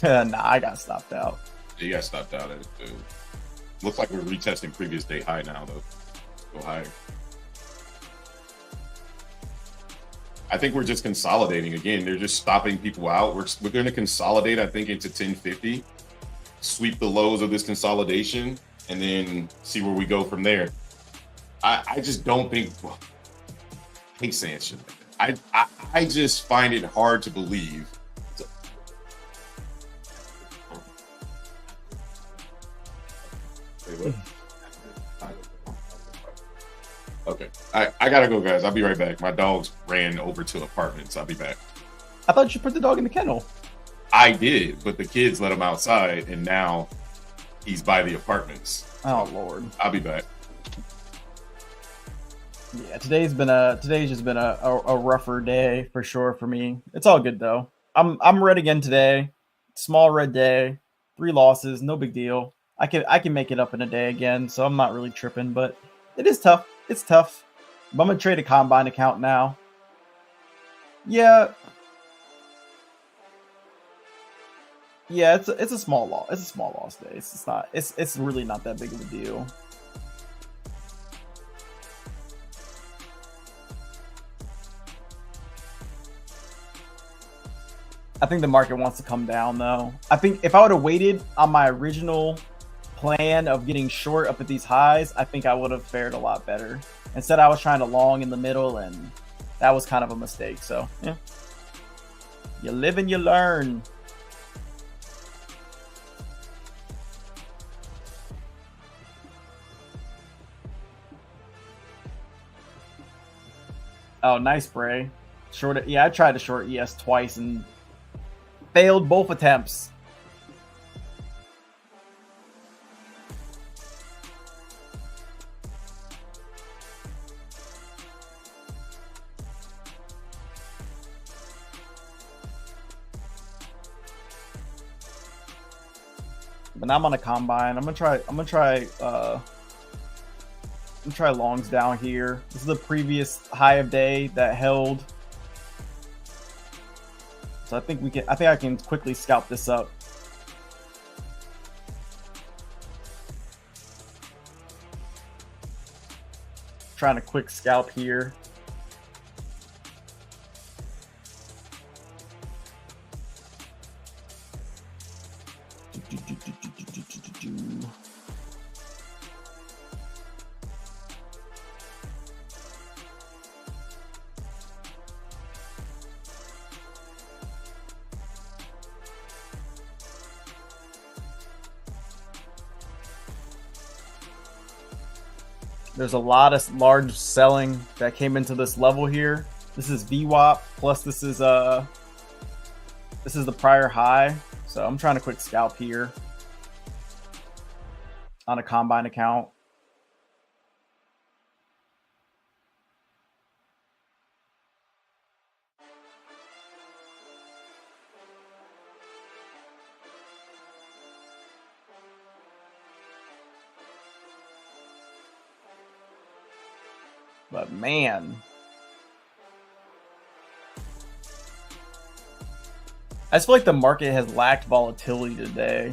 C: Nah, I got stopped out.
B: You got stopped out at it too. Looks like we're retesting previous day high now though. Go higher. I think we're just consolidating again. They're just stopping people out. We're going to consolidate, I think, into 1050, sweep the lows of this consolidation, and then see where we go from there. I just don't think. Well, I hate saying shit like that. I just find it hard to believe. Okay, I gotta go, guys. I'll be right back. My dogs ran over to apartments. I'll be back.
C: I thought you put the dog in the kennel.
B: I did, but the kids let him outside, and now he's by the apartments.
C: Oh Lord!
B: I'll be back.
C: Yeah, today's just been a rougher day for sure for me. It's all good though. I'm red again today. Small red day. 3 losses, no big deal. I can make it up in a day again, so I'm not really tripping. But it is tough. It's tough. But I'm gonna trade a combine account now. Yeah, it's a small loss. It's a small loss day. It's really not that big of a deal. I think the market wants to come down though. I think if I would have waited on my original plan of getting short up at these highs, I think I would have fared a lot better. Instead, I was trying to long in the middle, and that was kind of a mistake. So, yeah. You live and you learn. Oh, nice spray. Short. Yeah, I tried to short ES twice and failed both attempts. But now I'm on a combine. I'm gonna try longs down here. This is the previous high of day that held. So I think I can quickly scalp this up. Trying to quick scalp here. There's a lot of large selling that came into this level here. This is VWAP plus this is the prior high. So I'm trying to quick scalp here on a combine account. But man, I just feel like the market has lacked volatility today.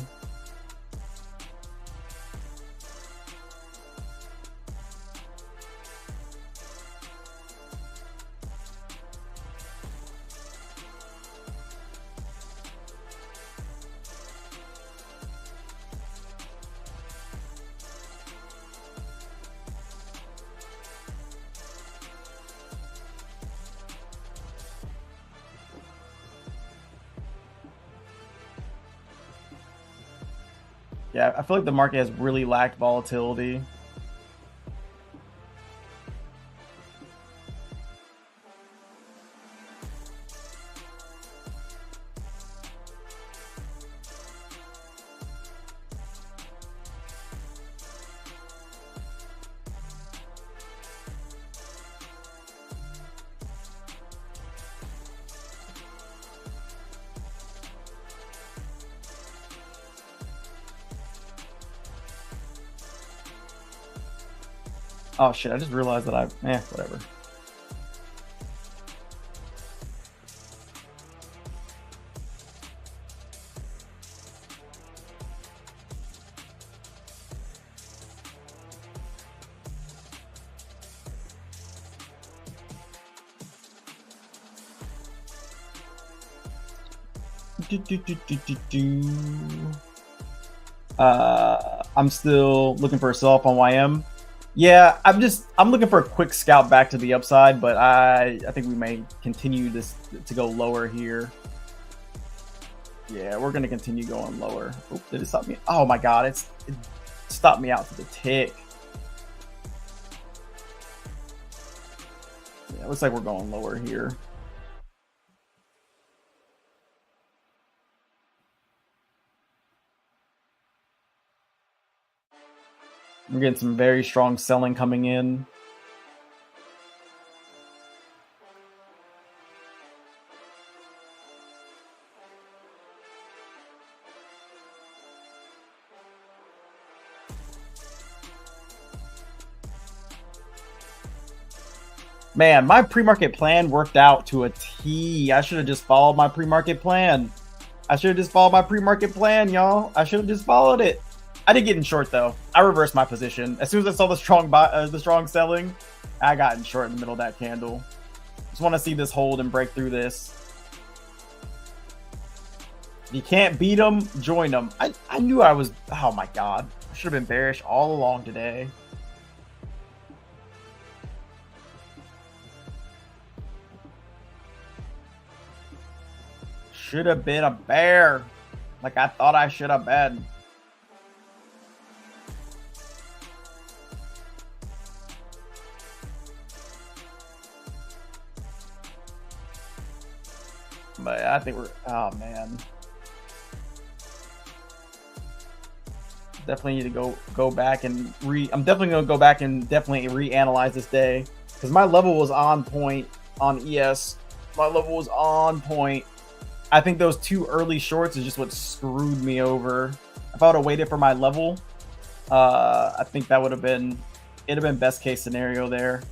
C: Yeah, I feel like the market has really lacked volatility. Oh shit, I just realized that whatever. I'm still looking for a sell up on YM. Yeah, I'm looking for a quick scalp back to the upside, but I think we may continue this to go lower here. Yeah, we're gonna continue going lower. Oh, did it stop me? Oh my god, it stopped me out to the tick. Yeah, it looks like we're going lower here. We're getting some very strong selling coming in. Man, my pre-market plan worked out to a T. I should have just followed my pre-market plan. Y'all. I should have just followed it. I did get in short though. I reversed my position as soon as I saw the strong selling. I got in short in the middle of that candle. Just want to see this hold and break through this. If you can't beat them, join them. I knew I was. Oh my god, I should have been bearish all along today. Should have been a bear, like I thought I should have been. But I think we're, oh man. Definitely need to go back and I'm definitely going to go back and definitely reanalyze this day. Because my level was on point on ES. My level was on point. I think those two early shorts is just what screwed me over. If I would have waited for my level, I think that would have been, it'd have been best case scenario there.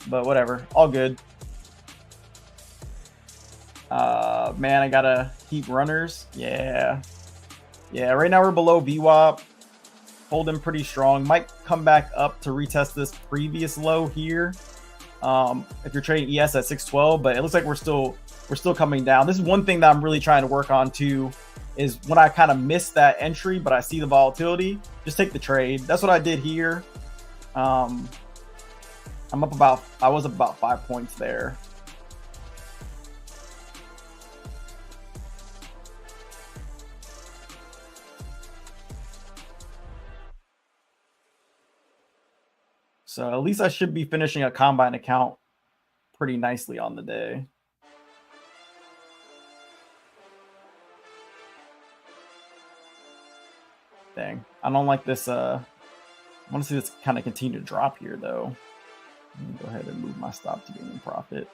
C: But whatever, all good. Man, I gotta keep runners. Yeah, right now we're below VWAP, holding pretty strong. Might come back up to retest this previous low here if you're trading ES at 612, but it looks like we're still coming down. This is one thing that I'm really trying to work on too, is when I kind of miss that entry, but I see the volatility, just take the trade. That's what I did here. I was up about 5 points there. So at least I should be finishing a combine account pretty nicely on the day. Dang, I don't like this. I want to see this kind of continue to drop here, though. Let me go ahead and move my stop to gain profit.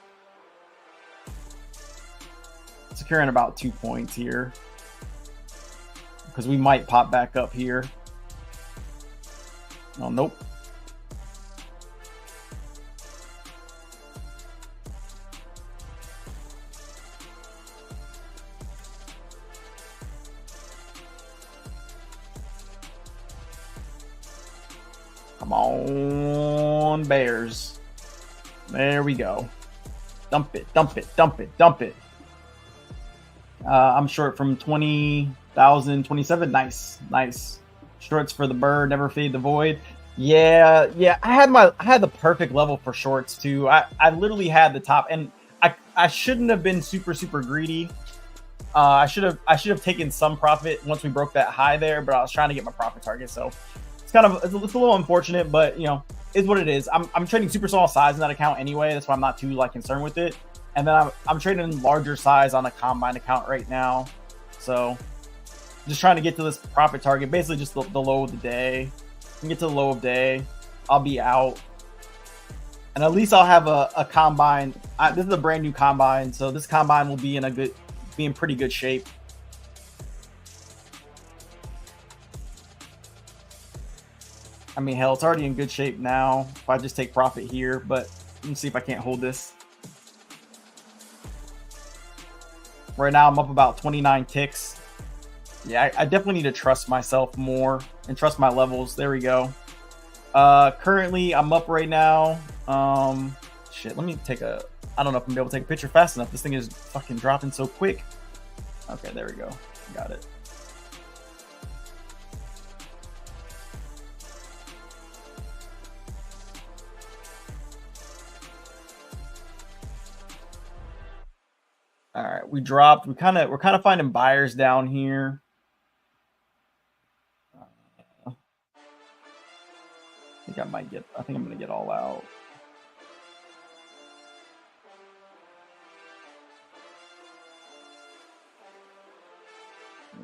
C: Securing about 2 points here because we might pop back up here. Oh, nope. Come on, Bears. There we go. Dump it, dump it, dump it, dump it. I'm short from 20,000, 27. Nice, nice. Shorts for the bird, never fade the void. Yeah. I had the perfect level for shorts too. I literally had the top, and I shouldn't have been super greedy. I should have taken some profit once we broke that high there, but I was trying to get my profit target, so it's a little unfortunate, but you know, it's what it is. I'm trading super small size in that account anyway. That's why I'm not too concerned with it. And then I'm trading larger size on a combine account right now. So just trying to get to this profit target, basically just the low of the day. Get to the low of day, I'll be out. And at least I'll have a combine. This is a brand new combine, so this combine will be in pretty good shape. I mean, hell, it's already in good shape now if I just take profit here, but let me see if I can't hold this. Right now, I'm up about 29 ticks. Yeah, I definitely need to trust myself more and trust my levels. There we go. Currently, I'm up right now. Shit, let me take a... I don't know if I'm going to be able to take a picture fast enough. This thing is fucking dropping so quick. Okay, there we go. Got it. All right, we dropped. We're kind of finding buyers down here. I think I'm gonna get all out.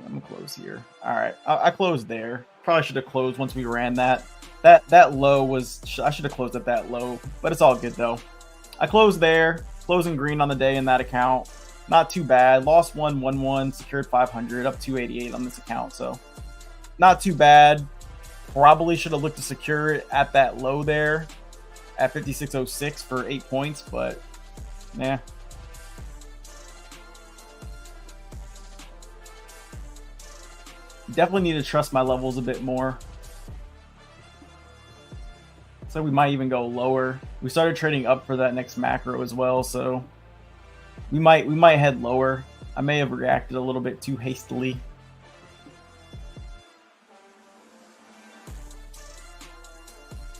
C: I'm gonna close here. All right, I closed there. Probably should have closed once we ran that. That low was. I should have closed at that low, but it's all good though. I closed there, closing green on the day in that account. Not too bad. Lost 111, secured 500, up 288 on this account. So not too bad. Probably should have looked to secure it at that low there at 56.06 for 8 points, but yeah. Definitely need to trust my levels a bit more. So we might even go lower. We started trading up for that next macro as well, so we might head lower. I may have reacted a little bit too hastily.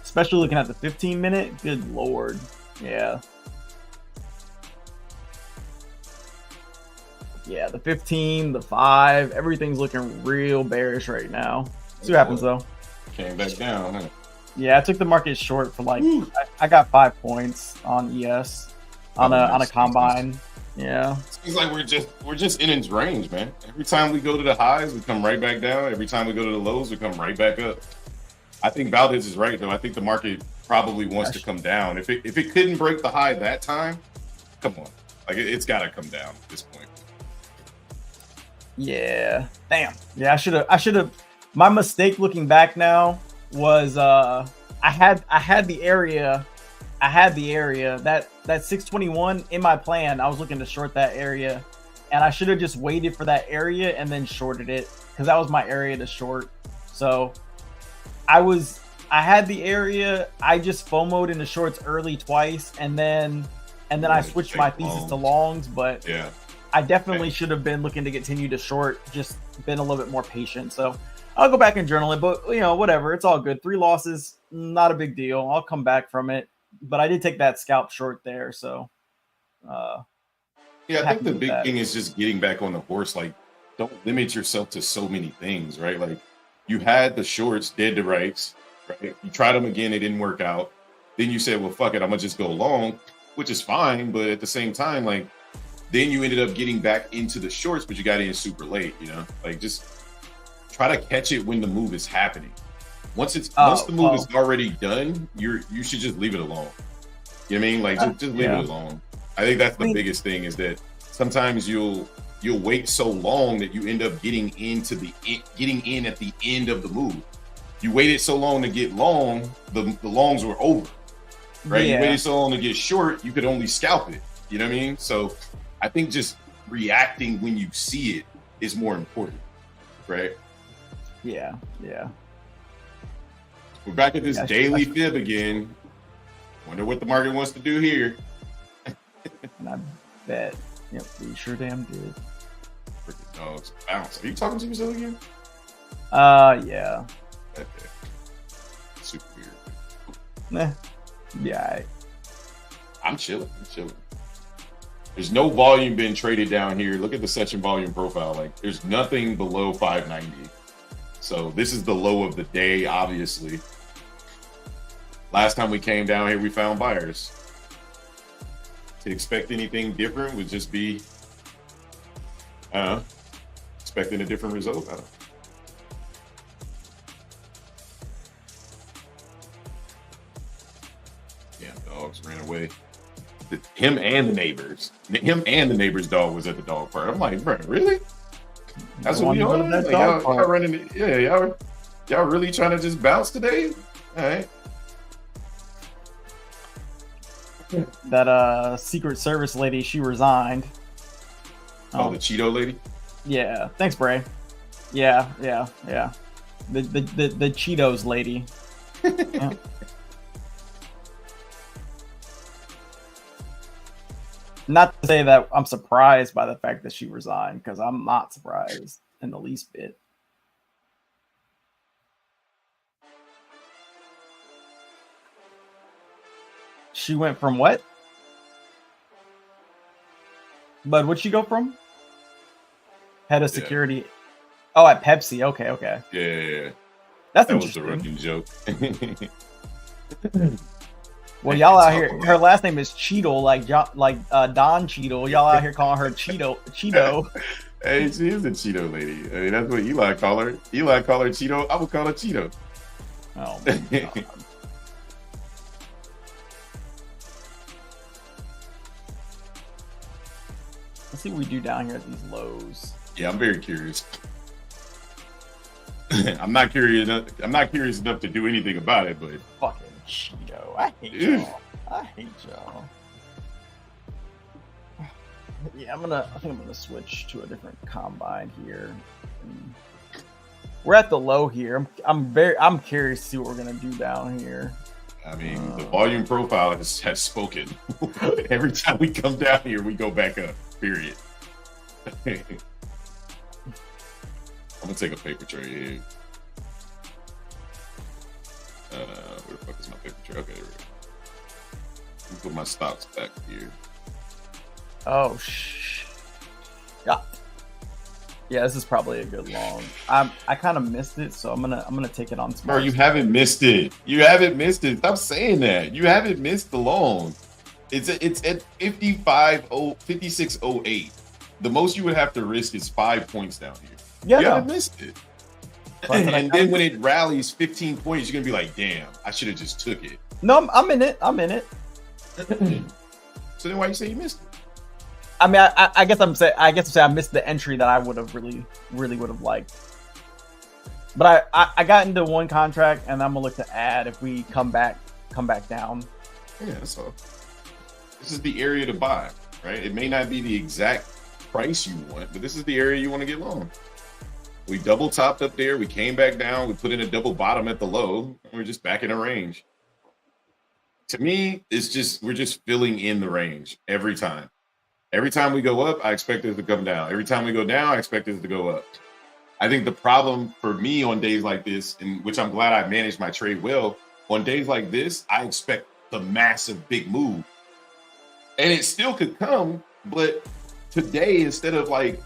C: Especially looking at the 15-minute. Good lord. Yeah. Yeah, the 15, the 5, everything's looking real bearish right now. See what happens though.
B: Came back down, huh?
C: Yeah, I took the market short for I got 5 points on ES on a combine. Yeah.
B: Seems like we're just in its range, man. Every time we go to the highs, we come right back down. Every time we go to the lows, we come right back up. I think Valdez is right though. I think the market probably wants to come down. If it couldn't break the high that time, come on. Like it's gotta come down at this point.
C: Yeah. Damn. Yeah, I should have my mistake looking back now was I had the area that 621 in my plan. I was looking to short that area, and I should have just waited for that area and then shorted it because that was my area to short. So I had the area. I just FOMO'd into shorts early twice, and then I switched my thesis to longs. But
B: yeah,
C: I definitely should have been looking to continue to short, just been a little bit more patient. So I'll go back and journal it, but whatever. It's all good. 3 losses, not a big deal. I'll come back from it. But I did take that scalp short there, so
B: yeah, I think the big thing is just getting back on the horse. Like, don't limit yourself to so many things, right? Like, you had the shorts dead to rights, right? You tried them again, it didn't work out. Then you said, well, fuck it, I'm gonna just go long, which is fine. But at the same time, like, then you ended up getting back into the shorts, but you got in super late, Like, just try to catch it when the move is happening. Once the move is already done, you should just leave it alone. You know what I mean? Like, just leave it alone. I think that's the biggest thing, is that sometimes you'll wait so long that you end up getting in at the end of the move. You waited so long to get long, the longs were over, right? You waited so long to get short, you could only scalp it. You know what I mean? So I think just reacting when you see it is more important, right?
C: Yeah.
B: We're back at this daily fib again. Wonder what the market wants to do here.
C: And I bet, we sure damn did.
B: Freaking dogs bounce. Are you talking to yourself again?
C: Yeah.
B: Okay. Super weird.
C: Nah. Yeah.
B: I'm chilling. There's no volume being traded down here. Look at the session volume profile. Like, there's nothing below 590. So this is the low of the day, obviously. Last time we came down here, we found buyers. To expect anything different would just be expecting a different result. Yeah, dogs ran away. Him and the neighbor's dog was at the dog park. I'm like, bro, really? That's what we doing? Like, y'all running it. Yeah, y'all really trying to just bounce today? All right.
C: That Secret Service lady, she resigned.
B: Oh, the Cheeto lady?
C: Yeah. Thanks, Bray. Yeah. The Cheetos lady. Yeah. Not to say that I'm surprised by the fact that she resigned, because I'm not surprised in the least bit. She went from what? Bud, what'd she go from? Head of security. Yeah. Oh, at Pepsi. Okay.
B: Yeah.
C: That
B: was the rookie joke.
C: Well, y'all out here, her last name is Cheeto, like Don Cheeto. Y'all out here calling her Cheeto.
B: Hey, she is a Cheeto lady. I mean, that's what Eli call her. Eli call her Cheeto. I would call her Cheeto.
C: Oh, my God. Let's see what we do down here at these lows.
B: Yeah, I'm very curious. I'm not curious enough to do anything about it, but
C: fucking Cheeto. I hate y'all. Yeah, I think I'm gonna switch to a different combine here. We're at the low here. I'm curious to see what we're gonna do down here.
B: I mean, the volume profile has spoken. Every time we come down here, we go back up. Period. I'm gonna take a paper tray here. Where the fuck is my paper tray? Okay, there we go. Let me put my stocks back here.
C: Oh shh. Yeah, this is probably a good long. I kind of missed it, so I'm gonna take it on smart.
B: Bro, you haven't missed it. Stop saying that. You haven't missed the long. It's at 56.08. The most you would have to risk is 5 points down here.
C: Yeah,
B: you haven't missed it. And then when it rallies 15 points, you're gonna be like, "Damn, I should have just took it."
C: No, I'm in it.
B: So then, why you say you missed it?
C: I mean, I guess I'm saying I missed the entry that I would have really would have liked. But I got into one contract, and I'm gonna look to add if we come back down.
B: Yeah, that's all. This is the area to buy, right? It may not be the exact price you want, but this is the area you want to get long. We double topped up there. We came back down. We put in a double bottom at the low. And we're just back in a range. To me, we're just filling in the range every time. Every time we go up, I expect it to come down. Every time we go down, I expect it to go up. I think the problem for me on days like this, in which I'm glad I managed my trade well, on days like this, I expect the massive big move. And it still could come, but today, instead of like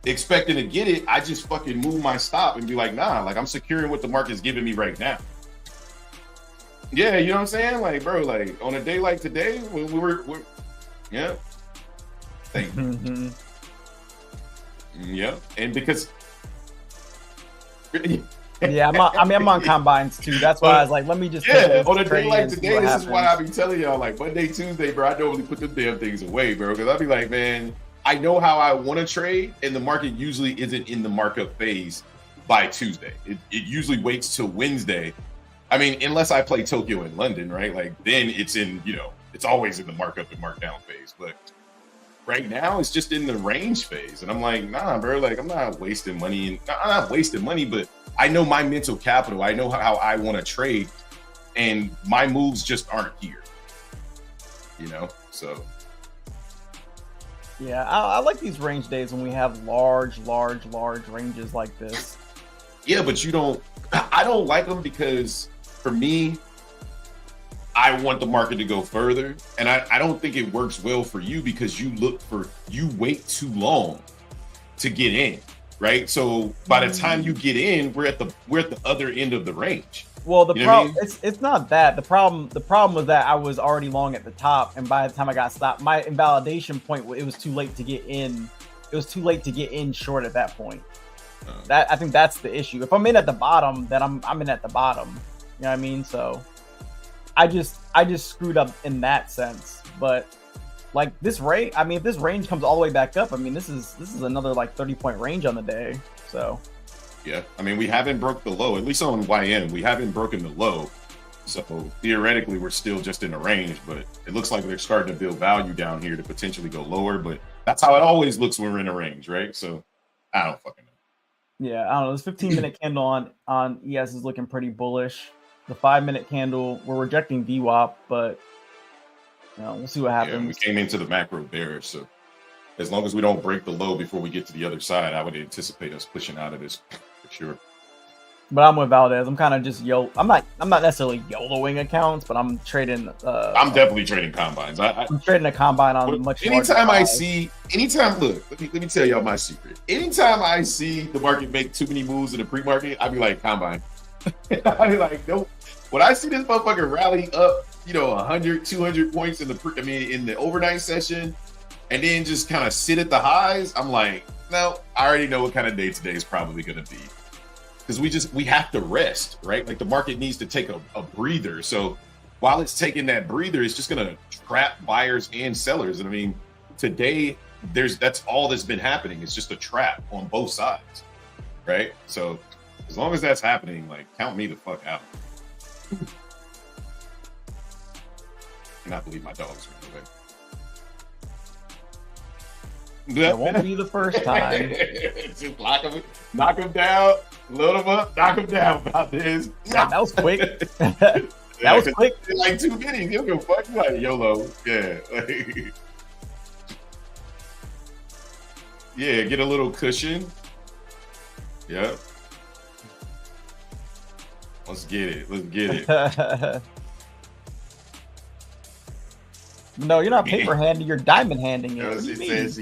B: expecting to get it, I just fucking move my stop and be like, nah, like I'm securing what the market's giving me right now. Yeah, you know what I'm saying? Like, bro, like on a day like today, when we're yeah. Thank you.
C: Mm-hmm.
B: Yeah, and because
C: Yeah, I'm on combines too. That's why I was like, let me just
B: on a day like today, this is why I be telling y'all, like Monday, Tuesday, bro, I normally put them damn things away, bro, because I'll be like, man, I know how I want to trade, and the market usually isn't in the markup phase by Tuesday. It usually waits till Wednesday. I mean, unless I play Tokyo and London, right? Like then it's in, it's always in the markup and markdown phase, but right now it's just in the range phase, and I'm like, nah, bro, like I'm not wasting money. I'm not wasting money, but I know my mental capital. I know how I want to trade, and my moves just aren't here. So.
C: Yeah, I like these range days when we have large ranges like this.
B: Yeah, but I don't like them because for me, I want the market to go further, and I don't think it works well for you because you wait too long to get in, right? So by the time you get in, we're at the other end of the range.
C: Well, the problem it's not that. The problem was that I was already long at the top, and by the time I got stopped, my invalidation point, it was too late to get in. It was too late to get in short at that point. I think that's the issue. If I'm in at the bottom, then I'm in at the bottom. You know what I mean? So I just screwed up in that sense. But like this rate, I mean, if this range comes all the way back up, I mean, this is another like 30-point range on the day. So
B: yeah, I mean, we haven't broke the low, at least on YM. We haven't broken the low. So theoretically, we're still just in a range, but it looks like they're starting to build value down here to potentially go lower. But that's how it always looks when we're in a range, right? So I don't fucking know.
C: Yeah, I don't know. This 15-minute candle on ES is looking pretty bullish. The 5-minute candle, we're rejecting VWAP, but we'll see what happens.
B: Yeah, we came into the macro bearish, so as long as we don't break the low before we get to the other side, I would anticipate us pushing out of this for sure.
C: But I'm with Valdez. I'm kind of just I'm not necessarily YOLOing accounts, but I'm trading.
B: I'm definitely trading combines.
C: I'm trading a combine on much.
B: Anytime look, let me tell y'all my secret. Anytime I see the market make too many moves in the pre-market, I'd be like, combine. I'd be like, nope. When I see this motherfucker rally up, 100, 200 points in the overnight session, and then just kind of sit at the highs, I'm like, no, I already know what kind of day today is probably going to be. Because we have to rest, right? Like the market needs to take a breather. So while it's taking that breather, it's just going to trap buyers and sellers. And I mean, today, that's all that's been happening. It's just a trap on both sides, right? So as long as that's happening, like count me the fuck out. I cannot believe my dogs ran away.
C: That won't be the first time.
B: Just knock him down, load him up, knock him down about this.
C: That was quick. That was quick.
B: Like 2 minutes, he'll go fuck you like YOLO. Yeah. Yeah, get a little cushion. Yep. Let's get it.
C: No, you're not paper handing. You're diamond handing it.
B: She said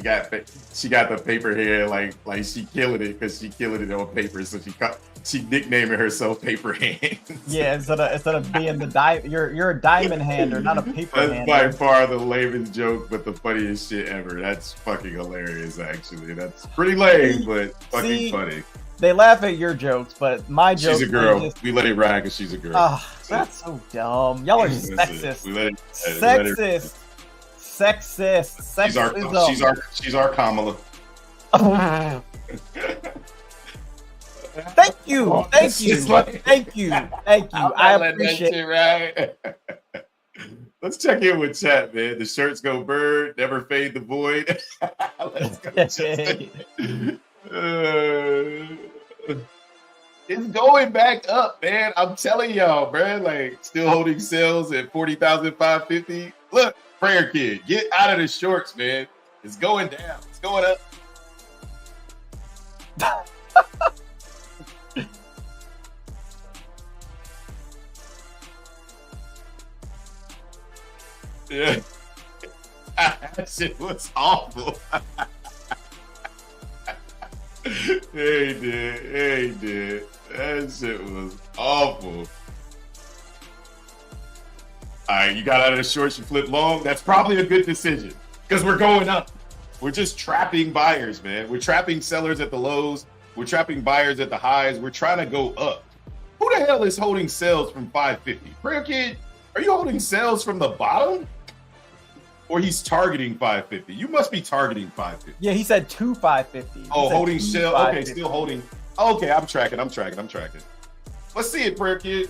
B: she got the paper hand like she killing it because she killing it on paper. So she nicknamed herself Paper Hands.
C: Yeah, instead of being you're a diamond hander, not a paper hander.
B: That's by far the lamest joke, but the funniest shit ever. That's fucking hilarious. Actually, that's pretty lame, but fucking funny.
C: They laugh at your jokes, but my jokes.
B: She's a girl. We let it ride because she's a girl.
C: That's so dumb. Y'all are sexist. Sexist.
B: She's our Kamala.
C: Thank you. I appreciate it.
B: Right? Let's check in with chat, man. The shirts go bird, never fade the void. Let's go. It's going back up, man. I'm telling y'all, bro. Like, still holding sales at 40,550. Look, prayer kid, get out of the shorts, man. It's going down. It's going up. Yeah. That shit was awful. He did. That shit was awful. All right, you got out of the shorts, you flip long. That's probably a good decision because we're going up. We're just trapping buyers, man. We're trapping sellers at the lows. We're trapping buyers at the highs. We're trying to go up. Who the hell is holding sales from 550? Prayer Kid, are you holding sales from the bottom? Or he's targeting 550? You must be targeting 550.
C: Yeah, he said 2 550.
B: Oh, holding shell. Okay, still holding. Okay, I'm tracking. Let's see it, Prayer Kid.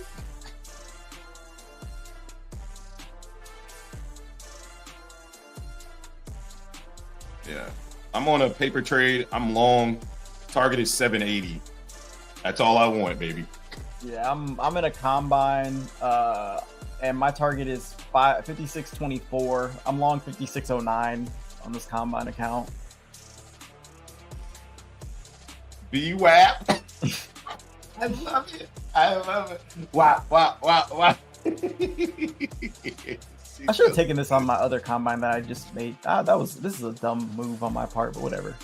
B: Yeah, I'm on a paper trade. I'm long. Target is 780. That's all I want, baby.
C: Yeah, I'm in a combine, and my target is 56.24. I'm long 56.09 on this combine account.
B: BWAP. I love it. Wow.
C: I should have taken this on my other combine that I just made. This is a dumb move on my part, but whatever.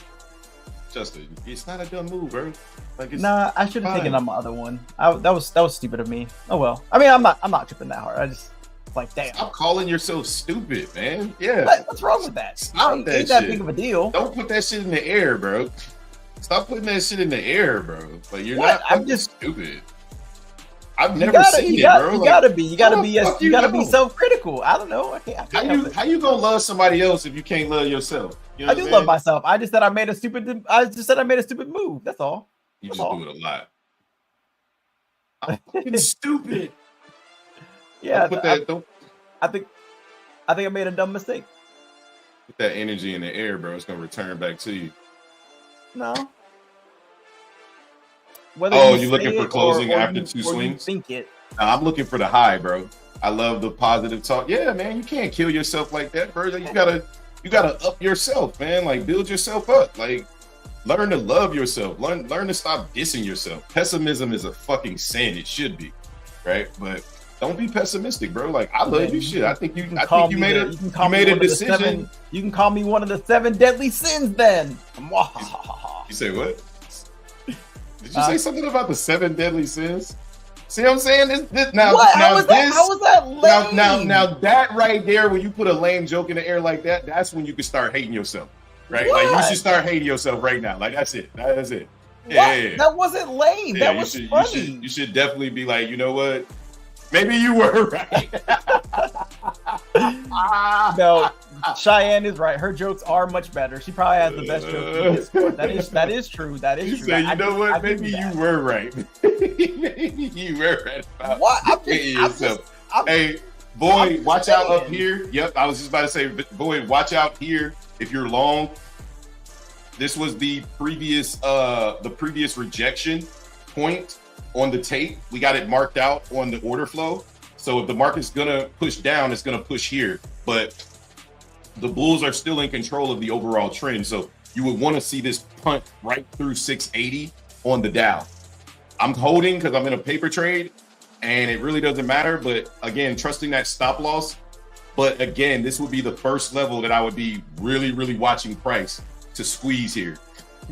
B: Justin, it's not a dumb move, bro. Like,
C: Nah, I should have taken on my other one. That was stupid of me. Oh well. I mean, I'm not tripping that hard. I just like, damn.
B: Stop calling yourself stupid, man. Yeah.
C: What's wrong with that?
B: Stop that
C: ain't that
B: shit.
C: big of a deal.
B: Don't put that shit in the air, bro. Stop putting that shit in the air, bro. Like, you're
C: What?
B: not
C: I'm just
B: stupid. I've never seen it, bro.
C: You gotta be self-critical. I don't know. I can't
B: How you gonna love somebody else if you can't love yourself? You know
C: I do love myself. I just said I made a stupid move. That's all.
B: You just do it a lot. I'm fucking stupid.
C: Yeah,
B: Don't
C: I think I made a dumb mistake.
B: put that energy in the air, bro. It's gonna return back to you.
C: No.
B: You're looking for closing after two swings?
C: You think it.
B: Nah, I'm looking for the high, bro. I love the positive talk. Yeah, man, you can't kill yourself like that, bro. You gotta up yourself, man. Like, build yourself up. Like, learn to love yourself. Learn to stop dissing yourself. Pessimism is a fucking sin. It should be, right? But don't be pessimistic, bro. Like, I love you, shit. I think you made a decision.
C: You can call me one of the 7 deadly sins, then.
B: You say what? Did you say something about the 7 deadly sins? See what I'm saying? How was that lame? Now that right there, when you put a lame joke in the air like that, that's when you can start hating yourself, right?
C: What?
B: Like, you should start hating yourself right now. Like, that's it. That's it.
C: Yeah. That wasn't lame.
B: Yeah,
C: that was funny.
B: You should definitely be like, you know what? Maybe you were right.
C: No, Cheyenne is right. Her jokes are much better. She probably has the best jokes in Discord. That is true. That is true.
B: Say, you know what? Maybe you were right. Maybe you were right about
C: what?
B: yourself. Hey, boy, watch out up here. Yep, I was just about to say, boy, watch out here if you're long. This was the previous rejection point on the tape. We got it marked out on the order flow. So if the market's gonna push down, it's gonna push here. But the bulls are still in control of the overall trend. So you would want to see this punt right through 680 on the Dow. I'm holding because I'm in a paper trade and it really doesn't matter. But again, trusting that stop loss. But again, this would be the first level that I would be really, really watching price to squeeze here.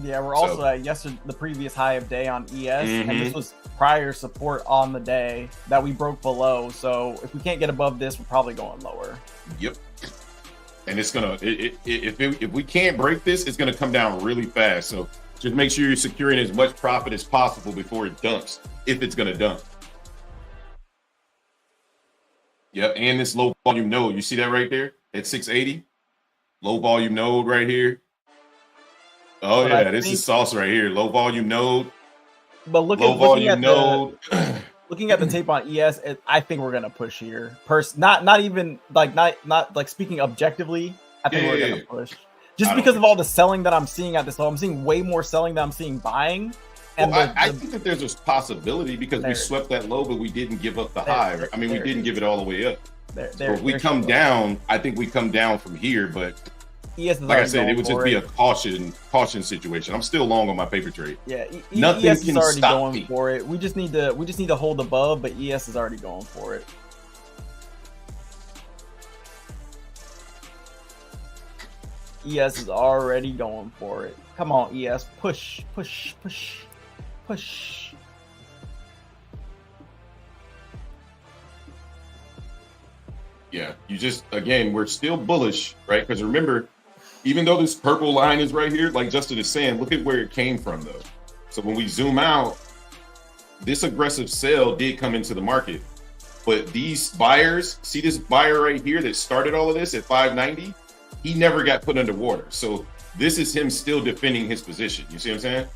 C: Yeah, we're also at the previous high of day on ES, and this was prior support on the day that we broke below. So if we can't get above this, we're probably going lower.
B: Yep. And it's gonna if we can't break this, it's gonna come down really fast. So just make sure you're securing as much profit as possible before it dumps, if it's gonna dump. Yep, and this low volume node, you see that right there at 680, low volume node right here. Oh yeah, this is sauce right here. Low volume node.
C: But looking at the tape on ES, I think we're gonna push here. Not even not speaking objectively. I think we're gonna push just because of all the selling that I'm seeing at this level. I'm seeing way more selling than I'm seeing buying. And
B: I think that there's a possibility because we swept that low, but we didn't give up the high. I mean, we didn't give it all the way up. So if we come down, I think we come down from here, but
C: ES is
B: like I
C: already
B: said, it would just
C: for
B: be a caution situation. I'm still long on my paper trade.
C: Yeah,
B: Nothing
C: ES is
B: can
C: already
B: stop
C: going
B: me.
C: for it. We just need to hold above, but ES is already going for it. ES is already going for it. Come on, ES, push, push, push, push.
B: Yeah, you just, again, we're still bullish, right? Because remember, even though this purple line is right here, like Justin is saying, look at where it came from, though. So when we zoom out, this aggressive sell did come into the market. But these buyers, see this buyer right here that started all of this at 590? He never got put underwater. So this is him still defending his position. You see what I'm saying?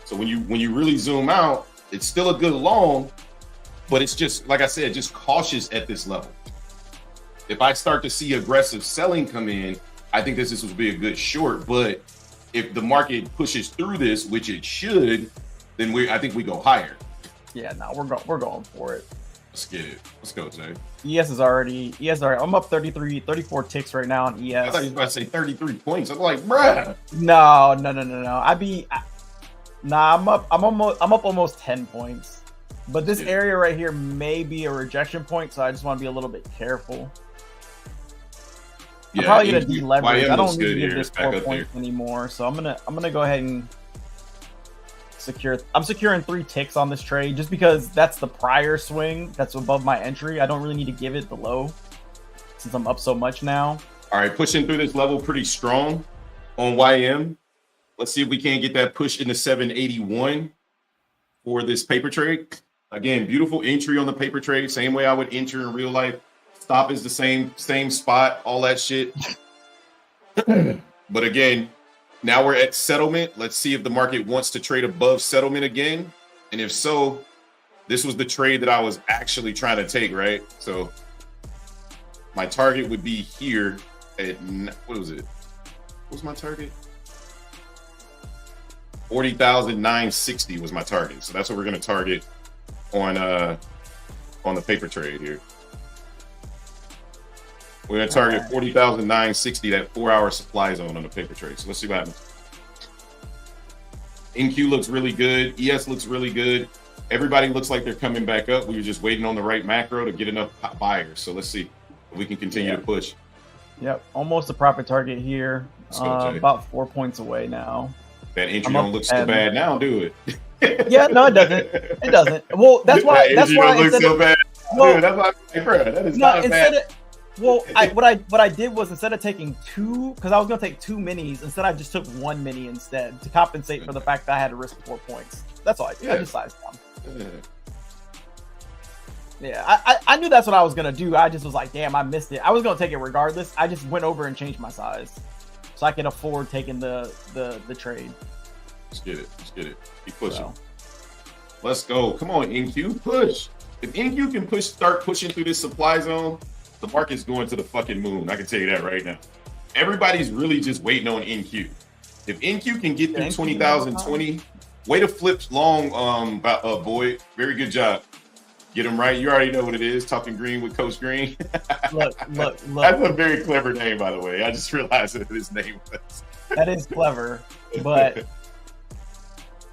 B: So when you really zoom out, it's still a good long, but it's just, like I said, just cautious at this level. If I start to see aggressive selling come in, I think this would be a good short. But if the market pushes through this, which it should, then I think we go higher.
C: Yeah, no, we're going for it.
B: Let's get it. Let's go, Jay.
C: ES is already. I'm up 34 ticks right now on ES.
B: I thought you were about to say 33 points. I'm like, bruh.
C: No. I'm up almost 10 points. But this area right here may be a rejection point, so I just want to be a little bit careful. I'm probably gonna deleverage. I don't need to give this 4 points anymore, so I'm gonna go ahead and secure. I'm securing 3 ticks on this trade just because that's the prior swing that's above my entry. I don't really need to give it the low since I'm up so much now.
B: All right, pushing through this level pretty strong on YM. Let's see if we can't get that push into 781 for this paper trade. Again, beautiful entry on the paper trade. Same way I would enter in real life. Stop is the same spot, all that shit. But again, now we're at settlement. Let's see if the market wants to trade above settlement again. And if so, this was the trade that I was actually trying to take, right? So my target would be here at, what was it? What was my target? 40,960 was my target. So that's what we're going to target on the paper trade here. We're going to target 40,960, that 4-hour supply zone on the paper trade. So let's see what happens. NQ looks really good. ES looks really good. Everybody looks like they're coming back up. We were just waiting on the right macro to get enough buyers. So let's see if we can continue to push.
C: Yep, almost a profit target here. About 4 points away now.
B: That entry don't look so bad now, do
C: it? Yeah, no, it doesn't. It doesn't. Well, that's why. That's why.
B: Don't look so bad. Well, dude, that's why I'm like, bro, that is not bad.
C: Well, what I did was instead of taking 2, because I was gonna take 2 minis, instead I just took 1 mini instead to compensate for the fact that I had to risk 4 points. That's all I did. I just sized down. Yeah, I knew that's what I was gonna do. I just was like, damn, I missed it. I was gonna take it regardless. I just went over and changed my size so I could afford taking the trade.
B: Let's get it. Let's get it. Keep pushing. So. Let's go. Come on, NQ, push. If NQ can start pushing through this supply zone, the market's going to the fucking moon. I can tell you that right now. Everybody's really just waiting on NQ. If NQ can get through 20,020, way to flip long, boy. Very good job. Get him right. You already know what it is. Talking Green with Coach Green.
C: Look.
B: That's a very clever name, by the way. I just realized what his name was.
C: That is clever, but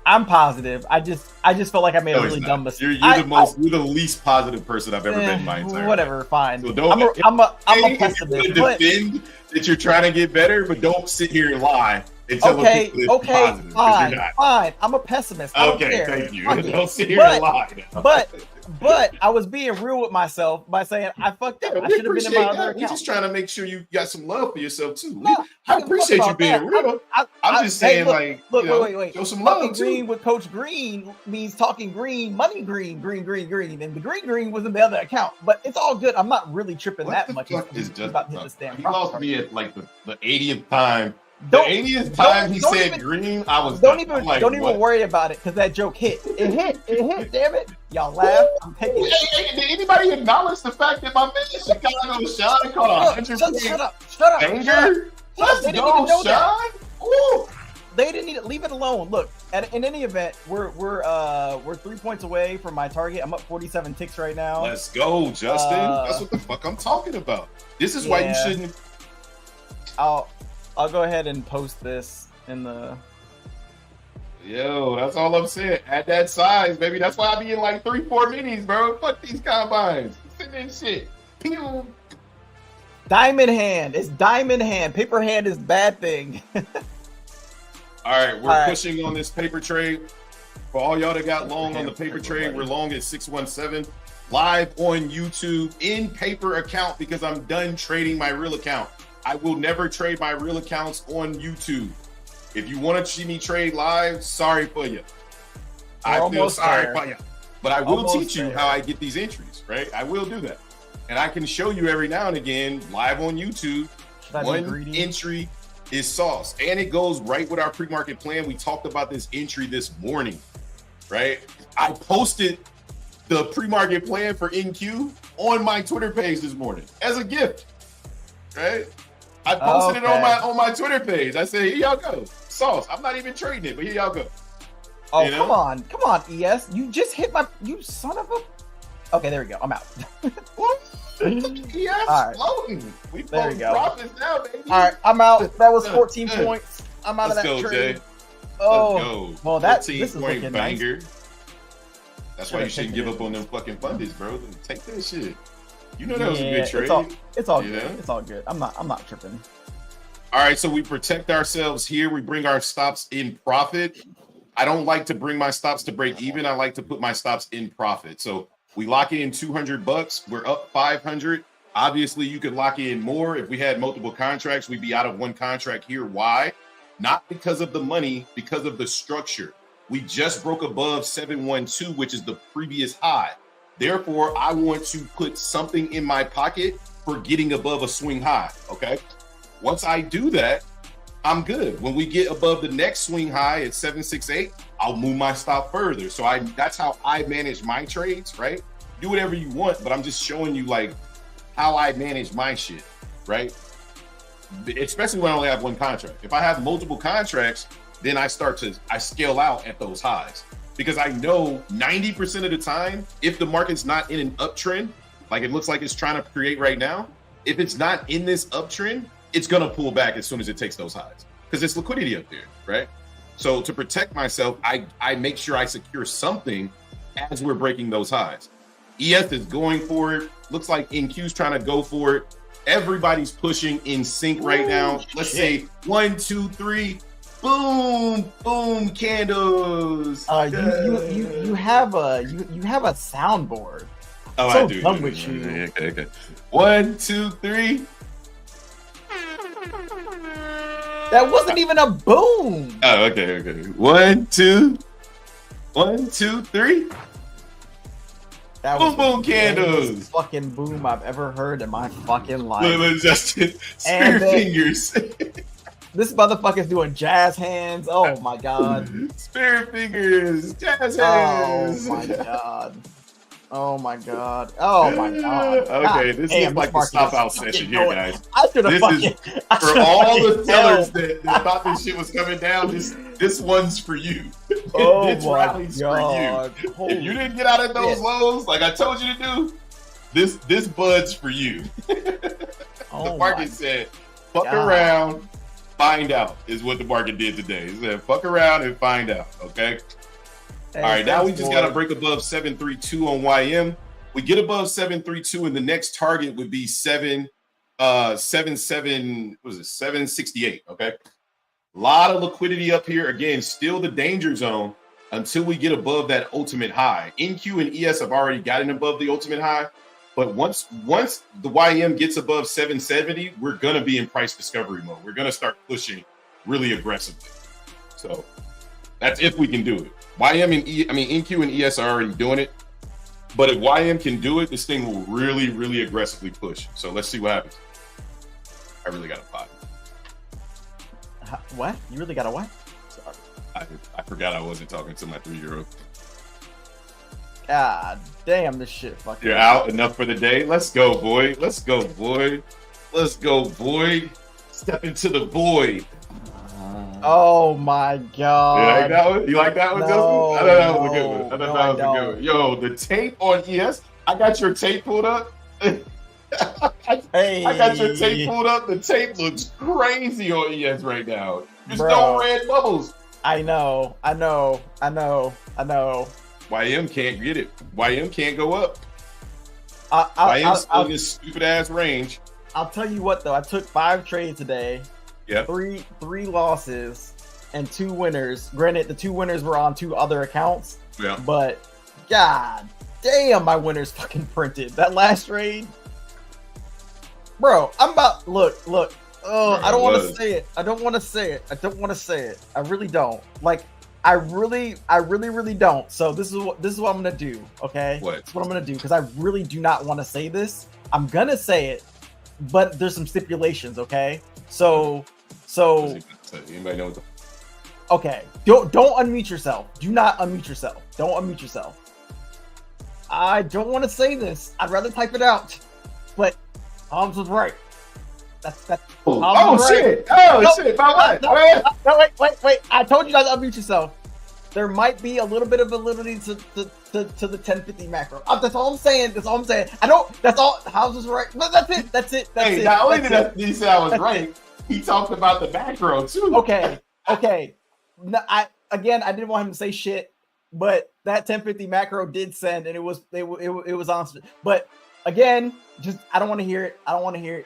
C: I'm positive. I just felt like I made a really dumb mistake.
B: You're the least positive person I've ever been in my entire life.
C: Whatever, fine.
B: So
C: I'm a pessimist.
B: Defend that you're trying to get better, but don't sit here and lie and tell people positive,
C: fine. I'm a pessimist.
B: Okay, thank you. Don't sit here and lie.
C: But I was being real with myself by saying I fucked up. I should have been in my other account.
B: We're just trying to make sure you got some love for yourself too. I appreciate you being real. I'm just saying, wait. Show some love.
C: Talking green with Coach Green means talking green, money green, green, and the green was in the other account. But it's all good. I'm not really tripping that much.
B: He lost me at like the 80th time.
C: The
B: 80th time he said green, I was
C: don't even worry about it because that joke hit. It hit. Damn it! Y'all laugh. I'm taking it.
B: Did anybody acknowledge the fact that my man Chicago Sean caught 100%?
C: Shut up!
B: Danger. Let's go, Sean. Ooh.
C: They didn't need it. Leave it alone. Look, in any event, we're 3 points away from my target. I'm up 47 ticks right now.
B: Let's go, Justin. That's what the fuck I'm talking about. This is why you shouldn't.
C: I'll go ahead and post this in the.
B: Yo, that's all I'm saying. At that size, baby. That's why I be in like 3-4 minis, bro. Fuck these combines. Sitting in shit. Pew.
C: Diamond hand. It's diamond hand. Paper hand is bad thing.
B: All right, we're pushing on this paper trade. For all y'all that got long on the paper trade, we're long at 617. Live on YouTube in paper account because I'm done trading my real account. I will never trade my real accounts on YouTube. If you want to see me trade live, sorry for you. I feel sorry for you. But I will teach you how I get these entries, right? I will do that. And I can show you every now and again, live on YouTube, one entry is sauce. And it goes right with our pre-market plan. We talked about this entry this morning, right? I posted the pre-market plan for NQ on my Twitter page this morning as a gift, right? I posted it on my Twitter page. I said, here y'all go. Sauce. I'm not even trading it, but here y'all go.
C: Oh, you know? Come on, ES. You just hit you son of a. Okay, there we go. I'm out.
B: ES
C: right.
B: Floating. We
C: there we go.
B: Profits now, baby.
C: All right, I'm out. That was 14 points. I'm out of that trade.
B: Jay.
C: Oh,
B: let's go.
C: Well, this is looking
B: banger.
C: Nice.
B: That's why you shouldn't give up on them fucking fundies, bro. Take that shit. You know that was a good trade.
C: It's all good. Know? It's all good. I'm not tripping.
B: All right, so we protect ourselves here. We bring our stops in profit. I don't like to bring my stops to break even. I like to put my stops in profit. So we lock in $200. We're up 500. Obviously, you could lock in more. If we had multiple contracts, we'd be out of one contract here. Why? Not because of the money, because of the structure. We just broke above 712, which is the previous high. Therefore, I want to put something in my pocket for getting above a swing high, okay? Once I do that, I'm good. When we get above the next swing high at 768, I'll move my stop further. So that's how I manage my trades, right? Do whatever you want, but I'm just showing you like how I manage my shit, right? Especially when I only have one contract. If I have multiple contracts, then I scale out at those highs because I know 90% of the time, if the market's not in an uptrend, like it looks like it's trying to create right now, if it's not in this uptrend, it's going to pull back as soon as it takes those highs because it's liquidity up there, right? So to protect myself, I make sure I secure something as we're breaking those highs. ES is going for it. Looks like NQ's trying to go for it. Everybody's pushing in sync right now. Let's say 1, 2, 3. Boom, boom, candles.
C: You have a soundboard.
B: Oh,
C: so
B: I do.
C: Done with you.
B: Okay. 1, 2, 3.
C: That wasn't even a boom.
B: Oh, okay. 1, 2. 1, 2, 3.
C: That
B: boom,
C: was
B: boom, candles.
C: Fucking boom I've ever heard in my fucking life.
B: Look, Justin, spear fingers.
C: This motherfucker's doing jazz hands. Oh my god.
B: Spear fingers, jazz hands.
C: Oh my god. Oh my god. Oh my god.
B: Okay, this is like the stop out session here, guys.
C: For
B: all the sellers that thought this shit was coming down, this one's for you.
C: Oh
B: this
C: my
B: rally's
C: god.
B: for you. If you didn't get out of those lows, like I told you to do, this bud's for you. The market said, fuck around, find out, is what the market did today. It said, fuck around and find out, okay? All right, now we just got to break above 732 on YM. We get above 732, and the next target would be 768. Okay, a lot of liquidity up here. Again, still the danger zone until we get above that ultimate high. NQ and ES have already gotten above the ultimate high, but once the YM gets above 770, we're gonna be in price discovery mode. We're gonna start pushing really aggressively. So that's if we can do it. NQ and ES are already doing it, but if YM can do it, this thing will really, really aggressively push. So let's see what happens. I really got a pot.
C: What? You really got a what?
B: Sorry. I forgot I wasn't talking to my 3-year-old.
C: God damn, this shit fucking.
B: You're out. Enough for the day. Let's go, boy. Let's go, boy. Let's go, boy. Step into the void.
C: Oh my god!
B: You like that one?
C: No,
B: Justin? I thought that was a good one. I thought that was a good one. Yo, the tape on ES. I got your tape pulled up. I
C: Hey,
B: I got your tape pulled up. The tape looks crazy on ES right now. There's
C: Bro.
B: no red bubbles.
C: I know.
B: YM can't get it. YM can't go up.
C: I'll
B: YM's still in this stupid ass range.
C: I'll tell you what though, I took 5 trades today.
B: Yeah.
C: Three losses and 2 winners. Granted, the 2 winners were on 2 other accounts.
B: Yeah.
C: But god damn, my winners fucking printed. That last trade. Bro, I'm about look. Oh, I don't want to say it. I don't want to say it. I really don't. Like, I really don't. So this is what I'm gonna do. Okay.
B: What?
C: This is what I'm gonna do because I really do not want to say this. I'm gonna say it, but there's some stipulations. Okay. So.
B: Anybody know?
C: Okay. Don't unmute yourself. Do not unmute yourself. Don't unmute yourself. I don't want to say this. I'd rather type it out. But Hobbs was right. That's
B: shit. Shit. About what?
C: No, wait. I told you guys to unmute yourself. There might be a little bit of validity to the 1050 macro. That's all I'm saying. I don't. That's all. Hobbs was right. But that's it.
B: Hey, not only did he say I was right, he talked about the macro too.
C: Okay. No, I didn't want him to say shit, but that 1050 macro did send, and it was on. But again, just I don't want to hear it.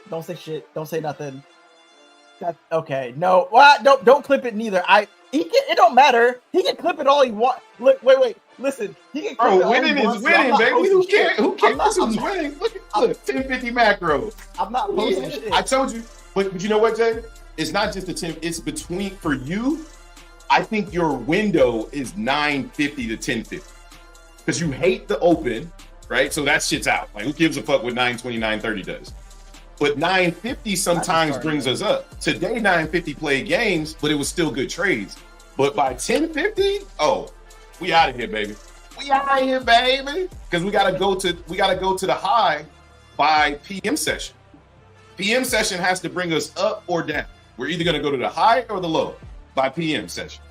C: Don't say shit. Don't say nothing. That's okay. No, don't clip it neither. It don't matter. He can clip it all he wants. Look, wait. Listen, he can clip it all
B: winning
C: he
B: is
C: wants,
B: winning, baby. Who cares who's
C: not-
B: winning? Look, 1050 macro.
C: I'm not posting shit.
B: I told you, but you know what, Jay? It's not just the 10. It's between for you. I think your window is 950 to 1050 because you hate the open, right? So that shit's out. Like, who gives a fuck what 920, 930 does? But 950 sometimes brings us up. Today, 950 played games, but it was still good trades. But by 1050, we out of here, baby. Because we gotta go to the high by PM session. PM session has to bring us up or down. We're either gonna go to the high or the low by PM session.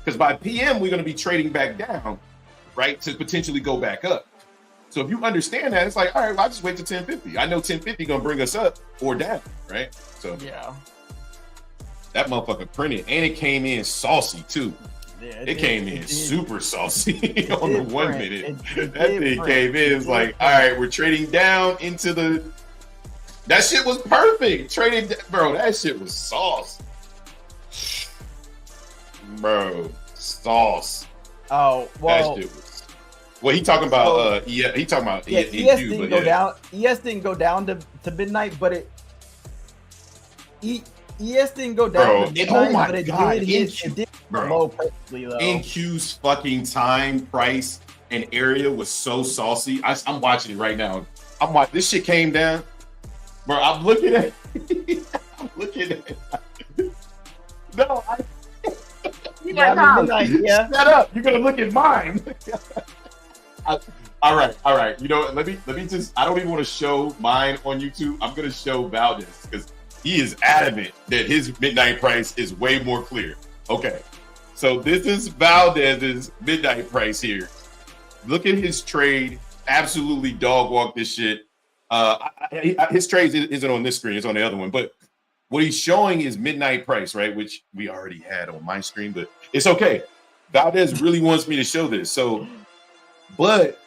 B: Because by PM, we're gonna be trading back down, right? To potentially go back up. So if you understand that, it's like, all right, well, I'll just wait to 1050. I know 1050 gonna bring us up or down, right? So
C: yeah,
B: that motherfucker printed, and it came in saucy too.
C: Yeah,
B: it came in super saucy on the 1 minute.
C: That
B: thing came in. It's like, all right, we're trading down into the. That shit was perfect. Bro, that shit was sauce. Bro, sauce.
C: Oh well.
B: That shit was. Well, he talking about he talking about
C: ES didn't go down. ES didn't go down to midnight, but ES didn't go down to midnight,
B: oh my
C: but it
B: God.
C: did hit it did low perfectly though.
B: NQ's fucking time, price, and area was so saucy. I'm watching it right now. This shit came down. Bro, I'm looking at it. No,
C: yeah.
B: Shut up. You're gonna look at mine. All right. You know, let me just. I don't even want to show mine on YouTube. I'm gonna show Valdez because he is adamant that his midnight price is way more clear. Okay, so this is Valdez's midnight price here. Look at his trade. Absolutely dog walk this shit. His trade isn't on this screen. It's on the other one. But what he's showing is midnight price, right? Which we already had on my screen, but it's okay. Valdez really wants me to show this. So, but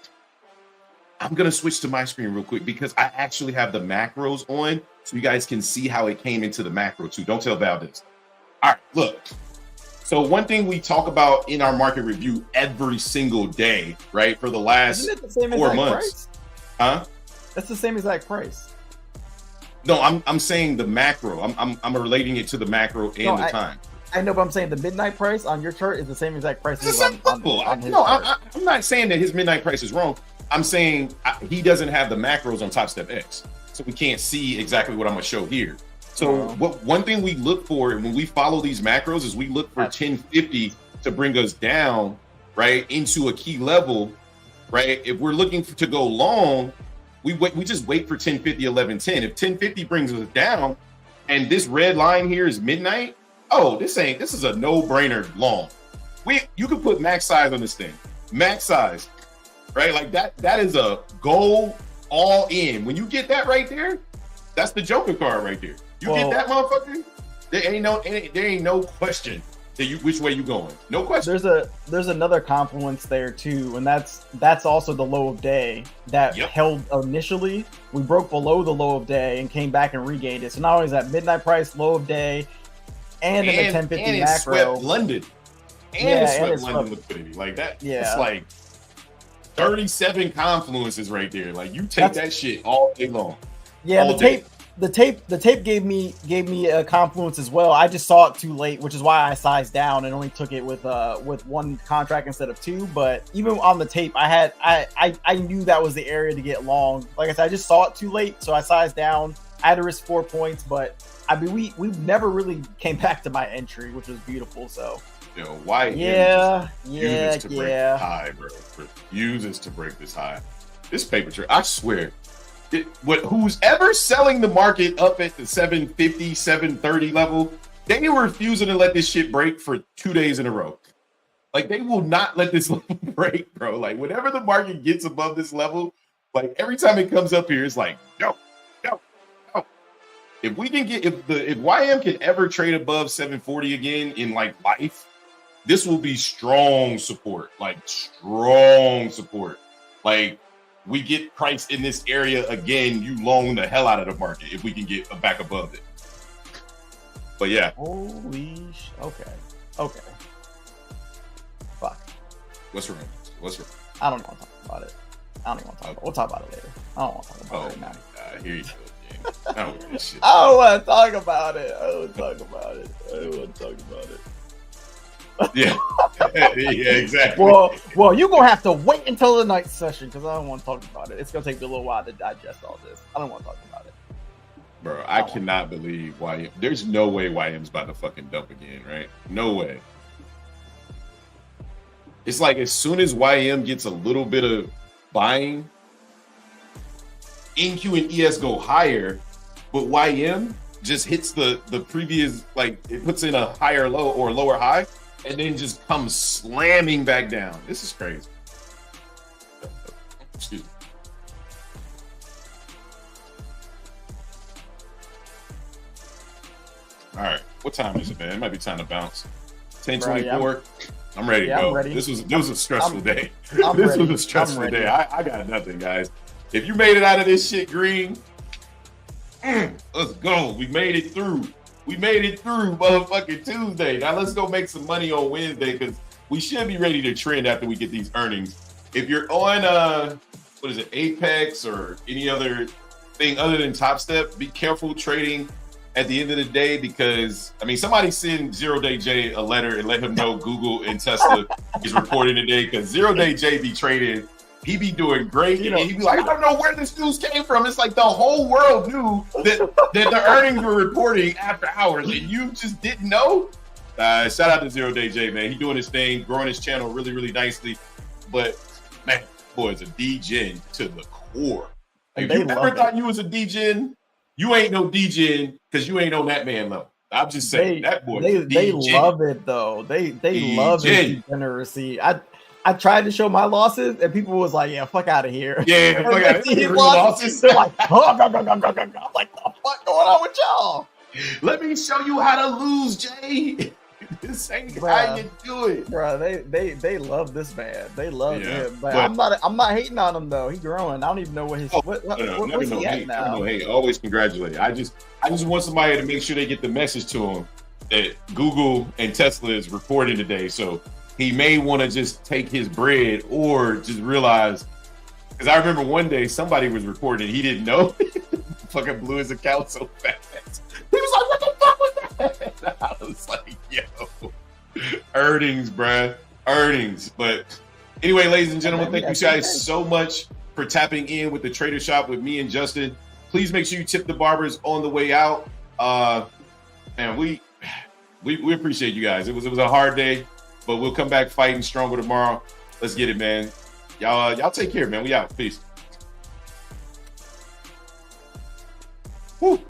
B: I'm going to switch to my screen real quick because I actually have the macros on so you guys can see how it came into the macro too. Don't tell Valdez. All right, look. So one thing we talk about in our market review every single day, right? For the last 4 months.
C: Price?
B: Huh?
C: That's the same exact price.
B: No, I'm saying the macro. I'm relating it to the macro and the time.
C: I know, but I'm saying the midnight price on your chart is the same exact price.
B: I'm not saying that his midnight price is wrong. I'm saying he doesn't have the macros on Top Step X, so we can't see exactly what I'm gonna show here. So one thing we look for when we follow these macros is we look for 1050 to bring us down, right, into a key level, right? If we're looking to go long, we just wait for 1050, 1110. If 1050 brings us down, and this red line here is midnight, this is a no-brainer long. You could put max size on this thing, max size, right? Like that is a goal all in. When you get that right there, That's the Joker card right there. You get that motherfucker, there ain't no question that which way you going. No question.
C: There's another confluence there too, and that's also the low of day that held initially. We broke below the low of day and came back and regained it. So not only is that midnight price, low of day, and in the 1050 macro,
B: swept London. And it swept London liquidity. Like that. Yeah. It's like 37 confluences right there. Like you take that shit all day long.
C: Yeah, the tape gave me a confluence as well. I just saw it too late, which is why I sized down and only took it with one contract instead of two. But even on the tape, I knew that was the area to get long. Like I said, I just saw it too late, so I sized down. I had to risk 4 points, but I mean we never really came back to my entry, which was beautiful. So
B: why?
C: Refuses
B: to break this high, bro. Refuses to break this high. This paper trade, I swear. Who's ever selling the market up at the 750, 730 level, they were refusing to let this shit break for 2 days in a row. Like, they will not let this level break, bro. Like, whenever the market gets above this level, like, every time it comes up here, it's like, no. If we can get, if YM can ever trade above 740 again in, like, life, this will be strong support. Like, strong support. Like, we get priced in this area again, you long the hell out of the market if we can get back above it. But yeah.
C: Holy okay. Fuck.
B: What's wrong?
C: I don't want to talk about it. I don't even want to talk about it. We'll talk about it later. I don't want to talk about it now.
B: Here you go, James. I don't want this shit.
C: I don't want to talk about it.
B: Yeah. Yeah, exactly.
C: Well, you're gonna have to wait until the night session because I don't want to talk about it. It's gonna take me a little while to digest all this. I don't want to talk about it.
B: Bro, I cannot believe YM. There's no way YM's about to fucking dump again, right? No way. It's like as soon as YM gets a little bit of buying, NQ and ES go higher, but YM just hits the previous, like it puts in a higher low or lower high, and then just comes slamming back down. This is crazy. Excuse me. All right, what time is it, man? It might be time to bounce. 10:24. I'm ready, bro. I'm ready. This was a stressful day. This was a stressful day. I got nothing, guys. If you made it out of this shit green, let's go. We made it through. Motherfucking Tuesday. Now let's go make some money on Wednesday because we should be ready to trend after we get these earnings. If you're on Apex or any other thing other than Top Step, be careful trading at the end of the day because somebody send 0 Day J a letter and let him know Google and Tesla is reporting today because 0 Day J be trading. He be doing great, and he be like, I don't know where this news came from. It's like the whole world knew that the earnings were reporting after hours, and you just didn't know. Shout out to 0 Day J, man. He doing his thing, growing his channel really, really nicely. But man, boy, it's a D-Gen to the core. If you ever thought you was a D-Gen, you ain't no D-Gen because you ain't on that man level. I'm just saying that boy.
C: They love it though. They love his degeneracy. I tried to show my losses, and people was like, "Yeah, fuck out of here."
B: Yeah, fuck out of here. Losses.
C: They're like, I'm like, "The fuck going on with y'all?"
B: Let me show you how to lose, Jay. This ain't how you do it,
C: bro. They love this man. They love him. But I'm not hating on him though. He growing. I don't even know what his what's he at now.
B: Hey, always congratulate. I just want somebody to make sure they get the message to him that Google and Tesla is reporting today. So he may want to just take his bread or just realize, because I remember one day somebody was reporting he didn't know. Fucking blew his account so fast. He was like, what the fuck was that? I was like, yo, earnings, bruh. Earnings. But anyway, ladies and gentlemen, thank you guys so much for tapping in with the Trader Shop with me and Justin. Please make sure you tip the barbers on the way out. And we appreciate you guys. It was a hard day. But we'll come back fighting stronger tomorrow. Let's get it, man. Y'all take care, man. We out. Peace. Woo.